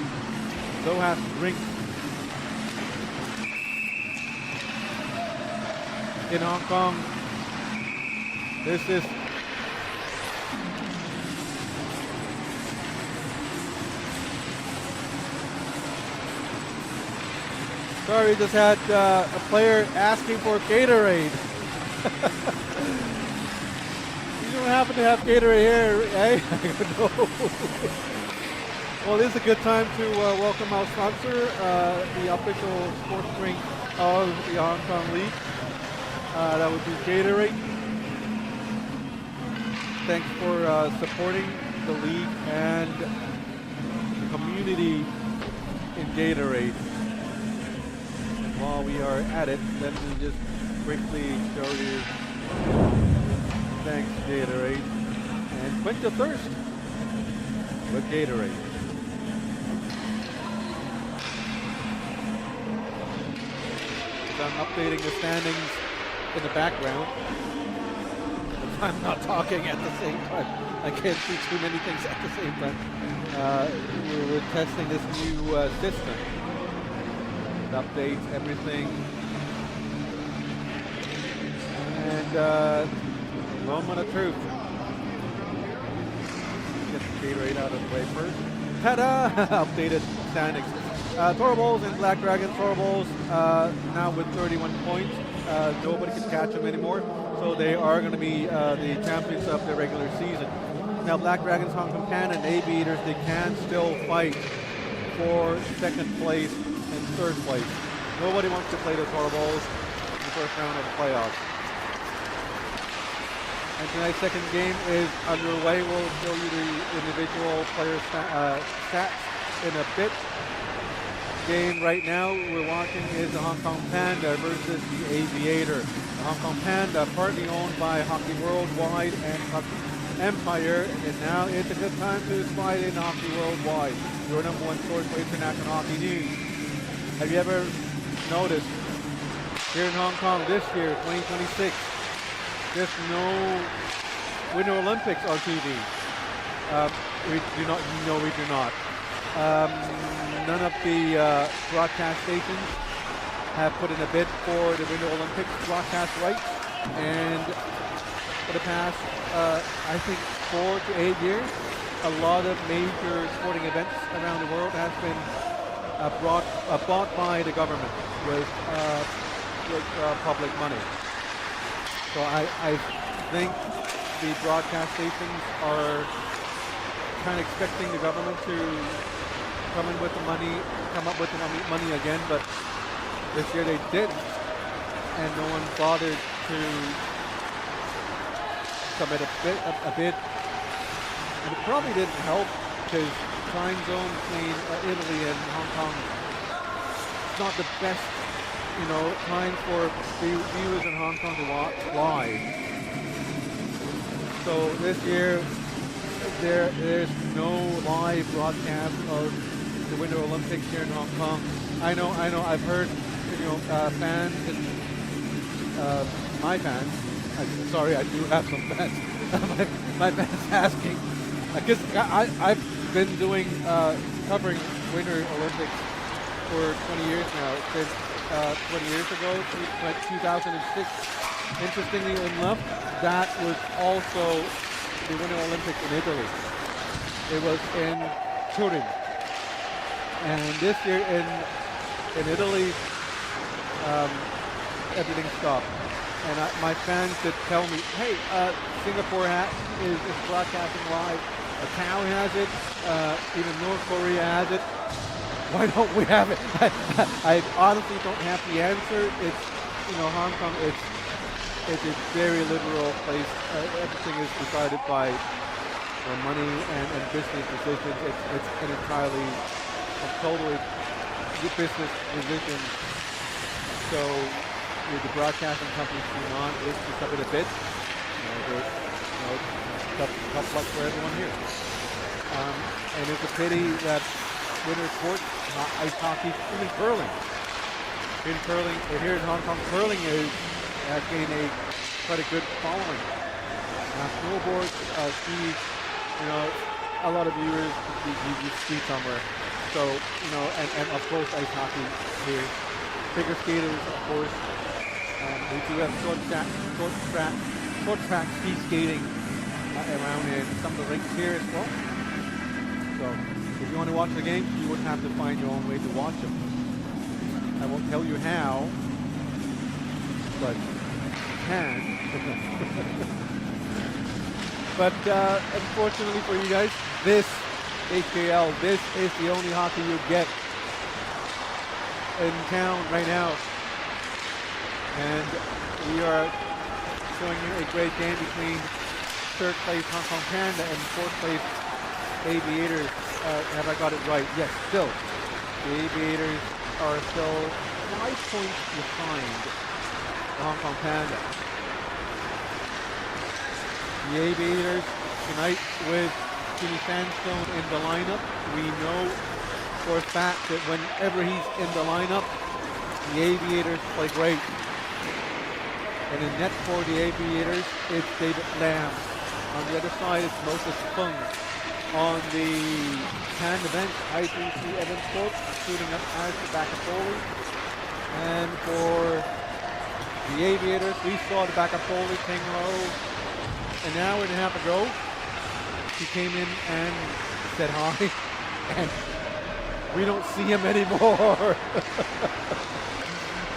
Speaker 1: Zohas Rink in Hong Kong. This is sorry, just had a player asking for Gatorade. You don't happen to have Gatorade here, eh? No. Well, this is a good time to welcome our sponsor, the official sports drink of the Hong Kong League. That would be Gatorade. Thanks for supporting the league and the community in Gatorade. And while we are at it, let me just quickly show you. Thanks, Gatorade. And quench your thirst with Gatorade. I'm updating the standings in the background. I'm not talking at the same time. I can't see too many things at the same time. We're testing this new system. It updates everything. And moment of truth. Get the Gatorade out of the way first. Ta-da! Updated standings. Thoroballs and Black Dragons. Thoroballs now with 31 points. Nobody can catch them anymore. So they are going to be the champions of the regular season. Now Black Dragons, Hong Kong Pan, and Aviators, they can still fight for second place and third place. Nobody wants to play the Thoroballs in the first round of the playoffs. And tonight's second game is underway. We'll show you the individual player stats in a bit. Game right now we're watching is the Hong Kong Panda versus the Aviator. The Hong Kong Panda, partly owned by Hockey Worldwide and Hockey Empire, and now it's a good time to slide in Hockey Worldwide, your number one source for international hockey news. Have you ever noticed here in Hong Kong this year, 2026, there's no Winter Olympics on TV? We do not. No, we do not. None of the broadcast stations have put in a bid for the Winter Olympics broadcast rights, and for the past, I think, 4 to 8 years, a lot of major sporting events around the world has been bought by the government with public money. So I think the broadcast stations are kind of expecting the government to come up with the money again, but this year they didn't, and no one bothered to submit a bid. And it probably didn't help because time zone between Italy and Hong Kong is not the best, time for viewers in Hong Kong to watch live. So this year there's no live broadcast of the Winter Olympics here in Hong Kong. I know. I've heard, fans and my fans. Sorry, I do have some fans. my fans asking, because I've been doing covering Winter Olympics for 20 years now. Since 20 years ago, 2006. Interestingly enough, that was also the Winter Olympics in Italy. It was in Turin. And this year in Italy, everything stopped. And my fans did tell me, hey, Singapore is broadcasting live. Macau has it. Even North Korea has it. Why don't we have it? I honestly don't have the answer. It's, Hong Kong, it's a very liberal place. Everything is decided by money and business decisions. It's an entirely, totally business decision. So the broadcasting companies do not is to submit a bid. Tough luck for everyone here. And it's a pity that winter sports, ice hockey, even curling. Here in Hong Kong, curling has gained quite a good following. Snowboard, ski, a lot of viewers you see somewhere. So, you know, and of course ice hockey here. Figure skaters, of course. We do have short track speed skating around in some of the rinks here as well. So if you want to watch the games, you would have to find your own way to watch them. I won't tell you how, but you can. But unfortunately for you guys, this HKL, this is the only hockey you get in town right now. And we are showing you a great game between third place Hong Kong Panda and fourth place Aviators. Have I got it right? Yes, still. The Aviators are still 5 points behind the Hong Kong Panda. The Aviators tonight with Jimmy Sandstone in the lineup. We know for a fact that whenever he's in the lineup, the Aviators play great. And in net for the Aviators, it's David Lamb. On the other side, it's Moses Fung. On the Panda bench, I do see Evan Thorpe suiting up as the backup goalie. And for the Aviators, we saw the backup goalie, Ting Lo, an hour and a half ago. He came in and said hi, and we don't see him anymore.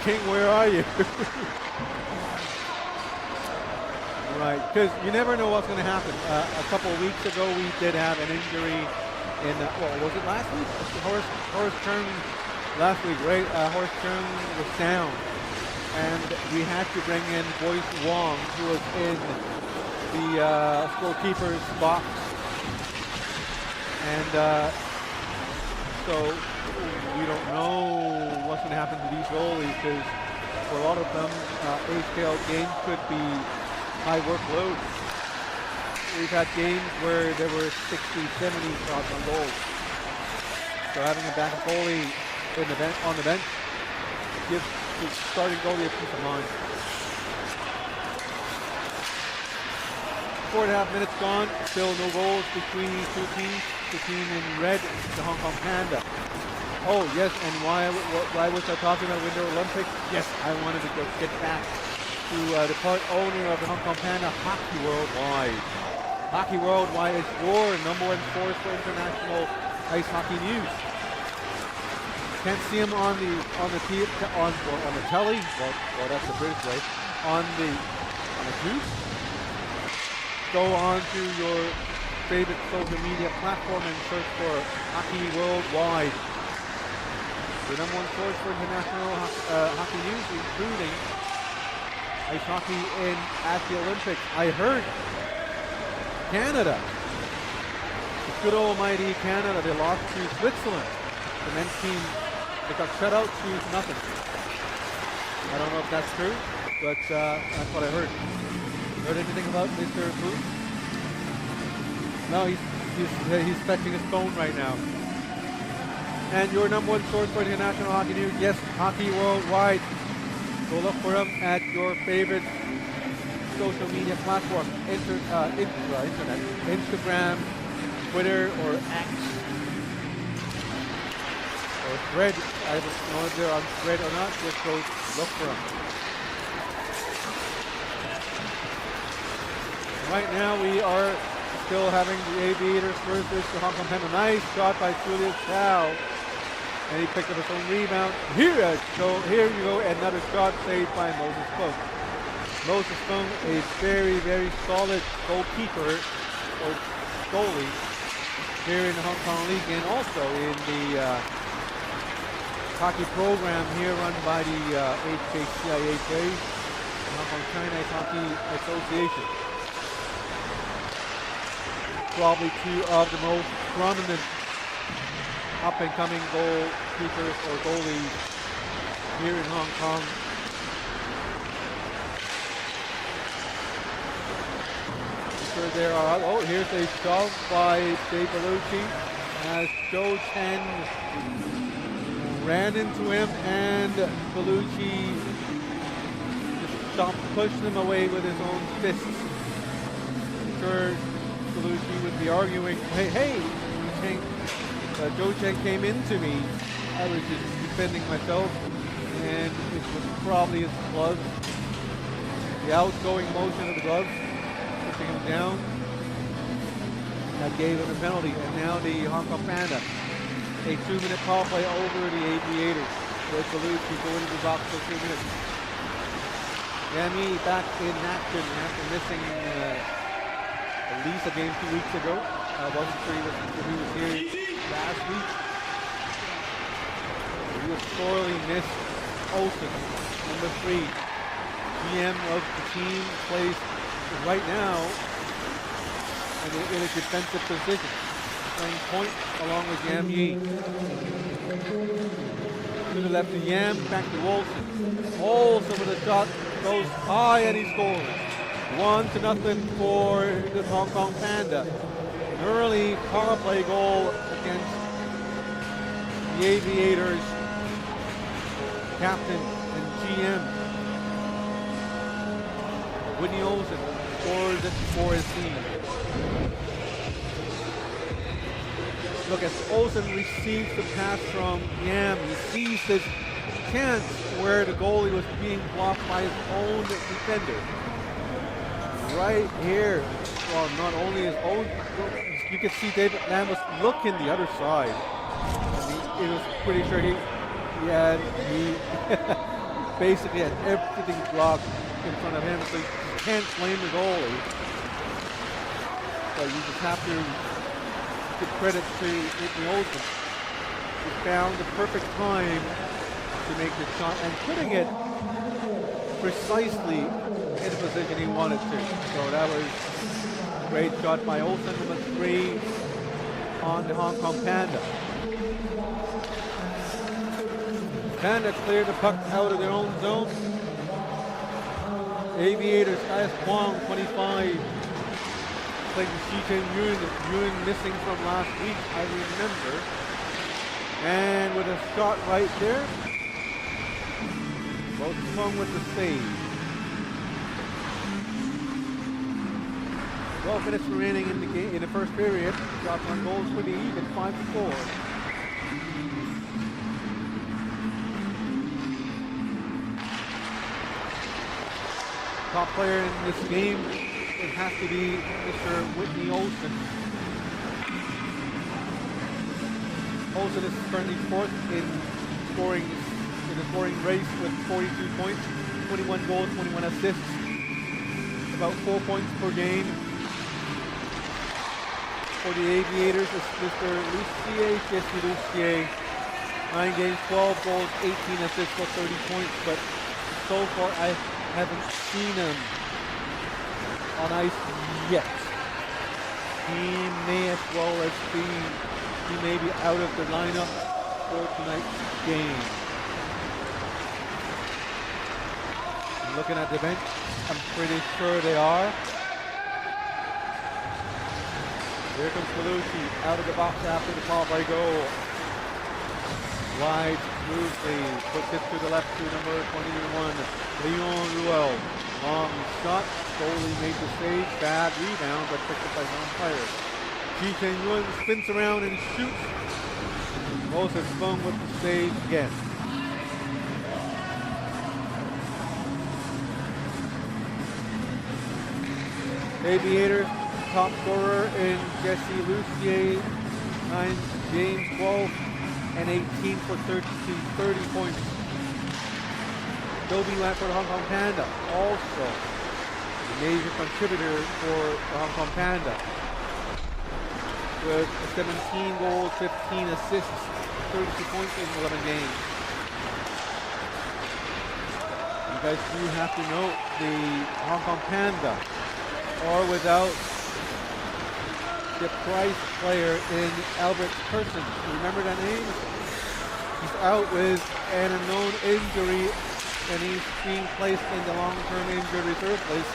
Speaker 1: King, where are you? Right, because you never know what's going to happen. A couple of weeks ago, we did have an injury in, well, was it last week? Horace Chung last week, right? Horace Chung was down, and we had to bring in Boyce Wong, who was in the scorekeeper's box. And so we don't know what's going to happen to these goalies, because for a lot of them, HKL games could be high workload. We've had games where there were 60, 70 shots on goal. So having a backup goalie on the bench gives the starting goalie a peace of mind. 4.5 minutes gone, still no goals between these two teams. The team in red, the Hong Kong Panda. Oh yes, and why was I talking about Winter Olympics? Yes, I wanted to get back to the part owner of the Hong Kong Panda, Hockey Worldwide. Hockey Worldwide is your #1 source for international ice hockey news. Can't see him on the telly. Well, that's the British way. On the juice. Go on to your favorite social media platform and search for Hockey Worldwide. The #1 source for international hockey news, including ice hockey at the Olympics. I heard Canada, the good almighty Canada, they lost to Switzerland. The men's team, they got shut out 2-0. I don't know if that's true, but that's what I heard. Heard anything about Mr. Booth? No, he's fetching his phone right now. And your #1 source for international hockey news, yes, Hockey Worldwide. Go look for them at your favorite social media platform, internet, Instagram, Twitter, or X, or Thread. I don't know if they're on Thread or not. Just go look for them. Right now we are still having the Aviators versus the Hong Kong Panda. Nice shot by Julius Chow. And he picked up his own rebound. Here you go, another shot saved by Moses Fung. Moses Fung, a very, very solid goalkeeper or goalie here in the Hong Kong League and also in the hockey program here run by the HKCIHA, the Hong Kong China Ice Hockey Association. Probably two of the most prominent up-and-coming goalkeepers or goalies here in Hong Kong. Sure there are. Oh, here's a shove by Dave Bellucci as Joe Chen ran into him, and Bellucci just pushed him away with his own fists. Sure, Belushi would be arguing, hey, Joe Cheng came into me. I was just defending myself, and it was probably his gloves. The outgoing motion of the gloves, pushing him down. That gave him a penalty, and now the Hong Kong Panda. A 2-minute power play over the Aviators. With Belushi going to the box for 2 minutes. Yami back in action after missing at least a game 2 weeks ago. I wasn't sure he was here last week. He was sorely missed. Olsen, number 3. GM of the team, plays right now in a defensive position. Playing point along with Yam Yi. To the left to Yam, back to Olsen. Olsen with a shot, goes high and he scores. 1-0 for the Hong Kong Panda. An early power play goal against the Aviators captain and GM. Whitney Olsen scores it for his team. Look, as Olsen receives the pass from Yam, he sees his chance where the goalie was being blocked by his own defender. Right here, well, not only his own, you could see David Lambus looking the other side. He was pretty sure he basically had everything blocked in front of him, so you can't blame the goalie. But you just have to give credit to Whitney Olsen. He found the perfect time to make the shot and putting it precisely in the position he wanted to. So that was a great shot by Olsen, number 3 on the Hong Kong Panda. Panda cleared the puck out of their own zone. Aviators, As Kwong, 25. Playing Shi Chen Yun missing from last week, I remember. And with a shot right there, both Kwong with the save. 12 minutes remaining in the game, in the first period. Shots on goals pretty even, 5-4. Top player in this game, it has to be Mr. Whitney Olsen. Olsen is currently 4th in the scoring race with 42 points, 21 goals, 21 assists, about 4 points per game. For the Aviators, it's Mr. Jesse Lucier, 9 games, 12 goals, 18 assists for 30 points, but so far I haven't seen him on ice yet. He may as well as he may be out of the lineup for tonight's game. Looking at the bench, I'm pretty sure they are. Here comes Belushi out of the box after the power play goal. Wide smoothly, puts it to the left to number 21, Leon Ruel. Long shot, goalie made the save, bad rebound, but picked up by one player. Ji Chen Yun spins around and shoots. Moses Fung with the save again. Aviators, top scorer in Jesse Lucier, 9 games, 12 and 18 for 30 points. Dobie went for the Hong Kong Panda, also a major contributor for the Hong Kong Panda, with 17 goals, 15 assists, 32 points in 11 games. You guys do have to note the Hong Kong Panda are without the prize player in Albert Person. Remember that name? He's out with an unknown injury and he's being placed in the long-term injured reserve place.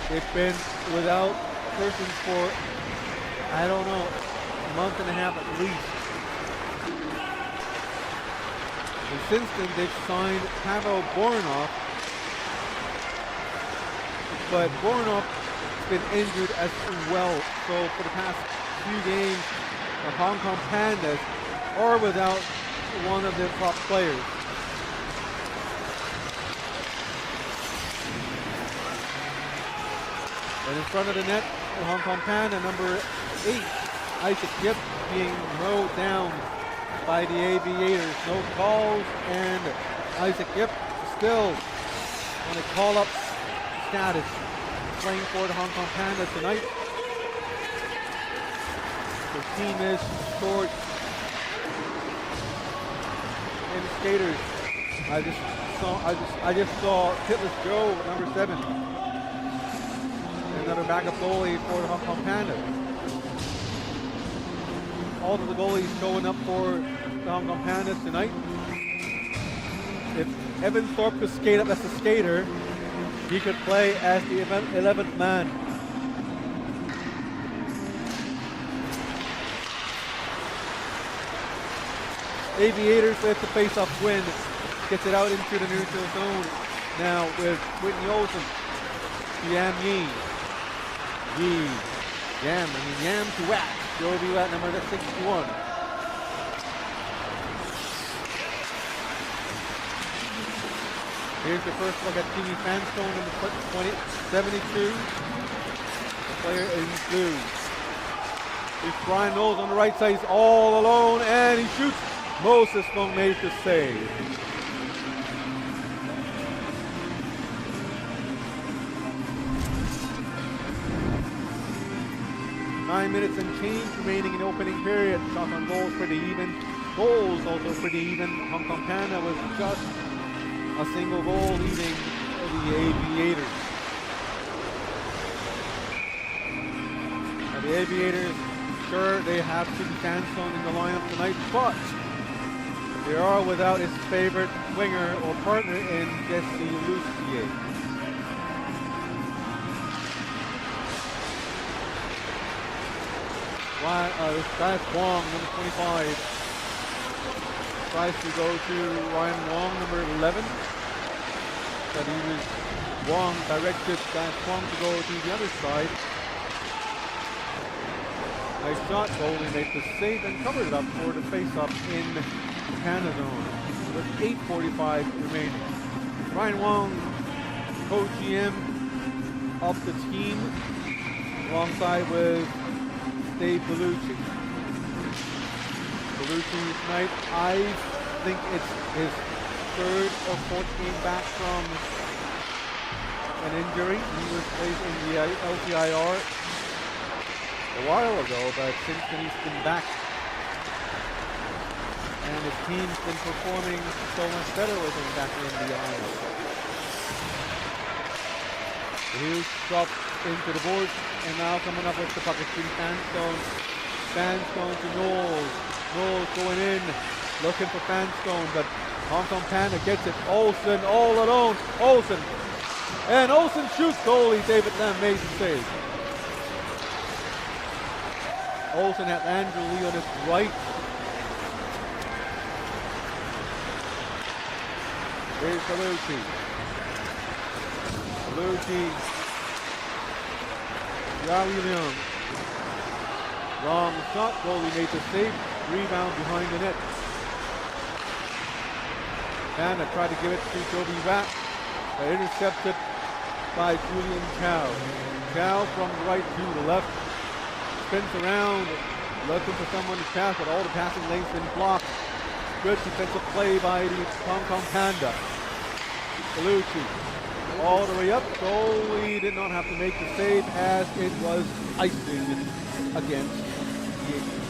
Speaker 1: They've been without Person for, I don't know, a month and a half at least. And since then they've signed Pavel Borinov, but Borinov been injured as well. So for the past few games, the Hong Kong Pandas are without one of their top players. And in front of the net, the Hong Kong Panda, number 8, Isaac Yip, being mowed down by the Aviators. No calls, and Isaac Yip still on a call-up status, playing for the Hong Kong Panda tonight. The team is short in skaters. I just saw Hitless Joe, number 7. Another backup goalie for the Hong Kong Panda. All of the goalies showing up for the Hong Kong Pandas tonight. If Evan Thorpe could skate up as a skater, he could play as the 11th man. Aviators with the face-off win. Gets it out into the neutral zone. Now with Whitney Olsen, Yam Yi. Yam to Watt. Joby Watt, number 61. Here's the first look at Timmy Fanstone, number 72. The player in blue. Here's Brian Knowles on the right side. He's all alone, and he shoots. Moses Fong made the save. Nine minutes and change remaining in the opening period. Shots on goals pretty even. Goals also pretty even. Hong Kong Panda was just a single goal leading the Aviators. Now the Aviators, sure, they have Timmy Sandstone in the lineup tonight, but they are without his favorite winger or partner in Jesse Lucier. Guy Kwong, number 25, tries to go to Ryan Wong, number 11. But Wong directed Guy Kwong to go to the other side. Nice shot, goalie made the save and covered it up for the face-up in the Canada zone with 8:45 remaining. Ryan Wong, co-GM of the team, alongside with Dave Bellucci. Bellucci tonight, I think it's his third or fourth game back from an injury. He was placed in the LTIR a while ago, but since then he's been back. And his team's been performing so much better with him back in the island. Here's dropped into the boards, and now coming up with the puck is Fanstone. Fanstone to Knowles. Knowles going in, looking for Fanstone, but Hong Kong Panda gets it. Olsen all alone. Olsen. And Olsen shoots. Goalie David Lam made the save. Olsen had Andrew Lee on his right. Here's Bellucci. Bellucci. Yao Leung. Wrong shot. Goalie made the save. Rebound behind the net. Panda tried to give it to Joby Watt, but intercepted by Julian Chow. Chow from the right to the left. Spins around, looking for someone to pass, but all the passing lanes been blocked. Good defensive play by the Hong Kong Panda. Bellucci all the way up. Goalie did not have to make the save as it was icing against the Aces.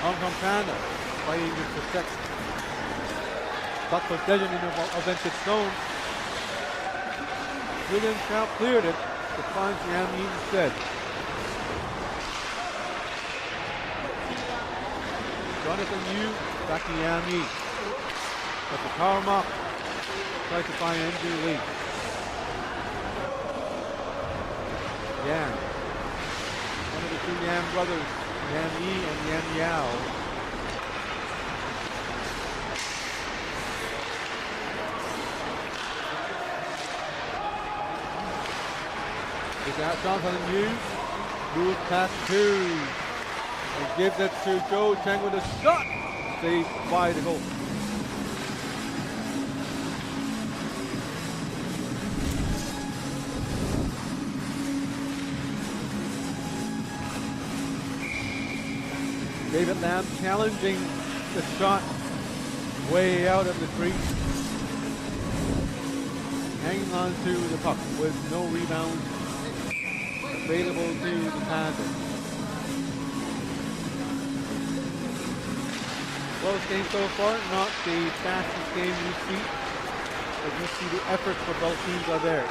Speaker 1: Hong Kong Panda playing to protect puck possession in the offensive zone. William Trout cleared it to find Yam Yi instead. Jonathan Yu, back to Yami. But the power mop tries to find Andrew Lee. Yan. One of the two Yan brothers, Yan Yi and Yan Yao. Is that Jonathan Yu? Moves past two. And gives it to Zhou Cheng with a shot. Saved by the goal. David Lam challenging the shot way out of the crease. Hanging on to the puck with no rebounds available to the Panda. Close game so far, not the fastest game you see, but you see the effort for both teams are there.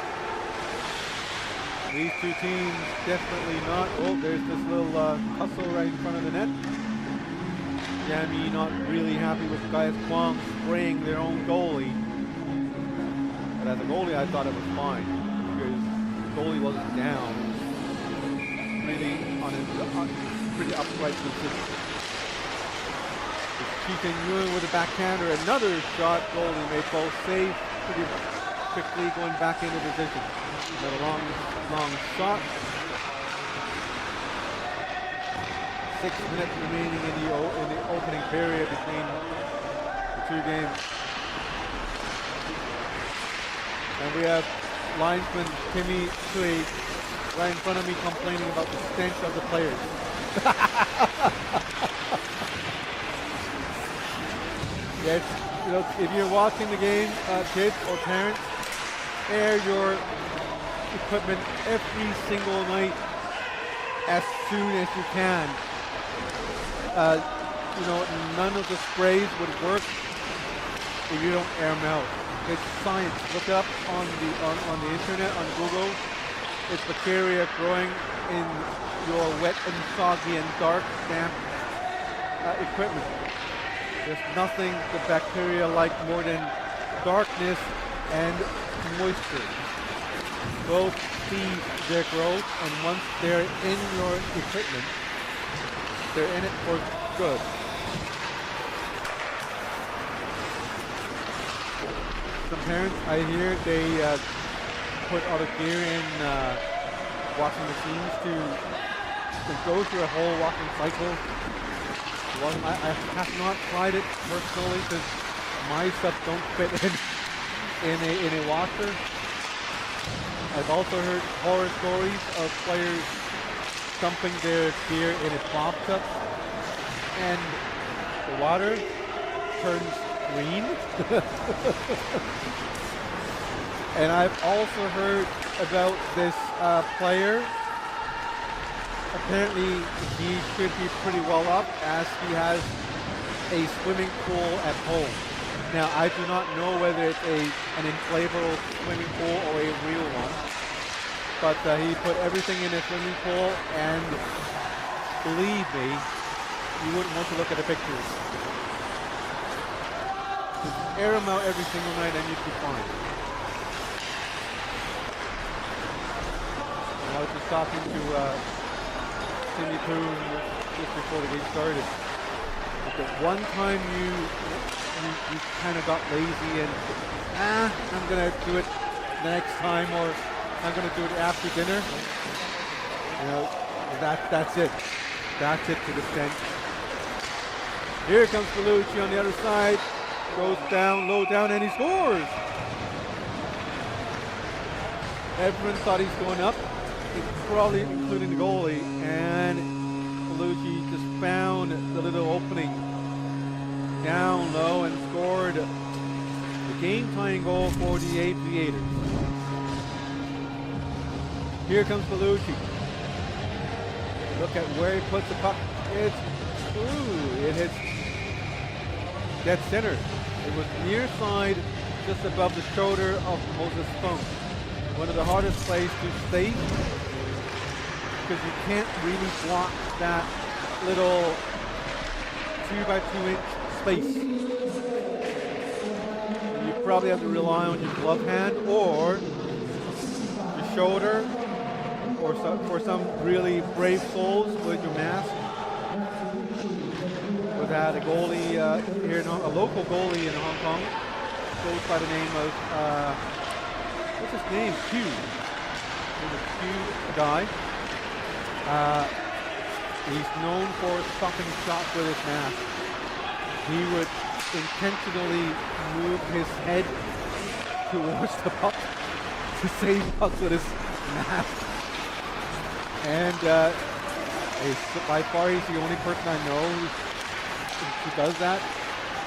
Speaker 1: These two teams definitely not. Oh, there's this little hustle right in front of the net. Yami not really happy with Gaius Kwong spraying their own goalie. But as a goalie, I thought it was fine because the goalie wasn't down. Really on a pretty upright position. Keeping Yun with a backhander, another shot. Goalie made both saves pretty quickly, going back into position. Another long shot. 6 minutes remaining in the opening period between the two games. And we have linesman Timmy Tsui right in front of me complaining about the stench of the players. Yes, you know, if you're watching the game, kids or parents, air your equipment every single night as soon as you can. You know, none of the sprays would work if you don't air them out. It's science. Look it up on the internet, on Google. It's bacteria growing in your wet and soggy and dark, damp equipment. There's nothing the bacteria like more than darkness and moisture. Both feed their growth, and once they're in your equipment, they're in it for good. Some parents, I hear, they put all the gear in washing machines to go through a whole washing cycle. I have not tried it personally because my stuff don't fit in a washer. I've also heard horror stories of players dumping their gear in a bathtub and the water turns green. And I've also heard about this player. Apparently he should be pretty well up as he has a swimming pool at home. Now I do not know whether it's an inflatable swimming pool or a real one, but he put everything in his swimming pool, and believe me, you wouldn't want to look at the pictures. Just air them out every single night and you'd be fine. And I was just talking to Cindy Poon just before the game started. But the one time you kind of got lazy and I'm gonna do it the next time, or I'm gonna do it after dinner. You know, that's it. That's it to the bench. Here comes Bellucci on the other side. Goes down, low down, and he scores. Everyone thought he's going up, probably including the goalie, and Bellucci just found the little opening down low and scored the game-tying goal for the Aviators. Here comes Bellucci. Look at where he puts the puck. It's through. It hits dead center. It was near side, just above the shoulder of Moses Funk. One of the hardest plays to state, because you can't really block that little 2x2 inch space. You probably have to rely on your glove hand or your shoulder, or for some really brave souls with your mask. We've had a goalie here, a local goalie in Hong Kong, goes by the name of, what's his name? Q. Q guy. He's known for stopping shots with his mask. He would intentionally move his head towards the puck to save pucks with his mask. And by far he's the only person I know who does that.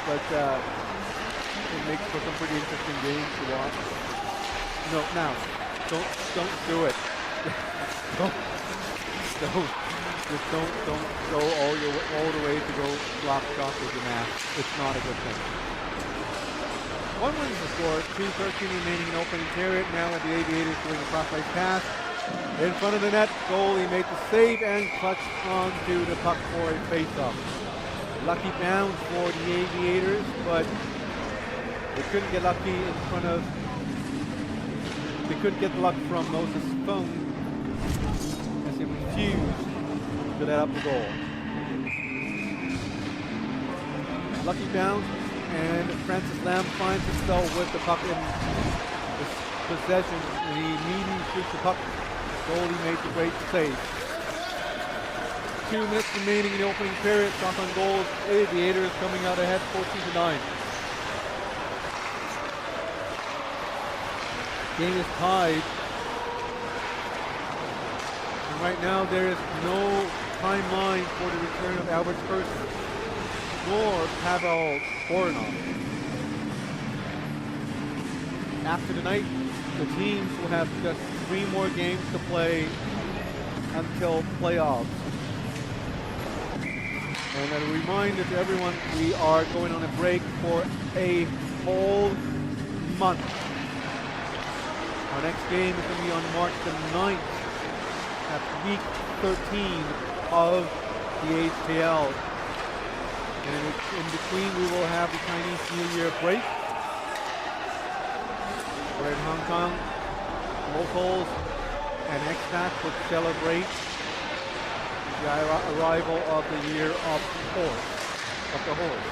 Speaker 1: But it makes for some pretty interesting games to watch. No, now, don't do it. Just don't go all the way to go block shots with your mask. It's not a good thing. 1 wins the score. 2:13 remaining in opening period. Now with the Aviators doing a cross-ice pass in front of the net. Goalie made the save and clutched onto the puck for a face-off. Lucky bounce for the Aviators, but they couldn't get lucky in front of. They couldn't get the luck from Moses Fung as he refused to let up the goal. Lucky bounce, and Francis Lam finds himself with the puck in his possession, and he immediately shoots the puck. Goalie made the great save. 2 minutes remaining in the opening period. Shot on goal. Aviators coming out ahead, 14-9. Game is tied. And right now there is no timeline for the return of Albert Persson nor Pavel Voronov. After tonight, the teams will have just 3 more games to play until playoffs. And a reminder to everyone, we are going on a break for a whole month. Our next game is going to be on March the 9th at week 13 of the HKL. And in between, we will have the Chinese New Year break. We're in Hong Kong. Locals and expats would celebrate the arrival of the year of the horse.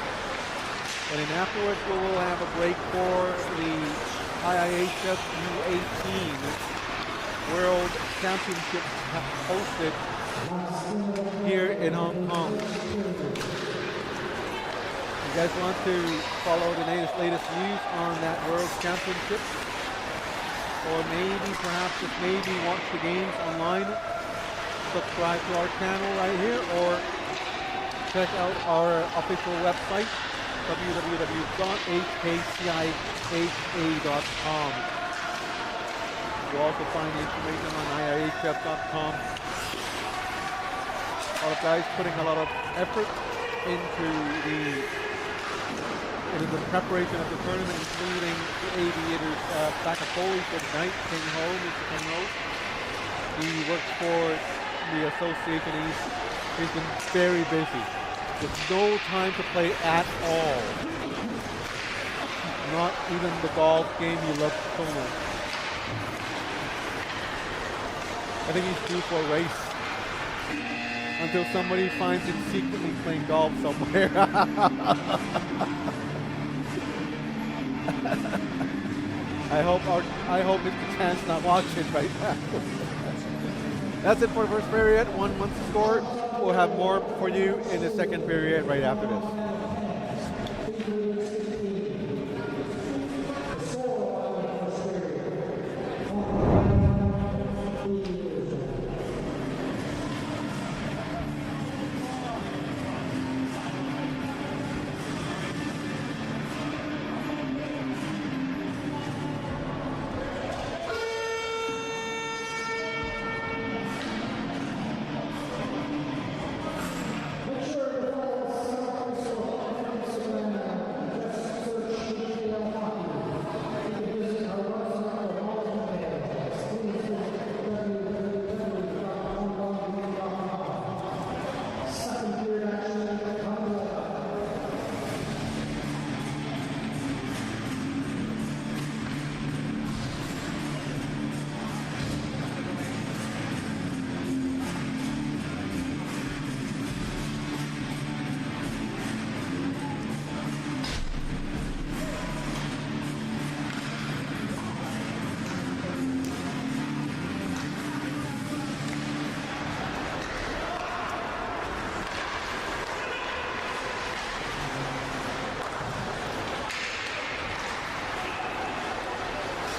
Speaker 1: And then afterwards, we will have a break for the IIHF U18 World Championship hosted here in Hong Kong. You guys want to follow the latest news on that World Championship? Or perhaps just maybe watch the games online? Subscribe to our channel right here, or check out our official website, www.hkciha.com. You'll also find information on iihf.com. A lot of guys putting a lot of effort into the preparation of the tournament, including the Aviators backup goalie for tonight, King Ho, Mr. King Ho. He works for the association. He's been very busy. With no time to play at all. Not even the golf game he loves so much. I think he's due for a race. Until somebody finds him secretly playing golf somewhere. I hope Mr. Chan's not watching right now. That's it for the first period. 1 month score. We'll have more for you in the second period right after this.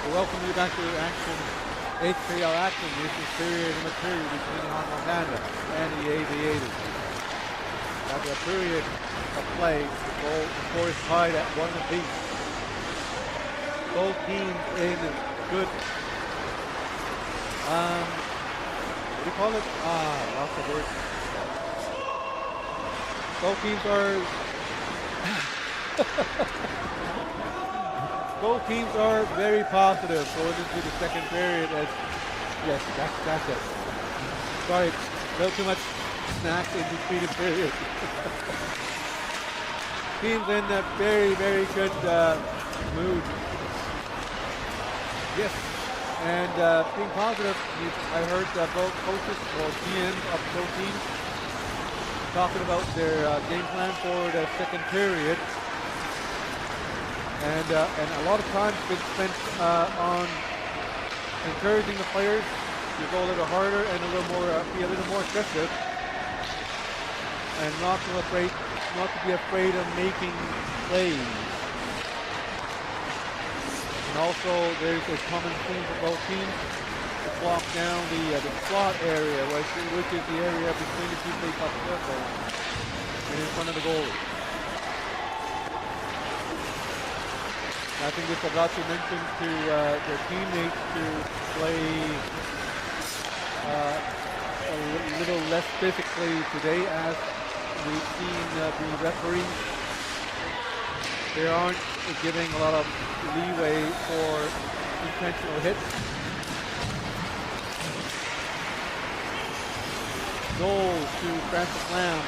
Speaker 1: We welcome you back to action, HKL action. This is period number 2 between the Hong Kong Panda and the Aviators. After a period of play, the score is tied at 1 apiece. Both teams in good, what do you call it? Lots of words. Both teams are very positive going into the second period. Yes, that's it. Sorry, a little too much snacks in between the periods. Teams in a very, very good mood. Yes, and being positive, I heard both coaches or GMs of both teams talking about their game plan for the second period, and a lot of time has been spent on encouraging the players to go a little harder and be a little more aggressive, and not to be afraid of making plays. And also, there's a common theme for both teams to block down the slot area, which is the area between the two face-off circles and in front of the goalie. I think it's about to mention to their teammates to play a little less physically today, as we've seen the referees. They aren't giving a lot of leeway for intentional hits. Goal to Francis Lamb.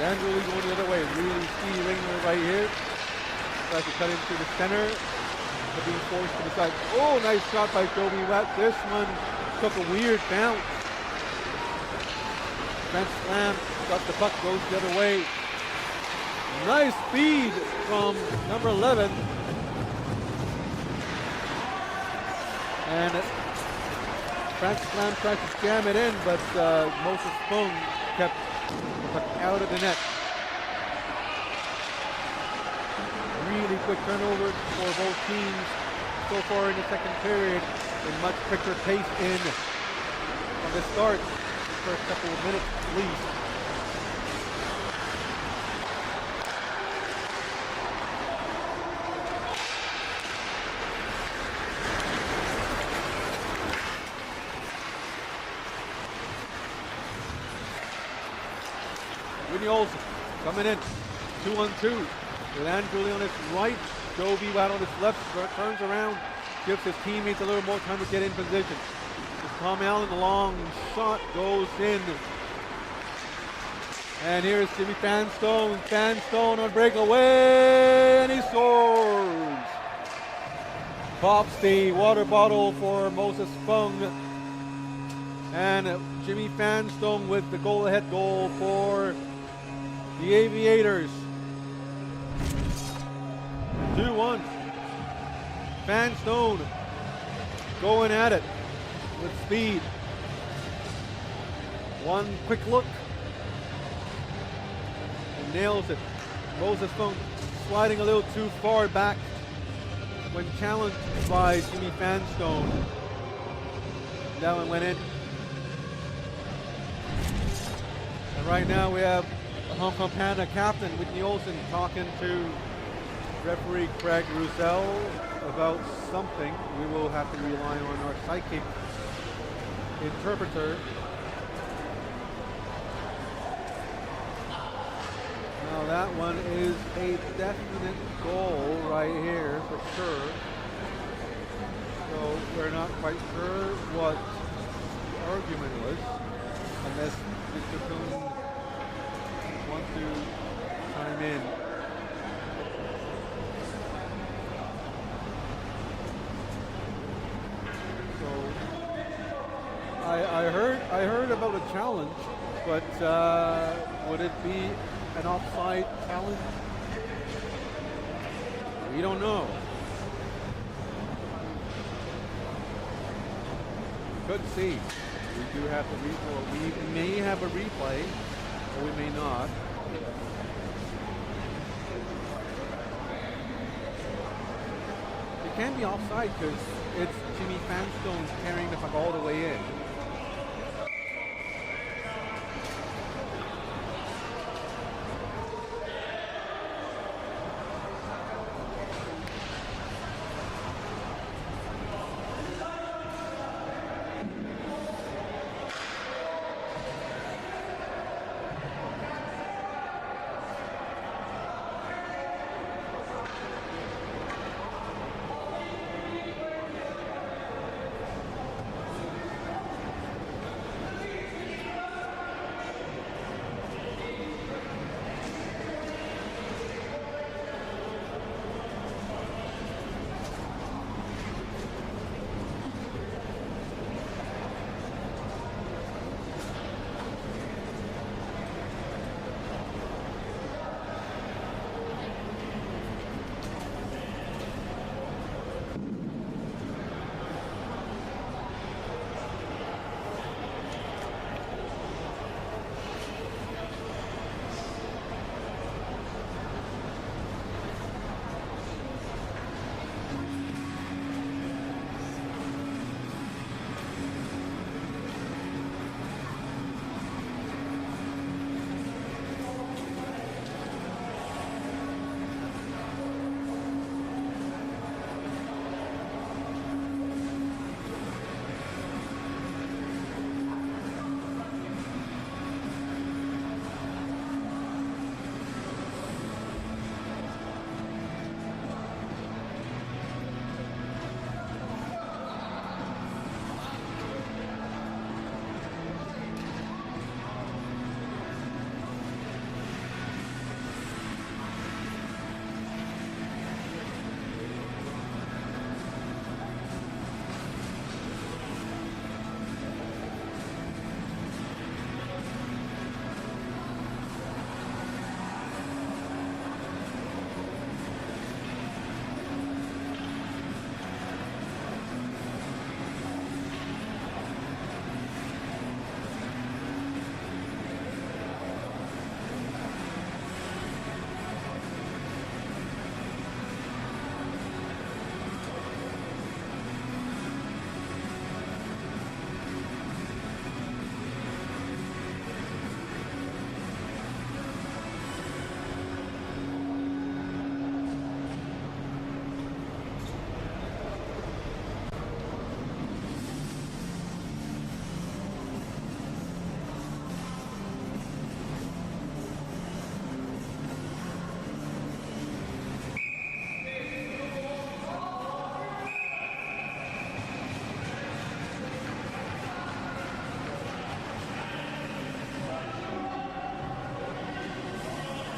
Speaker 1: Andrew Lee going the other way. Really see Ringler right here. Tries to cut into the center. But being forced to the side. Oh, nice shot by Joby Watt. This one took a weird bounce. Francis Lamb got the puck, goes the other way. Nice speed from number 11. And Francis Lamb tried to jam it in, but Moses Fung kept out of the net. Really quick turnovers for both teams so far in the second period. A much quicker pace from the start, the first couple of minutes at least. Whitney Olsen coming in, 2-on-2 with Andrew Lee on his right, Joby Watt on his left, turns around, gives his teammates a little more time to get in position. As Tom Allen, the long shot goes in. And here's Jimmy Fanstone. Fanstone on breakaway, and he scores! Pops the water bottle for Moses Fung. And Jimmy Fanstone with the goal-ahead goal for the Aviators. 2-1. Fanstone going at it with speed. One quick look and nails it. Moses Fung sliding a little too far back when challenged by Jimmy Fanstone. That one went in. And right now we have the Hong Kong Panda captain Whitney Olsen talking to referee Craig Roussel about something. We will have to rely on our psychic interpreter. Now that one is a definite goal right here for sure. So we're not quite sure what the argument was, unless Mr. Kuhn wants to chime in. I heard about a challenge, but would it be an offside challenge? We don't know. Could see. We do have the replay. We may have a replay, or we may not. it can be offside because it's Jimmy Fanstone carrying the puck all the way in.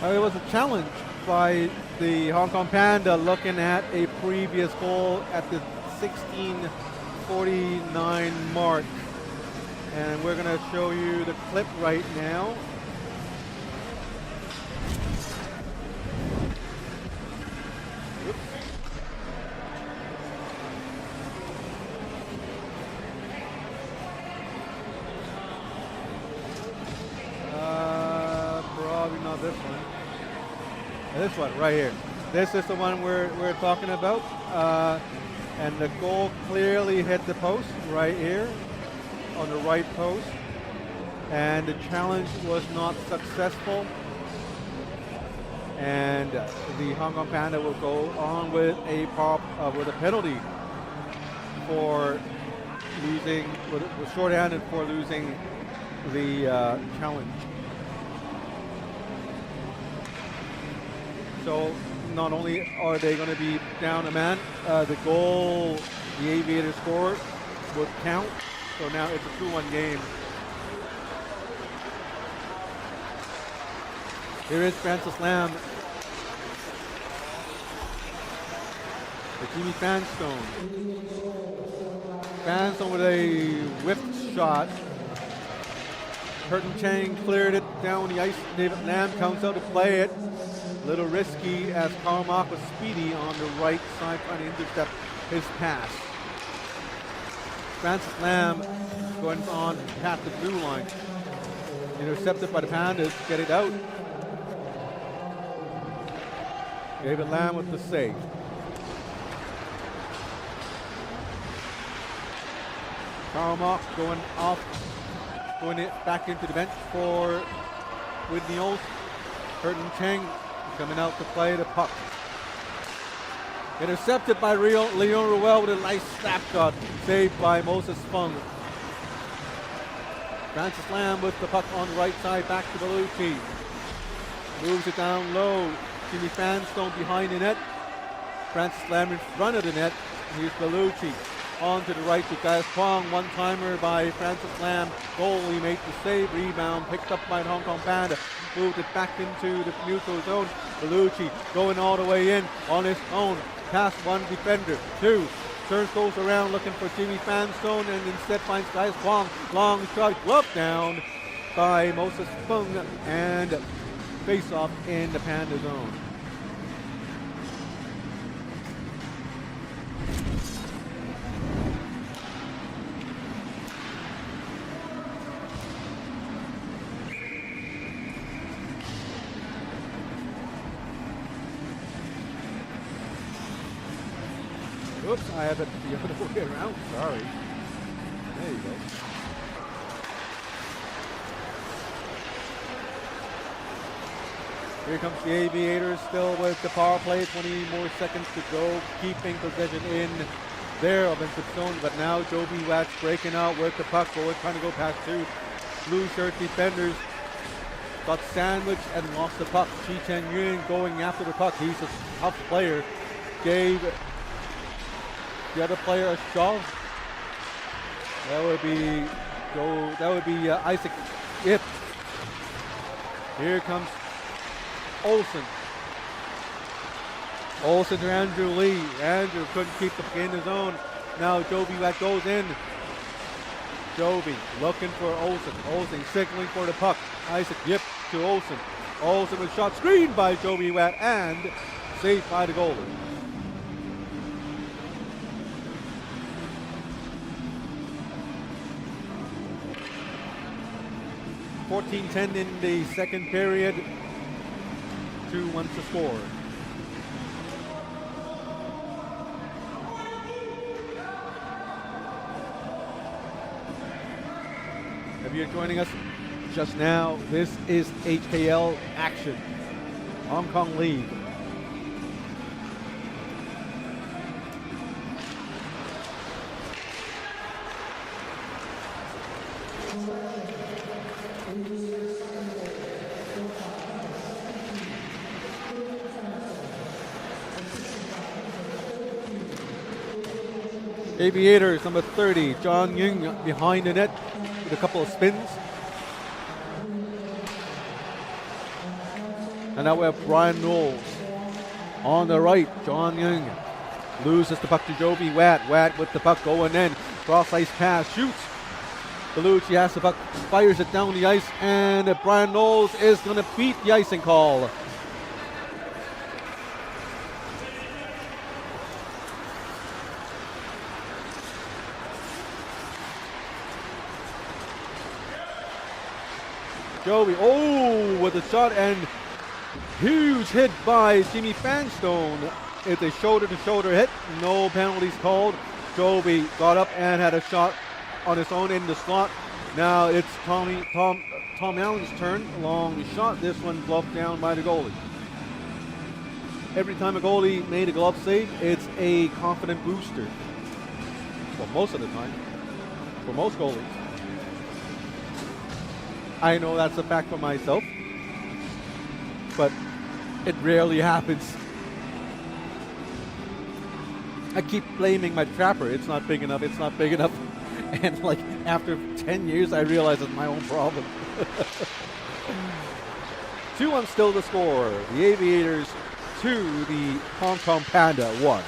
Speaker 1: It was a challenge by the Hong Kong Panda, looking at a previous goal at the 16:49 mark. And we're going to show you the clip right now. Probably not this one. This one right here. This is the one we're talking about. And the goal clearly hit the post right here on the right post. And the challenge was not successful. And the Hong Kong Panda will go on with a penalty for losing, with shorthanded for losing the challenge. So not only are they going to be down a man, the goal the Aviators scored would count. So now it's a 2-1 game. Here is Francis Lam. The Jimmy Fanstone. Fanstone with a whipped shot. Curtin Chang cleared it down the ice. David Lam comes out to play it. A little risky as Carmack was speedy on the right side trying to intercept his pass. Francis Lam going on past the blue line. Intercepted by the Pandas, get it out. David Lam with the save. Karmak going it back into the bench for Whitney Olsen. Curtin Cheng coming out to play the puck. Intercepted by Leon Ruel with a nice snap shot, saved by Moses Fung. Francis Lamb with the puck on the right side, back to Bellucci. Moves it down low. Jimmy Fanstone behind the net. Francis Lamb in front of the net. Here's Bellucci. On to the right to Gaius Kwong. One-timer by Francis Lamb. Goalie made the save. Rebound picked up by the Hong Kong Panda. Moved it back into the neutral zone. Bellucci going all the way in on his own. Past one defender. Two. Turns goes around looking for Jimmy Fanstone and instead finds Gaius Kwong. Long shot. Glove down by Moses Fung and face-off in the Panda zone. Oops, I have it the other way around. Sorry. There you go. Here comes the Aviators still with the power play. 20 more seconds to go, keeping possession in their offensive zone. But now Joby Watts breaking out with the puck. Trying to go past two blue shirt defenders. Got sandwiched and lost the puck. Chi Chen Yun going after the puck. He's a tough player. Gave the other player a shove. That would be Isaac Yip. Here comes Olsen. Olsen to Andrew Lee. Andrew couldn't keep the puck in his own. Now Joby Watt goes in. Joby looking for Olsen. Olsen signaling for the puck. Isaac Yip to Olsen. Olsen was shot screened by Joby Watt and saved by the goalie. 14-10 in the second period. 2-1 to score. If you're joining us just now, this is HKL action. Hong Kong League. Aviators, number 30, John Yung behind the net with a couple of spins. And now we have Brian Knowles on the right. John Yung loses the puck to Joby Watt. Watt with the puck going in. Cross ice pass, shoots. Bellucci has the puck, fires it down the ice, and Brian Knowles is going to beat the icing call. Joby, with a shot and huge hit by Jimmy Fanstone. It's a shoulder-to-shoulder hit, no penalties called. Joby got up and had a shot on his own in the slot. Now it's Tom Allen's turn. Long shot. This one gloved down by the goalie. Every time a goalie made a glove save, it's a confident booster. Well, most of the time, for most goalies. I know that's a fact for myself, but it rarely happens. I keep blaming my trapper. It's not big enough. It's not big enough. And like after 10 years, I realize it's my own problem. 2-1 still to score. The Aviators 2, the Hong Kong Panda 1.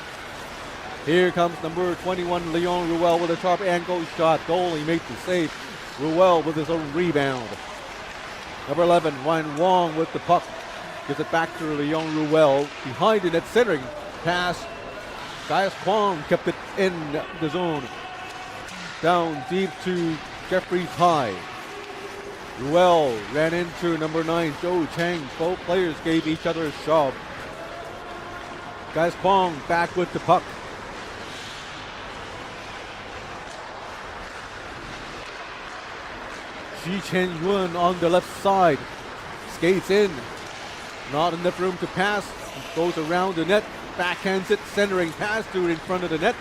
Speaker 1: Here comes number 21, Leon Ruel with a sharp angle shot. Goalie made the save. Ruel with his own rebound. Number 11, Ryan Wong with the puck. Gives it back to Leon Ruel. Behind the net, centering pass. Gaius Kwong kept it in the zone. Down deep to Jeffrey Tai. Ruel ran into number 9, Joe Chang. Both players gave each other a shove. Gaius Kwong back with the puck. Ji Chen Yuan on the left side. Skates in. Not enough room to pass. Goes around the net. Backhands it. Centering pass to in front of the net.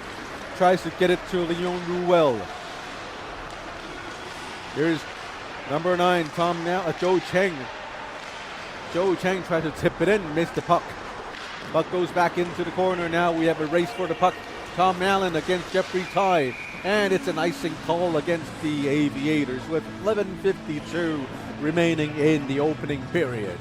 Speaker 1: Tries to get it to Leon Ruel. Here's number 9, Zhou Cheng. Zhou Cheng tried to tip it in, missed the puck. Puck goes back into the corner. Now we have a race for the puck. Tom Allen against Jeffrey Tai. And it's an icing call against the Aviators with 11:52 remaining in the opening period.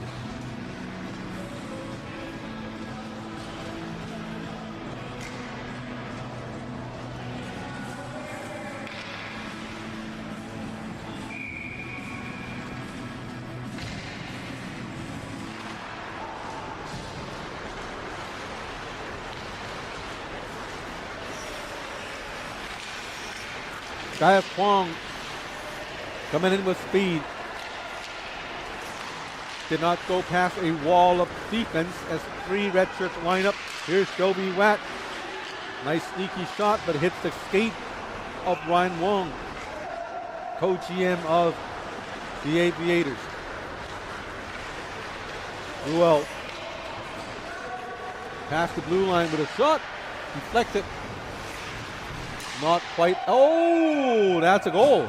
Speaker 1: Kaya Kwong coming in with speed. Did not go past a wall of defense as 3 red shirts line up. Here's Joby Watt. Nice sneaky shot, but hits the skate of Ryan Wong, co-GM of the Aviators. Ruel past the blue line with a shot. Deflected. Not quite. Oh, that's a goal.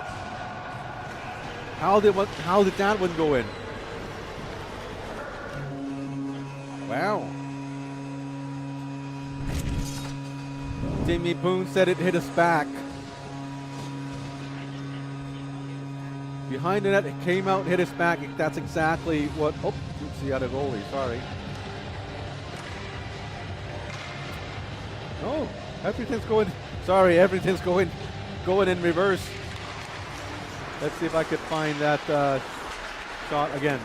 Speaker 1: How did that one go in? Wow. Timmy Poon said it hit us back. Behind the net, it came out, hit us back. That's exactly what. Oh, it's the other goalie. Sorry. Oh, everything's going. Sorry, everything's going in reverse. Let's see if I could find that shot again.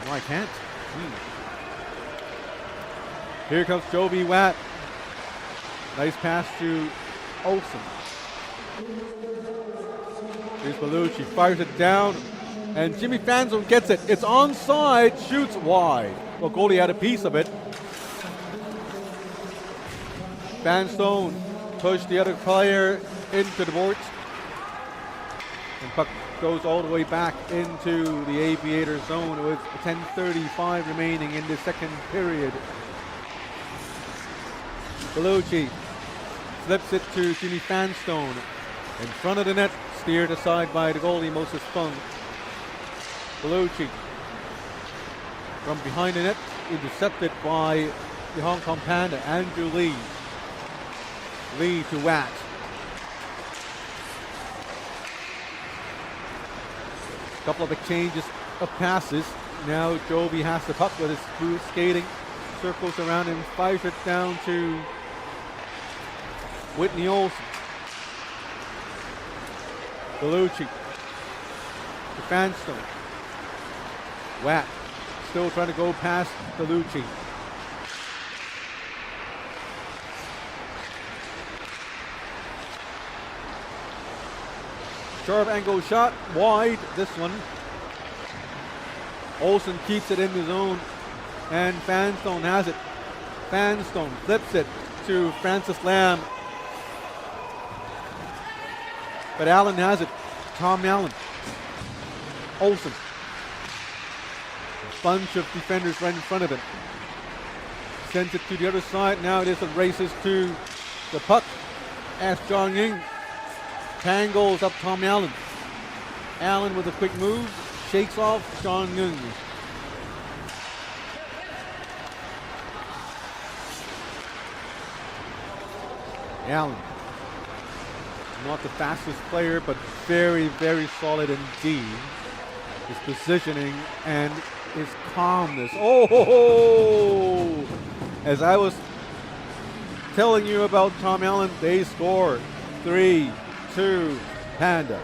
Speaker 1: No, I can't. Here comes Joby Watt. Nice pass to Olsen. Here's Bellucci, fires it down, and Jimmy Fanzone gets it. It's onside, shoots wide. Well, goalie had a piece of it. Fanstone pushed the other player into the boards. And puck goes all the way back into the Aviator zone with 10:35 remaining in the second period. Bellucci flips it to Jimmy Fanstone. In front of the net, steered aside by the goalie, Moses Fung. Bellucci from behind the net, intercepted by the Hong Kong Panda, Andrew Lee. Lee to Watt. A couple of exchanges of passes. Now Joby has the puck with his smooth skating. Circles around and fires it down to Whitney Olsen. Bellucci to Fanstone. Watt still trying to go past Bellucci. Sharp angle shot, wide, this one. Olsen keeps it in the zone, and Fanstone has it. Fanstone flips it to Francis Lam. But Allen has it. Tom Allen. Olsen. A bunch of defenders right in front of him. Sends it to the other side. Now it is races to the puck. As Zhang Ying tangles up Tom Allen. Allen with a quick move. Shakes off Zhang Ying. Allen. Not the fastest player, but very, very solid indeed. His positioning and his calmness. Oh! As I was telling you about Tom Allen, they score 3-2 Panda.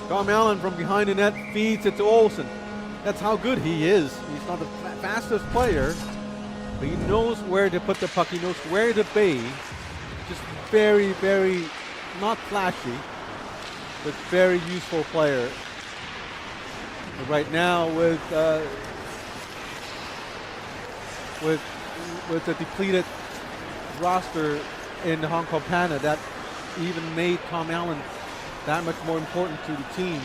Speaker 1: Tom Allen from behind the net feeds it to Olsen. That's how good he is. He's not the fastest player, but he knows where to put the puck. He knows where to be. Just very, very, not flashy, but very useful player. But right now with the depleted roster in the Hong Kong Panda, that even made Tom Allen that much more important to the team.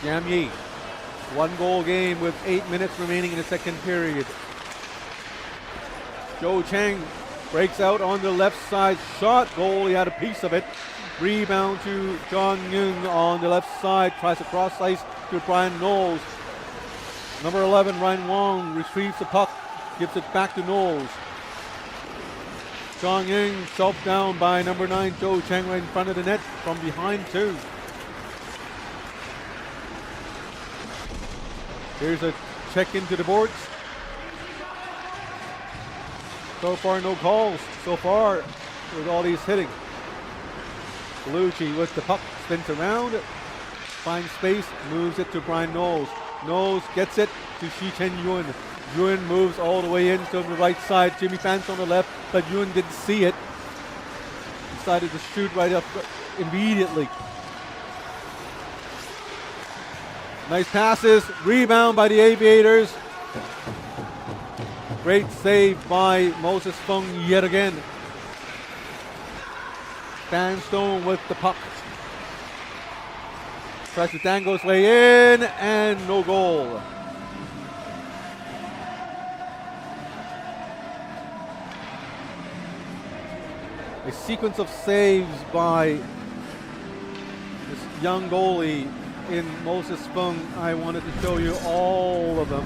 Speaker 1: Yam Yi, 1-goal game with 8 minutes remaining in the second period. Zhou Cheng breaks out on the left side, shot, goal, he had a piece of it. Rebound to John Yung on the left side, tries to cross ice to Brian Knowles. Number 11, Ryan Wong retrieves the puck, gives it back to Knowles. John Yung shoved down by number 9, Zhou Cheng, right in front of the net from behind too. Here's a check into the boards. So far, no calls. So far, with all these hitting. Bellucci with the puck, spins around, finds space, moves it to Brian Knowles. Knowles gets it to Shi Chen Yun. Yun moves all the way in to the right side. Jimmy Fans on the left, but Yun didn't see it. Decided to shoot right up immediately. Nice passes, rebound by the Aviators. Great save by Moses Fung yet again. Sandstone with the puck. Tries to dangle his way in and no goal. A sequence of saves by this young goalie in Moses Fung. I wanted to show you all of them.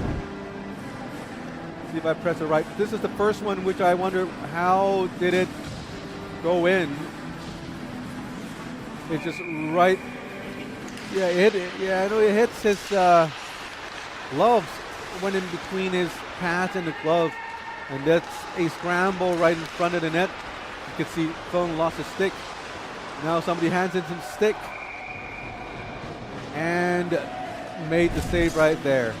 Speaker 1: See if I press it right. This is the first one which I wonder how did it go in. It's just right. Yeah, I know it hits his gloves. Went in between his pads and the glove. And that's a scramble right in front of the net. You can see Fung lost his stick. Now somebody hands in some stick. And made the save right there.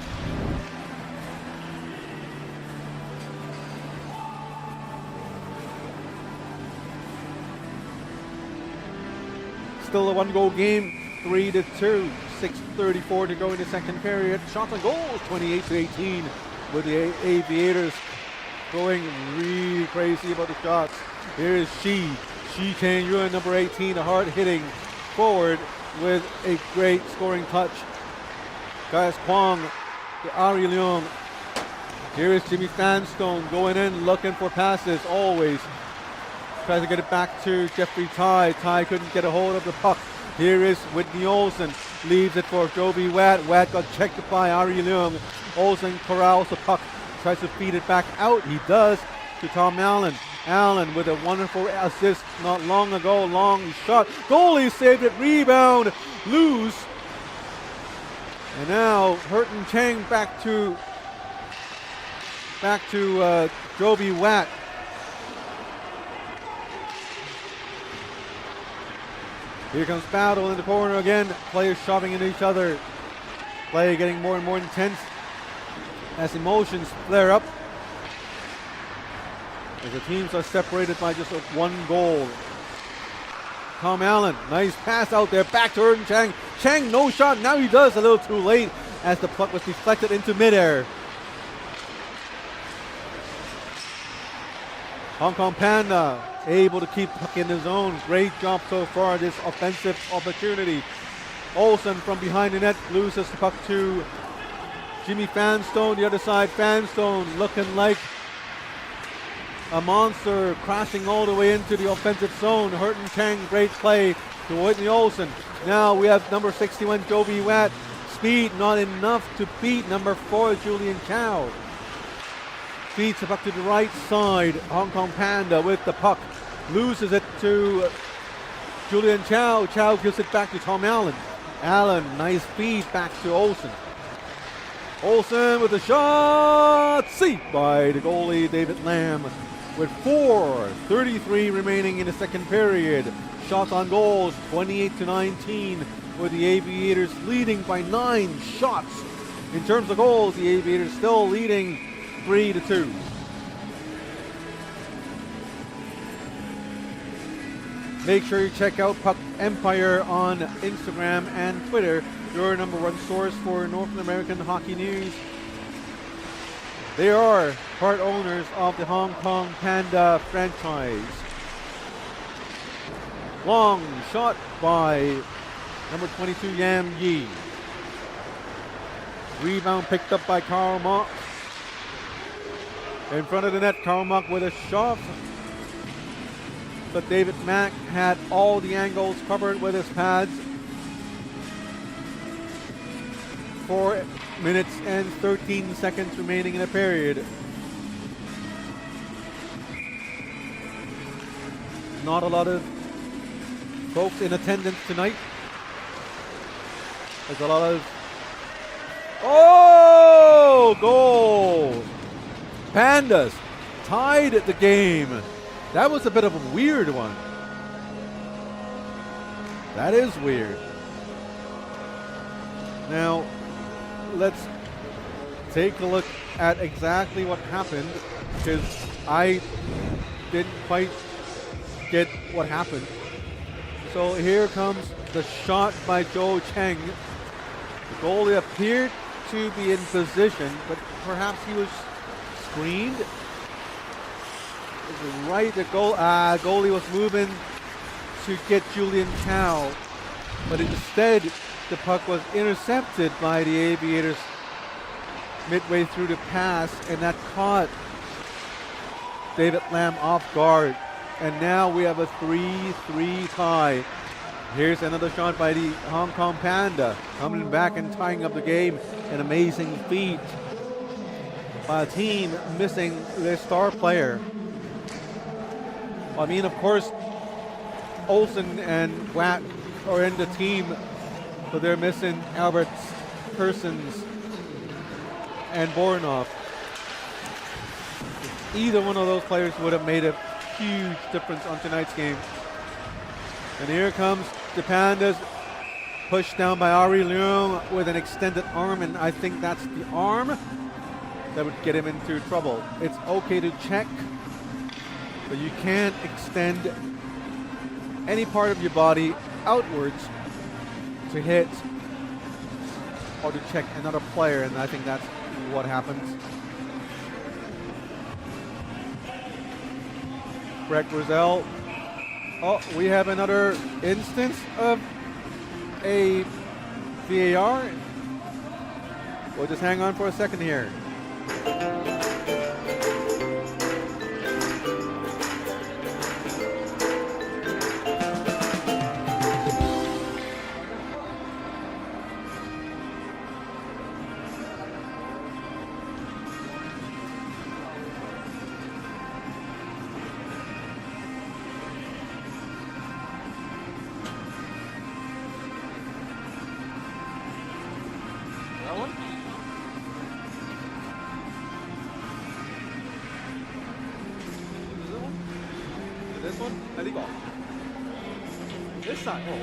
Speaker 1: Still a 1-goal game, 3-2, 6:34 to go in the second period. Shots and goals, 28-18, with the Aviators going really crazy about the shots. Here is Shi Chen Yun, number 18, a hard-hitting forward with a great scoring touch. Gaius Kwong to Ari Leung. Here is Jimmy Sandstone going in, looking for passes, always. Tries to get it back to Jeffrey Tai. Tai couldn't get a hold of the puck. Here is Whitney Olsen. Leaves it for Joby Watt. Watt got checked by Ari Leung. Olsen corrals the puck. Tries to feed it back out. He does to Tom Allen. Allen with a wonderful assist not long ago. Long shot. Goalie saved it. Rebound. Loose. And now Hurton Chang back to Joby Watt. Here comes battle in the corner again. Players shoving into each other. Play getting more and more intense as emotions flare up. As the teams are separated by just 1 goal. Tom Allen, nice pass out there. Back to Hurton Chang. Chang, no shot. Now he does, a little too late as the puck was deflected into midair. Hong Kong Panda able to keep puck in the zone. Great job so far, this offensive opportunity. Olsen from behind the net loses the puck to Jimmy Fanstone. The other side, Fanstone looking like a monster, crashing all the way into the offensive zone. Hurton Chang, great play to Whitney Olsen. Now we have number 61, Joby Watt. Speed not enough to beat number 4, Julian Chow. Feeds the puck to the right side. Hong Kong Panda with the puck. Loses it to Julian Chow. Chow gives it back to Tom Allen. Allen, nice feed back to Olsen. Olsen with a shot. Saved by the goalie, David Lamb. With 4:33 remaining in the second period. shots on goals, 28-19, with the Aviators leading by 9 shots. In terms of goals, the Aviators still leading 3-2. Make sure you check out Puck Empire on Instagram and Twitter, your #1 source for North American hockey news. They are part owners of the Hong Kong Panda franchise. Long shot by number 22 Yam Yi. Rebound picked up by Karl Mock. In front of the net, Karl Mock with a shot. But David Mack had all the angles covered with his pads. 4 minutes and 13 seconds remaining in the period. Not a lot of folks in attendance tonight. There's a lot of... Oh! Goal! Pandas tied the game. That was a bit of a weird one. That is weird. Now, let's take a look at exactly what happened, because I didn't quite get what happened. So here comes the shot by Zhou Cheng. The goalie appeared to be in position, but perhaps he was screened. Right, the goalie was moving to get Julian Chow, but instead the puck was intercepted by the Aviators midway through the pass, and that caught David Lam off guard. And now we have a 3-3 tie. Here's another shot by the Hong Kong Panda, coming back and tying up the game. An amazing feat by a team missing their star player. I mean, of course, Olsen and Watt are in the team, but they're missing Alberts, Persons, and Bornoff. Either one of those players would have made a huge difference on tonight's game. And here comes the Pandas, pushed down by Ari Leung with an extended arm, and I think that's the arm that would get him into trouble. It's okay to check, but you can't extend any part of your body outwards to hit or to check another player, and I think that's what happens. Greg Rosell. Oh, we have another instance of a VAR. We'll just hang on for a second here. This one? I think off. This side. Oh.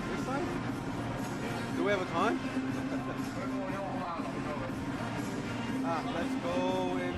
Speaker 1: This side? Do we have a time? Let's go into...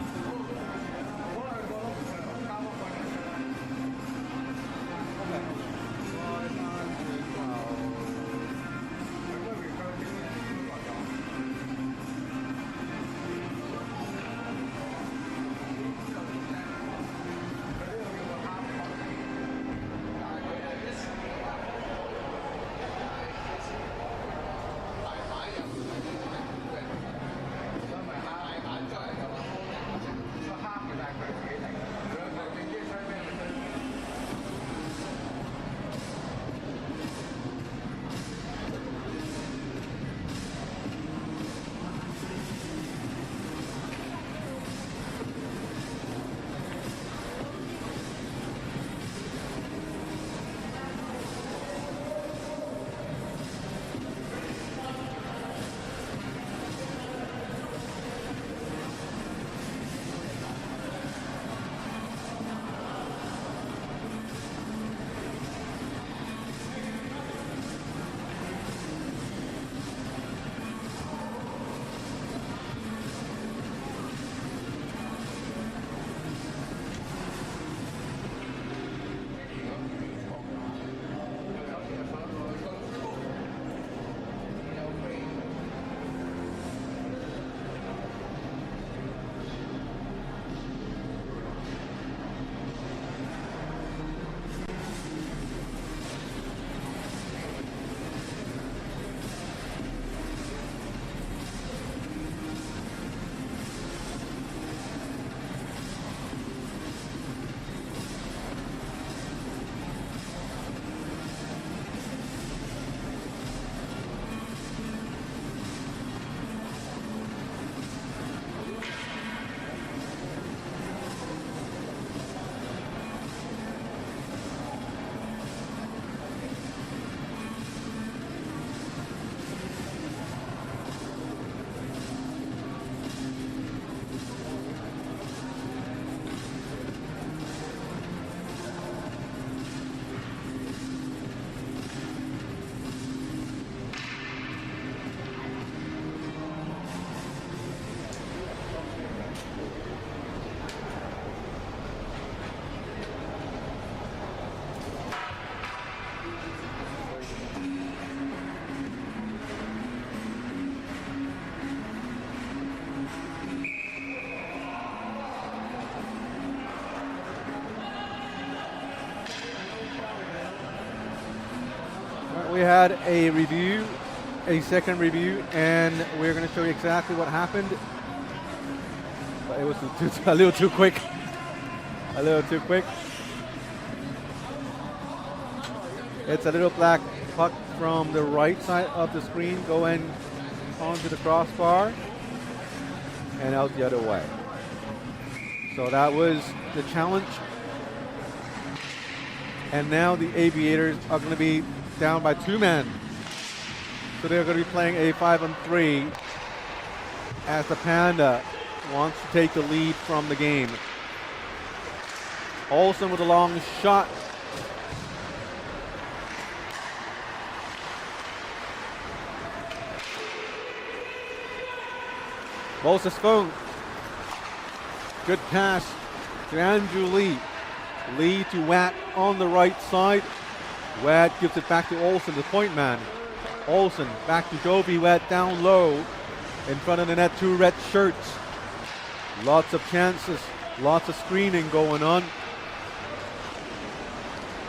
Speaker 1: we had a review, a second review, and we're going to show you exactly what happened. But it was a little too quick. A little too quick. It's a little black puck from the right side of the screen going onto the crossbar and out the other way. So that was the challenge. And now the Aviators are going to be down by 2 men. So they're going to be playing a 5-on-3 as the Panda wants to take the lead from the game. Olsen with a long shot. Moses Fung. Good pass to Andrew Lee. Lee to Watt on the right side. Watt gives it back to Olsen, the point man. Olsen back to Jovi Watt down low. In front of the net, 2 red shirts. Lots of chances, lots of screening going on.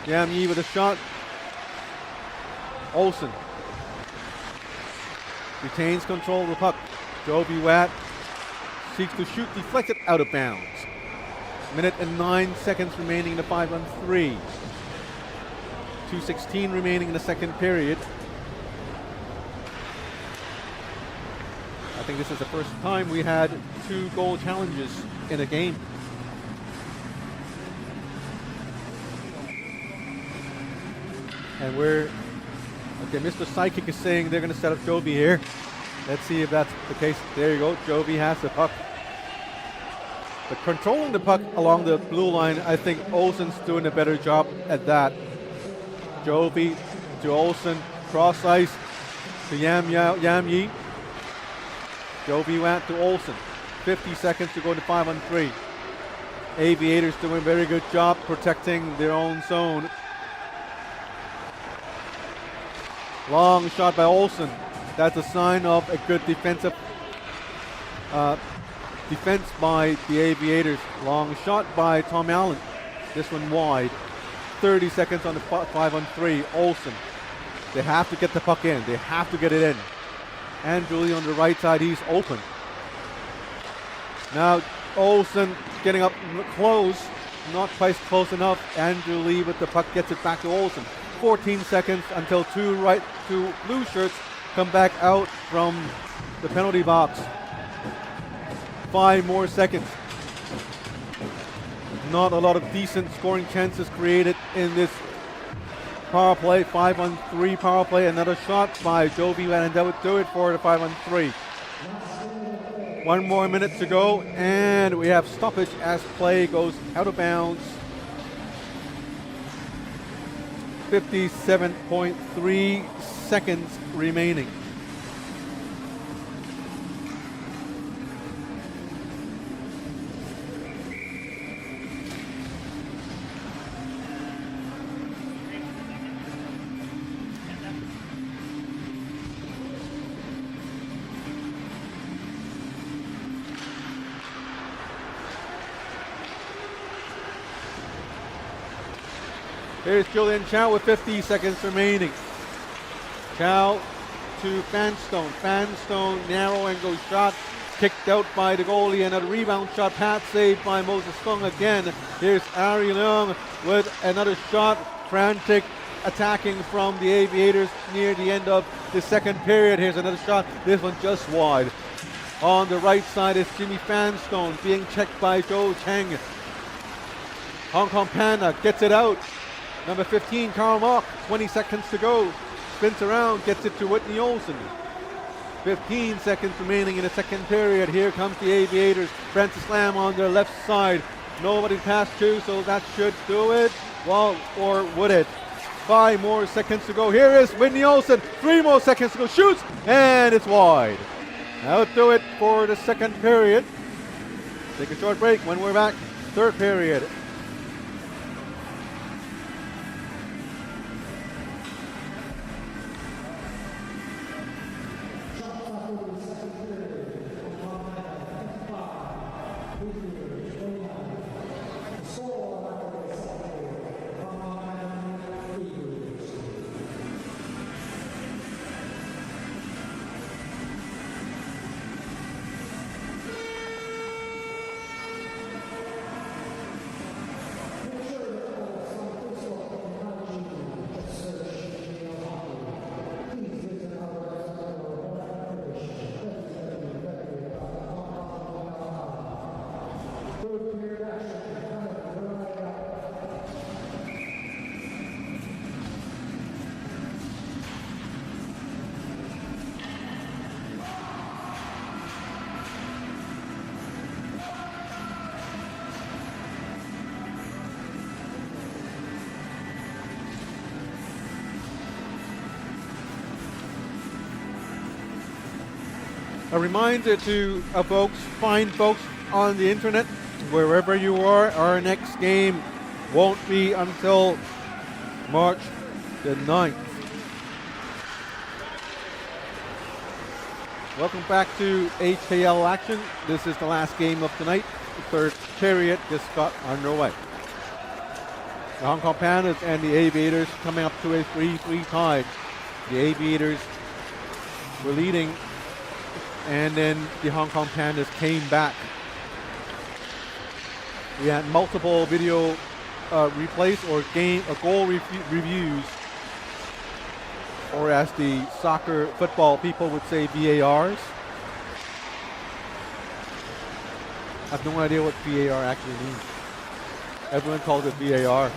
Speaker 1: Yam Yi with a shot. Olsen retains control of the puck. Jovi Watt seeks to shoot, deflected out of bounds. Minute and 9 seconds remaining in the 5-on-3. 2:16 remaining in the second period. I think this is the first time we had 2 goal challenges in a game. And okay, Mr. Psychic is saying they're going to set up Jovi here. Let's see if that's the case. There you go, Jovi has the puck. But controlling the puck along the blue line, I think Olsen's doing a better job at that. Jovi to Olsen, cross ice to Yam Yi. Jovi Watt to Olsen. 50 seconds to go to 5-on-3. Aviators doing a very good job protecting their own zone. Long shot by Olsen. That's a sign of a good defensive defense by the Aviators. Long shot by Tom Allen. This one wide. 30 seconds on the 5-on-3. Olsen. They have to get the puck in. They have to get it in. Andrew Lee on the right side. He's open. Now Olsen getting up close. Not quite close enough. Andrew Lee with the puck gets it back to Olsen. 14 seconds until 2 blue shirts come back out from the penalty box. 5 more seconds. Not a lot of decent scoring chances created in this power play. 5-on-3 power play. Another shot by Jovi Watt, and that would do it for the 5-on-3. 1 more minute to go, and we have stoppage as play goes out of bounds. 57.3 seconds remaining. Here's Julian Chow with 50 seconds remaining. Chow to Fanstone. Fanstone, narrow angle shot, kicked out by the goalie, and a rebound shot, pass saved by Moses Fung again. Here's Ari Leung with another shot, frantic attacking from the Aviators near the end of the second period. Here's another shot, this one just wide. On the right side is Jimmy Fanstone being checked by Joe Cheng. Hong Kong Panda gets it out. Number 15, Karl Mock, 20 seconds to go. Spins around, gets it to Whitney Olsen. 15 seconds remaining in the second period. Here comes the Aviators. Francis Lam on their left side. Nobody past 2, so that should do it. Well, or would it? 5 more seconds to go. Here is Whitney Olsen. 3 more seconds to go. Shoots, and it's wide. That'll do it for the second period. Take a short break. When we're back, third period. A reminder to folks, fine folks on the internet, wherever you are, our next game won't be until March the 9th. Welcome back to HKL action. This is the last game of tonight. The third period just got underway. The Hong Kong Pandas and the Aviators coming up to a 3-3 tie. The Aviators were leading, and then the Hong Kong Pandas came back. We had multiple video replays or goal reviews, or as the soccer football people would say, VARs. I have no idea what VAR actually means. Everyone calls it VAR.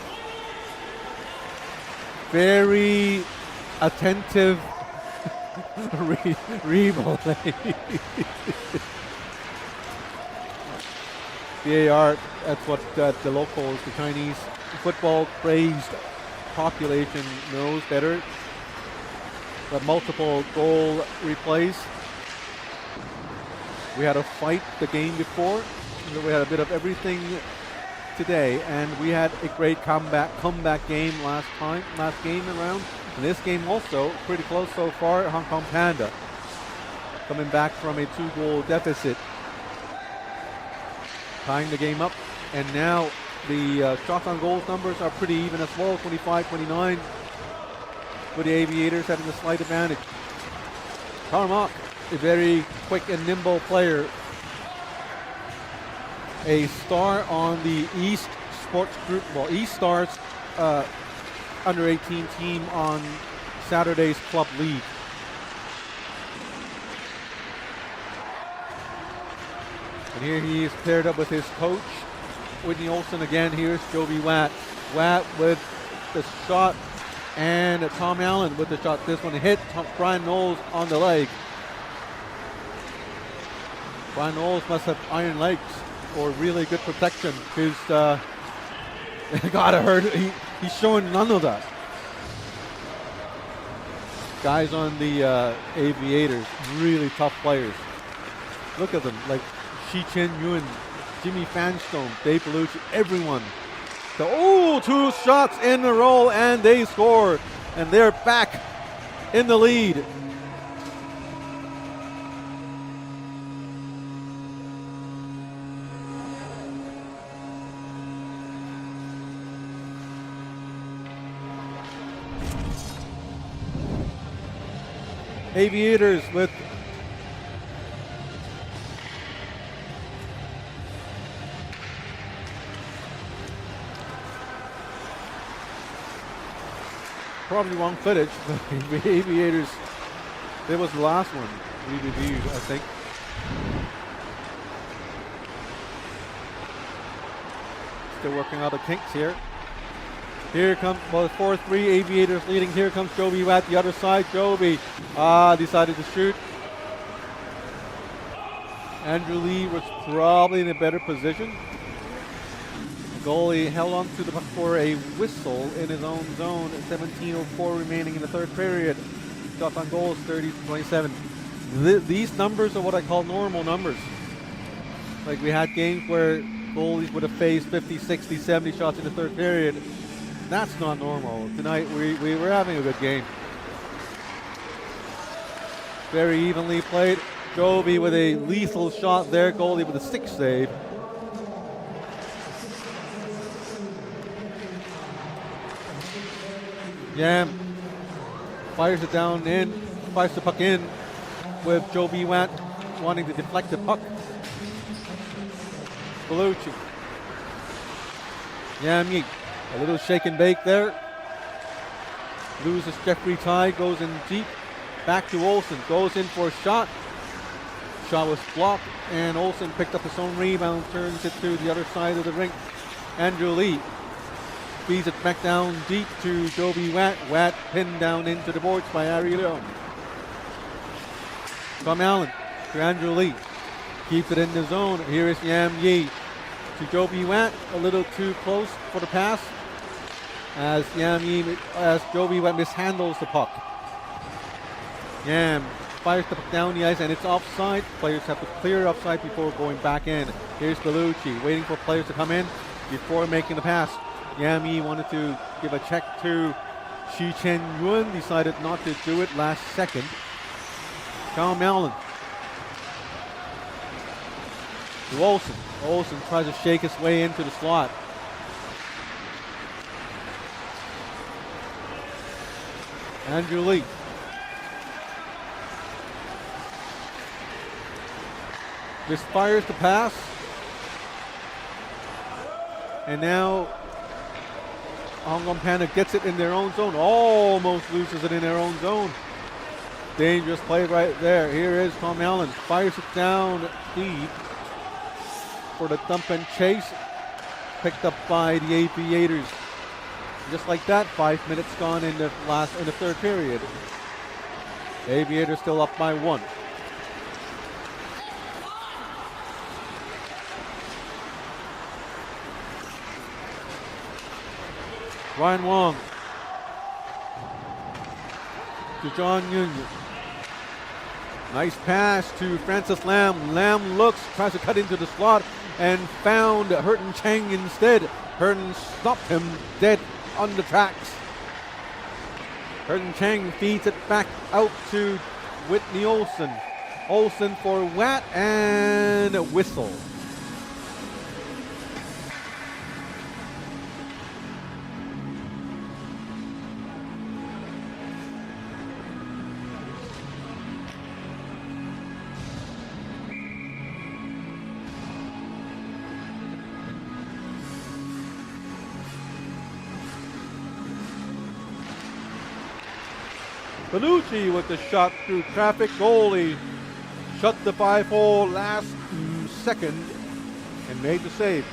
Speaker 1: Very attentive replay. VAR, that's what the locals, the Chinese football crazed population knows better. But multiple goal replays. We had a fight the game before. We had a bit of everything today, and we had a great comeback game last game around. And this game also pretty close so far. Hong Kong Panda coming back from a 2-goal deficit, tying the game up, and now the shots on goals numbers are pretty even as well, 25-29, with the Aviators having a slight advantage. Tarmac, a very quick and nimble player, a star on the East Sports Group, East Stars under 18 team on Saturday's Club League. And here he is paired up with his coach, Whitney Olsen. Again, here's Joby Watt. Watt with the shot, and Tom Allen with the shot. This one hit Brian Knowles on the leg. Brian Knowles must have iron legs or really good protection, because gotta hurt. He's showing none of that. Guys on the Aviators, really tough players. Look at them, like Shi Chen Yun, Jimmy Fanstone, Dave Bellucci, everyone. Two shots in a row, and they scored, and they're back in the lead. Aviators with probably wrong footage, but the Aviators, it was the last one we reviewed, I think. Still working out the kinks here. Here comes, 4-3, Aviators leading. Here comes Joby Watt the other side. Joby decided to shoot. Andrew Lee was probably in a better position. The goalie held on to the puck for a whistle in his own zone. 17:04 remaining in the third period. Shots on goals, 30-27. These numbers are what I call normal numbers. Like, we had games where goalies would have faced 50, 60, 70 shots in the third period. That's not normal. Tonight we were having a good game. Very evenly played. Joby with a lethal shot there. Goalie with a stick save. Yam fires it down in, fires the puck in with Joby Watt wanting to deflect the puck. Bellucci. Yam Yi. A little shake and bake there. Loses Jeffrey Ty, goes in deep. Back to Olsen, goes in for a shot. Shot was blocked, and Olsen picked up his own rebound, turns it to the other side of the rink. Andrew Lee feeds it back down deep to Joby Watt. Watt pinned down into the boards by Ari Leung. Tom Allen to Andrew Lee. Keeps it in the zone. Here is Yam Yi to Joby Watt. A little too close for the pass, as Joby Watt mishandles the puck. Yam fires the puck down the ice, and it's offside. Players have to clear offside before going back in. Here's Bellucci waiting for players to come in before making the pass. Yami wanted to give a check to Shi Chen Yun, decided not to do it last second. Tom Allen to Olsen. Olsen tries to shake his way into the slot. Andrew Lee. Just fires the pass. And now Hong Kong Panda gets it in their own zone. Almost loses it in their own zone. Dangerous play right there. Here is Tom Allen. Fires it down deep for the dump and chase. Picked up by the Aviators. Just like that, 5 minutes gone in the third period. Aviators still up by 1. Ryan Wong to John Yun. Nice pass to Francis Lam. Lam looks, tries to cut into the slot, and found Hurton Chang instead. Hurton stopped him dead on the tracks. Hurton Chang feeds it back out to Whitney Olsen. Olsen for Watt and a whistle. Bellucci with the shot through traffic. Goalie shut the 5-hole last second and made the save.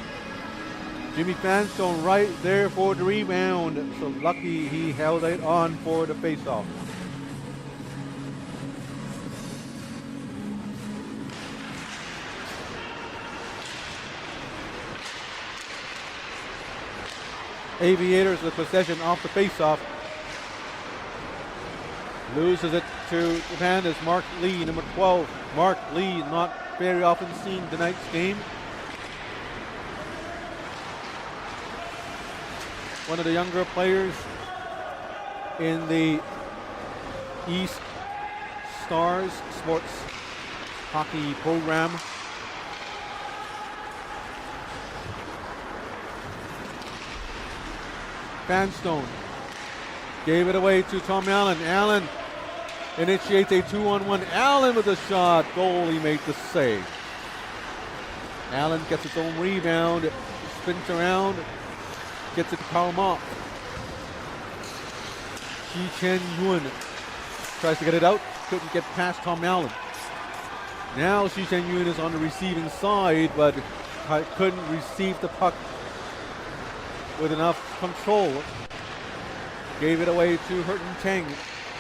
Speaker 1: Jimmy Vanstone right there for the rebound. So lucky he held it on for the faceoff. Aviators with possession off the faceoff. Loses it to Japan as Mark Lee, number 12. Mark Lee, not very often seen tonight's game. One of the younger players in the East Stars sports hockey program. Vanstone gave it away to Tom Allen. Allen initiates a 2-on-1. Allen with a shot. Goalie made the save. Allen gets his own rebound, spins around, gets it to Karl Mock. Shi Chen Yun tries to get it out, couldn't get past Tom Allen. Now Shi Chen Yun is on the receiving side, but couldn't receive the puck with enough control. Gave it away to Hurton Chang.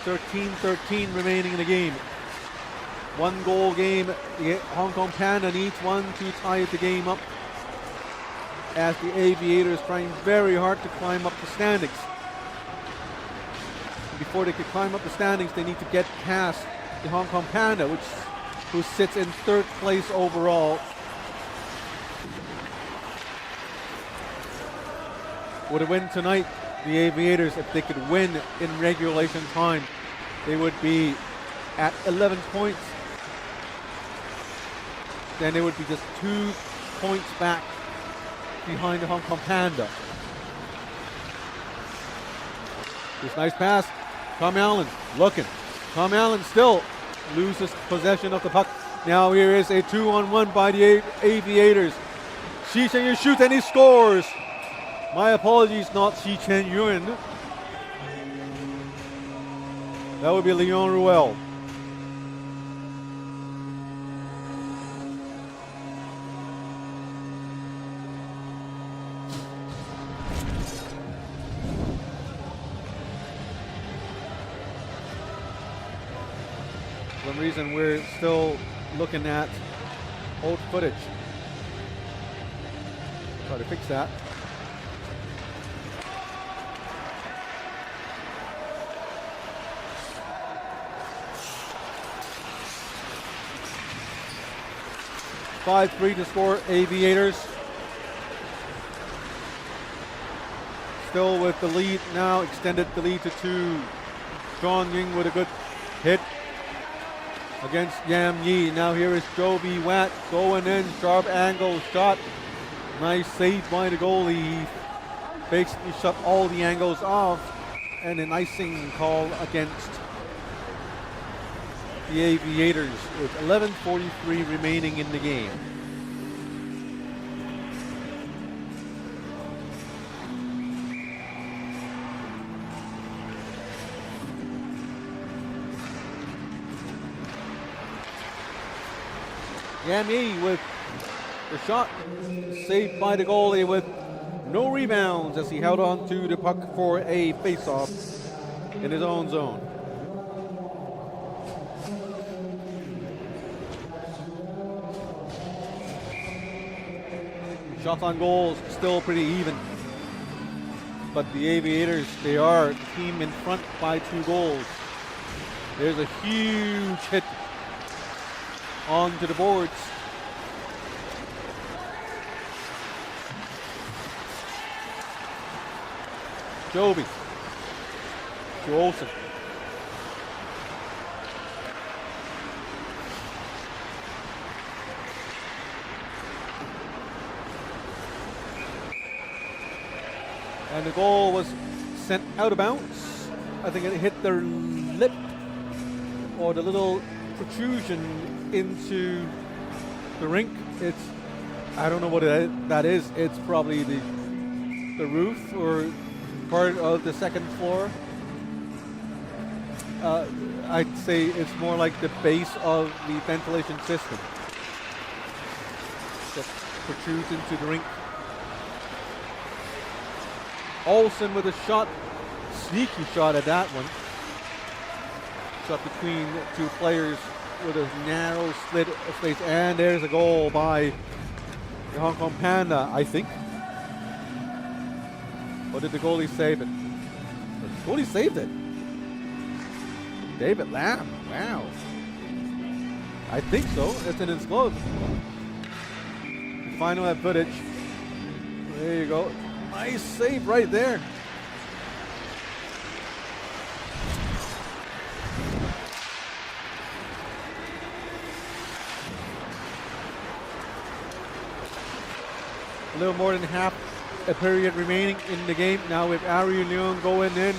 Speaker 1: 13-13 remaining in the game. 1 goal game. The Hong Kong Panda needs one to tie the game up, as the Aviators trying very hard to climb up the standings. Before they could climb up the standings, they need to get past the Hong Kong Panda, who sits in 3rd place overall. With a win tonight, the Aviators, if they could win in regulation time, they would be at 11 points. Then they would be just 2 points back behind the Hong Kong Panda. This nice pass. Tom Allen looking. Tom Allen still loses possession of the puck. Now here is a 2-on-1 by the Aviators. Shi Chen Yun shoots and he scores. My apologies, not Shi Chen Yun. That would be Leon Ruel. For some reason we're still looking at old footage. Try to fix that. 5-3 to score Aviators. Still with the lead now, extended the lead to 2. John Ying with a good hit against Yam Yi. Now here is Jovi Watt going in, sharp angle shot. Nice save by the goalie. He basically shut all the angles off, and an icing call against the Aviators with 11:43 remaining in the game. Yami with the shot, saved by the goalie with no rebounds as he held on to the puck for a face-off in his own zone. Shots on goals still pretty even, but the Aviators, they are the team in front by 2 goals. There's a huge hit onto the boards. Joby to Olsen. And the goal was sent out of bounds. I think it hit their lip or the little protrusion into the rink. It's, I don't know what that is. It's probably the roof or part of the second floor. I'd say it's more like the base of the ventilation system that protrudes into the rink. Olsen with a shot, sneaky shot at that one. Shot between 2 players with a narrow slit of space, and there's a goal by the Hong Kong Panda, I think. Or did the goalie save it? The goalie saved it. David Lamb, wow. I think so, it's in his glove. Final footage. There you go. Nice save right there. A little more than half a period remaining in the game. Now with Ari Leon going in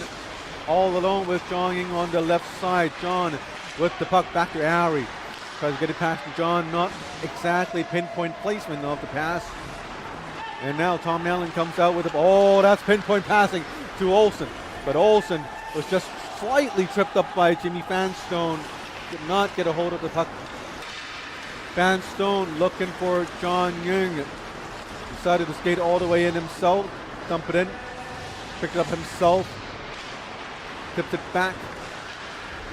Speaker 1: all alone with John Ying on the left side. John with the puck back to Ari. Tries to get it past to John. Not exactly pinpoint placement of the pass. And now Tom Allen comes out with the, oh, that's pinpoint passing to Olsen. But Olsen was just slightly tripped up by Jimmy Vanstone. Did not get a hold of the puck. Vanstone looking for John Ying. Decided to skate all the way in himself. Dump it in. Picked it up himself. Tipped it back.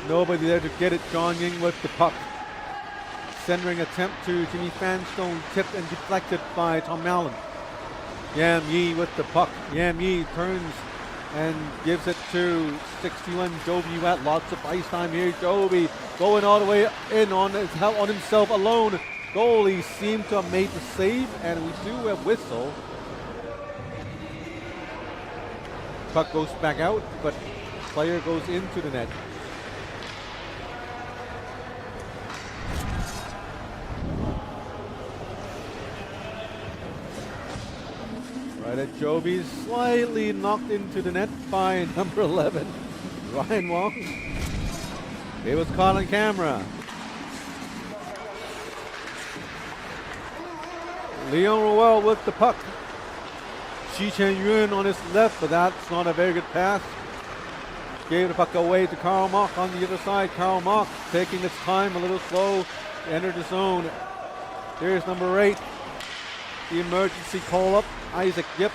Speaker 1: Nobody there to get it. John Ying with the puck. Centering attempt to Jimmy Vanstone. Tipped and deflected by Tom Allen. Yam Yi with the puck. Yam Yi turns and gives it to 61 Joby Watt. Lots of ice time here. Joby going all the way in on himself alone. Goalie seemed to have made the save, and we do have whistle. Puck goes back out, but player goes into the net. Right at Joby, slightly knocked into the net by number 11, Ryan Wong. It was caught on camera. Leon Roel with the puck. Shi Chen Yun on his left, but that's not a very good pass. Gave the puck away to Karl Mock on the other side. Karl Mock taking his time, a little slow to enter the zone. Here's number 8. The emergency call up, Isaac Yip.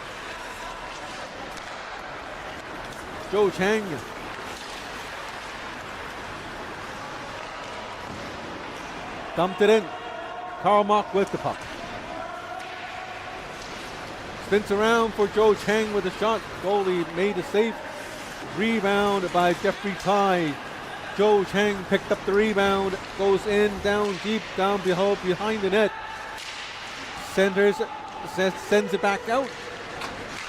Speaker 1: Joe Chang. Dumped it in. Karl Mock with the puck. Spins around for Joe Chang with a shot. Goalie made a save. Rebound by Jeffrey Tai. Joe Chang picked up the rebound. Goes in, down deep, down behind the net. centers, sends it back out.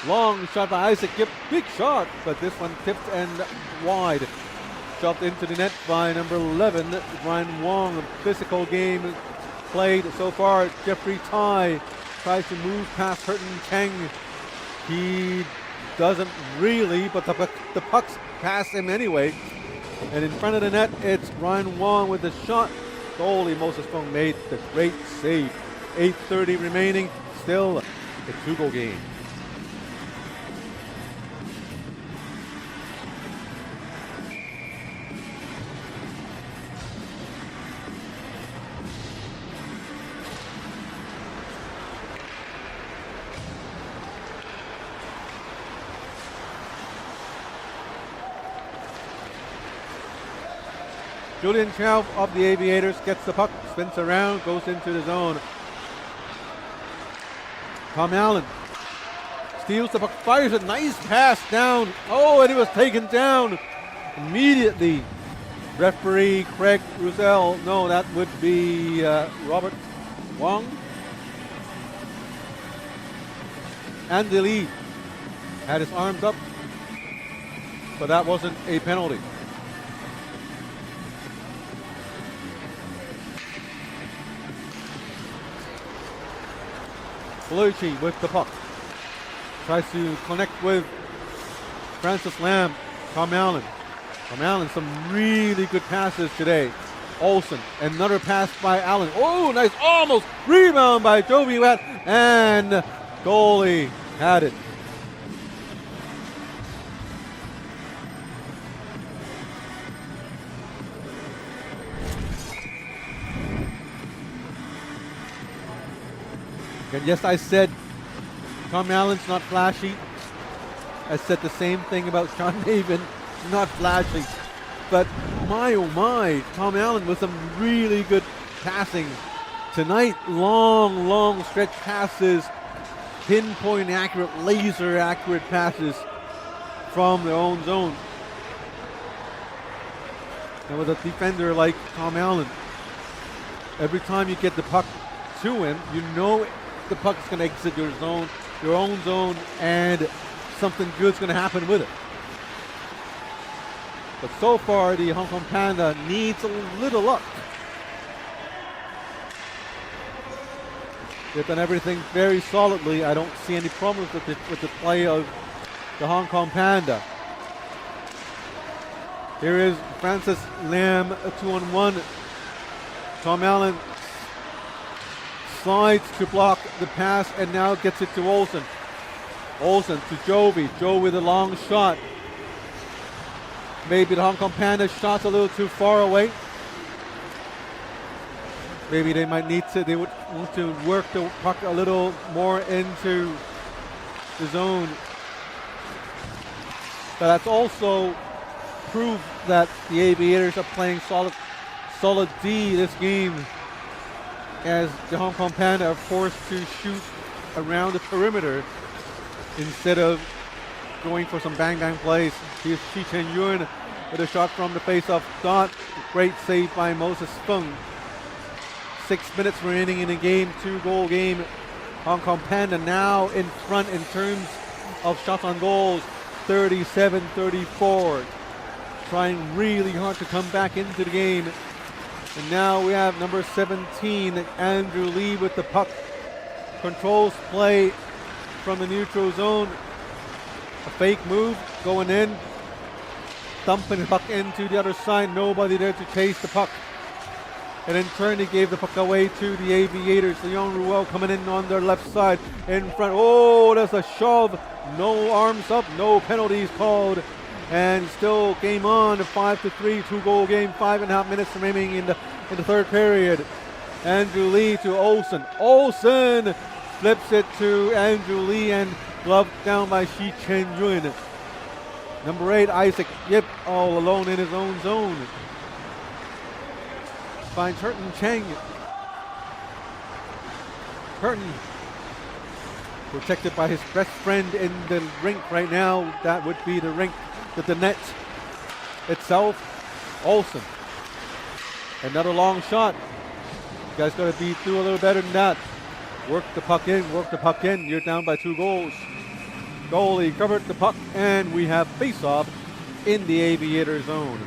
Speaker 1: Long shot by Isaac, yep, big shot, but this one tipped and wide. Dropped into the net by number 11, Ryan Wong. A physical game played so far. Jeffrey Tai tries to move past Hurton Cheng. He doesn't really, but the puck's past him anyway. And in front of the net, it's Ryan Wong with the shot. Goalie Moses Fung made the great save. 8:30 remaining, still a 2-goal game. Julian Chow of the Aviators gets the puck, spins around, goes into the zone. Tom Allen steals the puck, fires a nice pass down. Oh, and it was taken down immediately. Referee Craig Russell, no, that would be Robert Wong. Andy Lee had his arms up, but that wasn't a penalty. Belushi with the puck. Tries to connect with Francis Lamb. Tom Allen. Tom Allen, some really good passes today. Olsen, another pass by Allen. Oh, nice, almost rebound by Joby Wett, and goalie had it. And yes, I said Tom Allen's not flashy. I said the same thing about Sean Maven, not flashy. But my oh my, Tom Allen with some really good passing tonight. Long stretch passes, pinpoint accurate, laser accurate passes from their own zone. And with a defender like Tom Allen, every time you get the puck to him, you know the puck is going to exit your zone, your own zone, and something good's going to happen with it. But so far, the Hong Kong Panda needs a little luck. They've done everything very solidly. I don't see any problems with the play of the Hong Kong Panda. Here is Francis Lam, a 2-on-1. Tom Allen slides to block the pass and now gets it to Olsen. Olsen to Joby. Joe with a long shot. Maybe the Hong Kong Panda shot's a little too far away. Maybe they might need to, they would want to work the puck a little more into the zone. But that's also proof that the Aviators are playing solid D this game, as the Hong Kong Panda are forced to shoot around the perimeter instead of going for some bang plays. Here's Chi Chen Yun with a shot from the face-off dot. Great save by Moses Fung. 6 minutes remaining in the game, 2-goal game. Hong Kong Panda now in front in terms of shots on goals, 37-34. Trying really hard to come back into the game. And now we have number 17, Andrew Lee with the puck. Controls play from the neutral zone. A fake move going in. Dumping the puck into the other side. Nobody there to chase the puck. And in turn, he gave the puck away to the Aviators. Leon Ruel coming in on their left side in front. Oh, there's a shove. No arms up, no penalties called. And still game on, 5-3, 2-goal game, 5.5 minutes remaining in the third period. Andrew Lee to Olsen. Olsen flips it to Andrew Lee and gloved down by Shi Chen Yun. Number 8, Isaac Yip, all alone in his own zone. Finds Hurton Cheng. Hurton protected by his best friend in the rink right now. That would be the rink. The net itself. Olsen. Another long shot. You guys got to do a little better than that. Work the puck in, work the puck in. You're down by 2 goals. Goalie covered the puck, and we have face-off in the Aviator zone.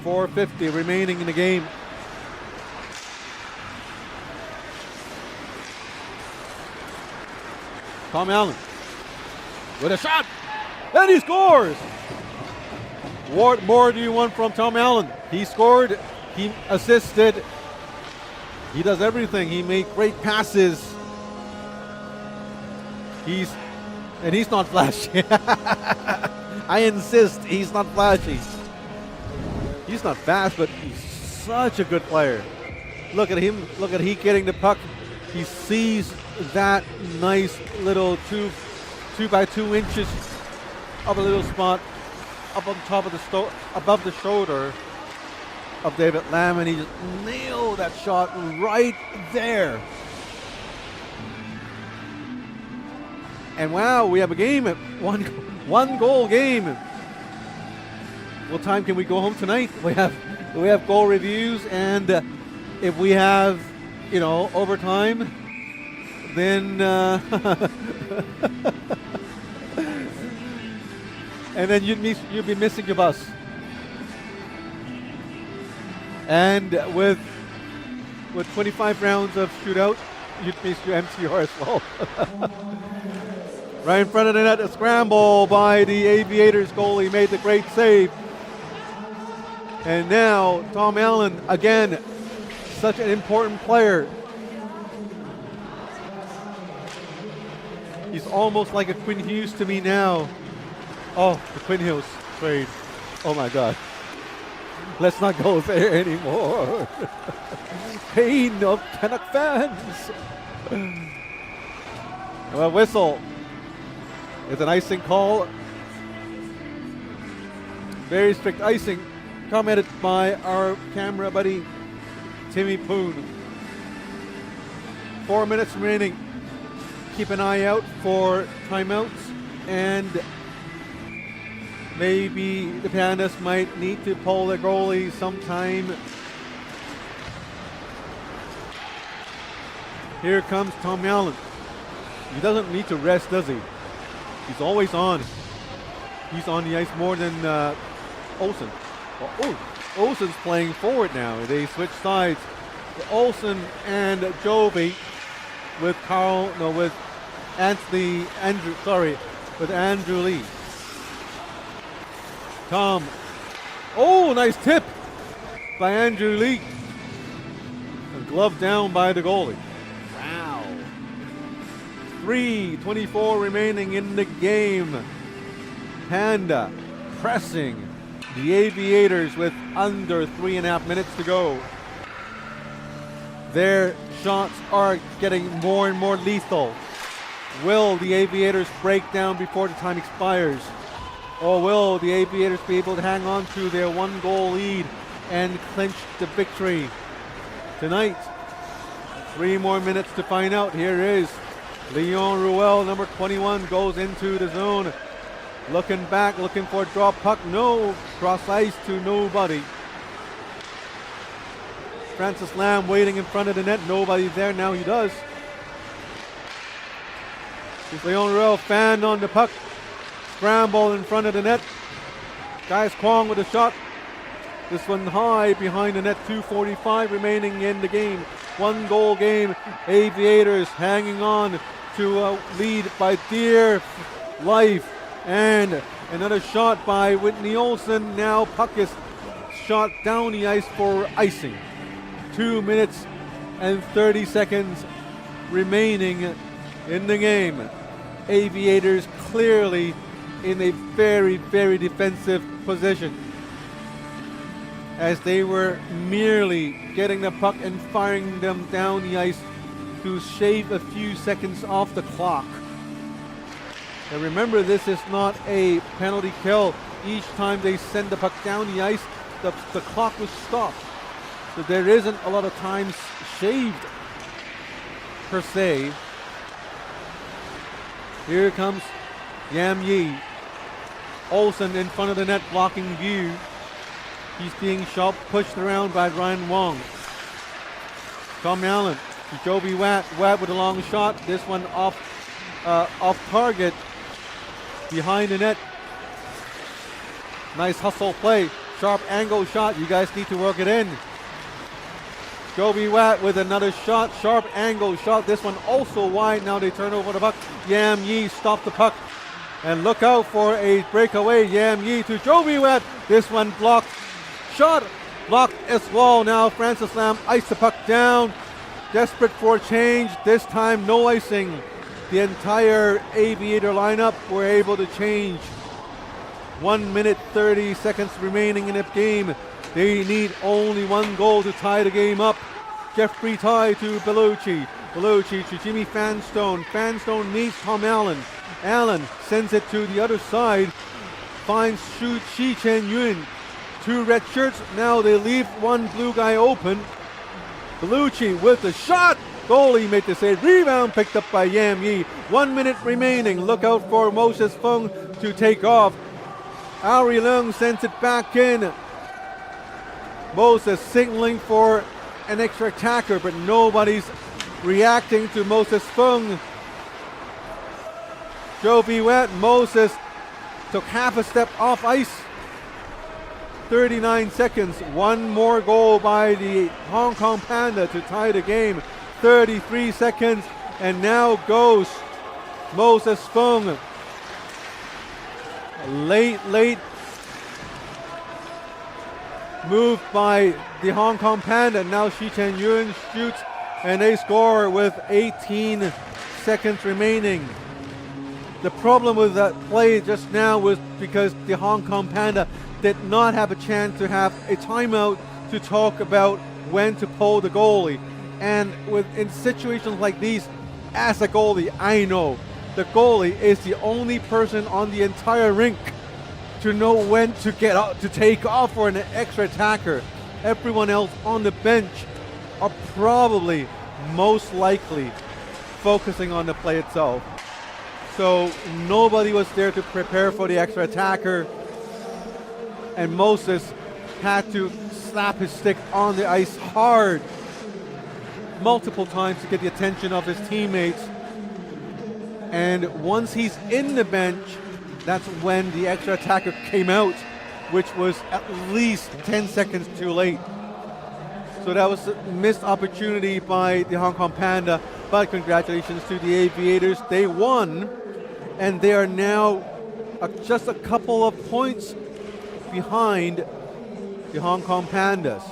Speaker 1: .450 remaining in the game. Tom Allen with a shot, and he scores! What more do you want from Tom Allen? He scored, he assisted, he does everything. He made great passes. He's not flashy. I insist, he's not flashy. He's not fast, but he's such a good player. Look at him. Look at he getting the puck. He sees that nice little 2 by 2 inches of a little spot up on top of above the shoulder of David Lamb, and he just nailed that shot right there. And wow, we have a game at one goal game. What time can we go home tonight? We have goal reviews, and if we have, overtime, then and then you'd be missing your bus. And with 25 rounds of shootout, you'd miss your MCR as well. Right in front of the net, a scramble by the Aviators goalie, made the great save. And now Tom Allen, again, such an important player. He's almost like a Quinn Hughes to me now. Oh, the Quinn Hughes trade. Oh my God. Let's not go there anymore. Pain of Canuck fans. Well, whistle. It's an icing call. Very strict icing. Commented by our camera buddy, Timmy Poon. 4 minutes remaining. Keep an eye out for timeouts, and maybe the Pandas might need to pull their goalie sometime. Here comes Tom Allen. He doesn't need to rest, does he? He's always on. He's on the ice more than Olsen. Oh, Olsen's playing forward now. They switch sides. Olsen and Jovi with Andrew Lee. Tom. Oh, nice tip by Andrew Lee. A glove down by the goalie. Wow. 3:24 remaining in the game. Panda pressing the Aviators with under 3.5 minutes to go. Their shots are getting more and more lethal. Will the Aviators break down before the time expires? Or will the Aviators be able to hang on to their 1-goal lead and clinch the victory tonight? 3 more minutes to find out. Here is Leon Ruel, number 21, goes into the zone. Looking back, looking for a drop puck. No, cross ice to nobody. Francis Lamb waiting in front of the net. Nobody there. Now he does. Leon Ruel fanned on the puck. Scramble in front of the net. Guys Kwong with a shot. This one high behind the net. 2:45 remaining in the game. 1-goal game. Aviators hanging on to a lead by dear life. And another shot by Whitney Olsen. Now puck is shot down the ice for icing. 2 minutes and 30 seconds remaining in the game. Aviators clearly in a very, very defensive position, as they were merely getting the puck and firing them down the ice to shave a few seconds off the clock. And remember, this is not a penalty kill. Each time they send the puck down the ice, the clock was stopped. So there isn't a lot of time shaved. per se. Here comes Yam Yi. Olsen in front of the net blocking view. He's being pushed around by Ryan Wong. Tom Allen to Joby Watt. Watt with a long shot. This one off target. Behind the net. Nice hustle play. Sharp angle shot. You guys need to work it in. Joby Watt with another shot. Sharp angle shot. This one also wide. Now they turn over the puck. Yam Yi stopped the puck. And look out for a breakaway. Yam Yi to Joby Watt. This one blocked. Shot blocked as well. Now Francis Lam iced the puck down. Desperate for a change. This time no icing. The entire Aviator lineup were able to change. 1 minute 30 seconds remaining in the game. They need only one goal to tie the game up. Jeffrey Tai to Bellucci. Bellucci to Jimmy Fanstone. Fanstone meets Tom Allen. Allen sends it to the other side. Finds Shi Chen Yun. Two red shirts. Now they leave one blue guy open. Bellucci with the shot. Goalie made the save. Rebound picked up by Yam Yi. 1 minute remaining. Look out for Moses Fung to take off. Ari Leung sends it back in. Moses signaling for an extra attacker, but nobody's reacting to Moses Fung. Joby Watt. Moses took half a step off ice. 39 seconds. One more goal by the Hong Kong Panda to tie the game. 33 seconds. And now goes Moses Fung. Late move by the Hong Kong Panda. Now Shi Chen Yun shoots and they score with 18 seconds remaining. The problem with that play just now was because the Hong Kong Panda did not have a chance to have a timeout to talk about when to pull the goalie. And in situations like these, as a goalie, I know the goalie is the only person on the entire rink to know when to get out, to take off for an extra attacker. Everyone else on the bench are probably most likely focusing on the play itself. So nobody was there to prepare for the extra attacker, and Moses had to slap his stick on the ice hard multiple times to get the attention of his teammates. And once he's in the bench, that's when the extra attacker came out, which was at least 10 seconds too late. So that was a missed opportunity by the Hong Kong Panda, but congratulations to the Aviators. They won, and they are now just a couple of points behind the Hong Kong Pandas.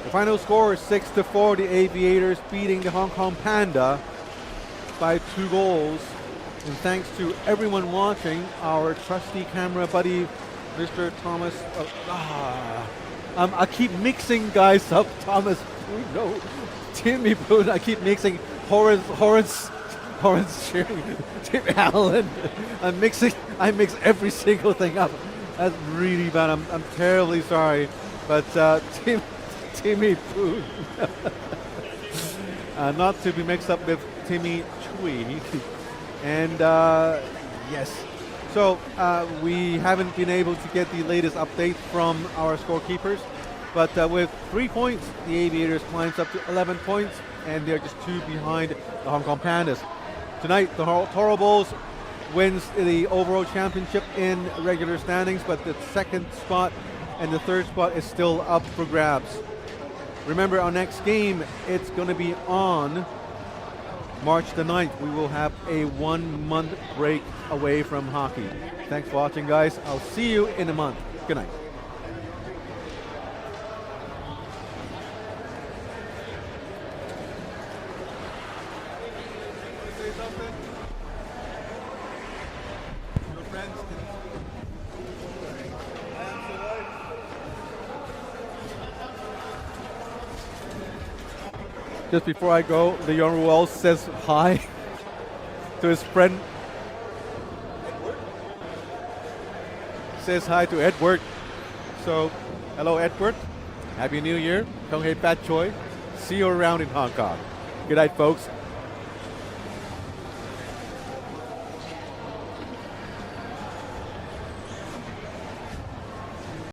Speaker 1: The final score is 6-4, the Aviators beating the Hong Kong Panda by 2 goals. And thanks to everyone watching, our trusty camera buddy, Mr. Thomas. I keep mixing guys up. Thomas Poon, no, Timmy Poon. I keep mixing Horace Shearing, Tim Allen. I mix every single thing up. That's really bad. I'm terribly sorry, but Timmy Poon. Not to be mixed up with Timmy Chui. And yes, so we haven't been able to get the latest update from our scorekeepers, but with 3 points, the Aviators climbs up to 11 points, and they're just 2 behind the Hong Kong Pandas. Tonight, the Toro Bulls wins the overall championship in regular standings, but the 2nd spot and the 3rd spot is still up for grabs. Remember, our next game, it's going to be on March the 9th. We will have a 1-month break away from hockey. Thanks for watching, guys. I'll see you in a month. Good night. Say something? Your friends Just before I go, Leon Ruel says hi to his friend. Edward? Says hi to Edward. So, hello, Edward. Happy New Year. Kong Hei Fat Choi. See you around in Hong Kong. Good night, folks.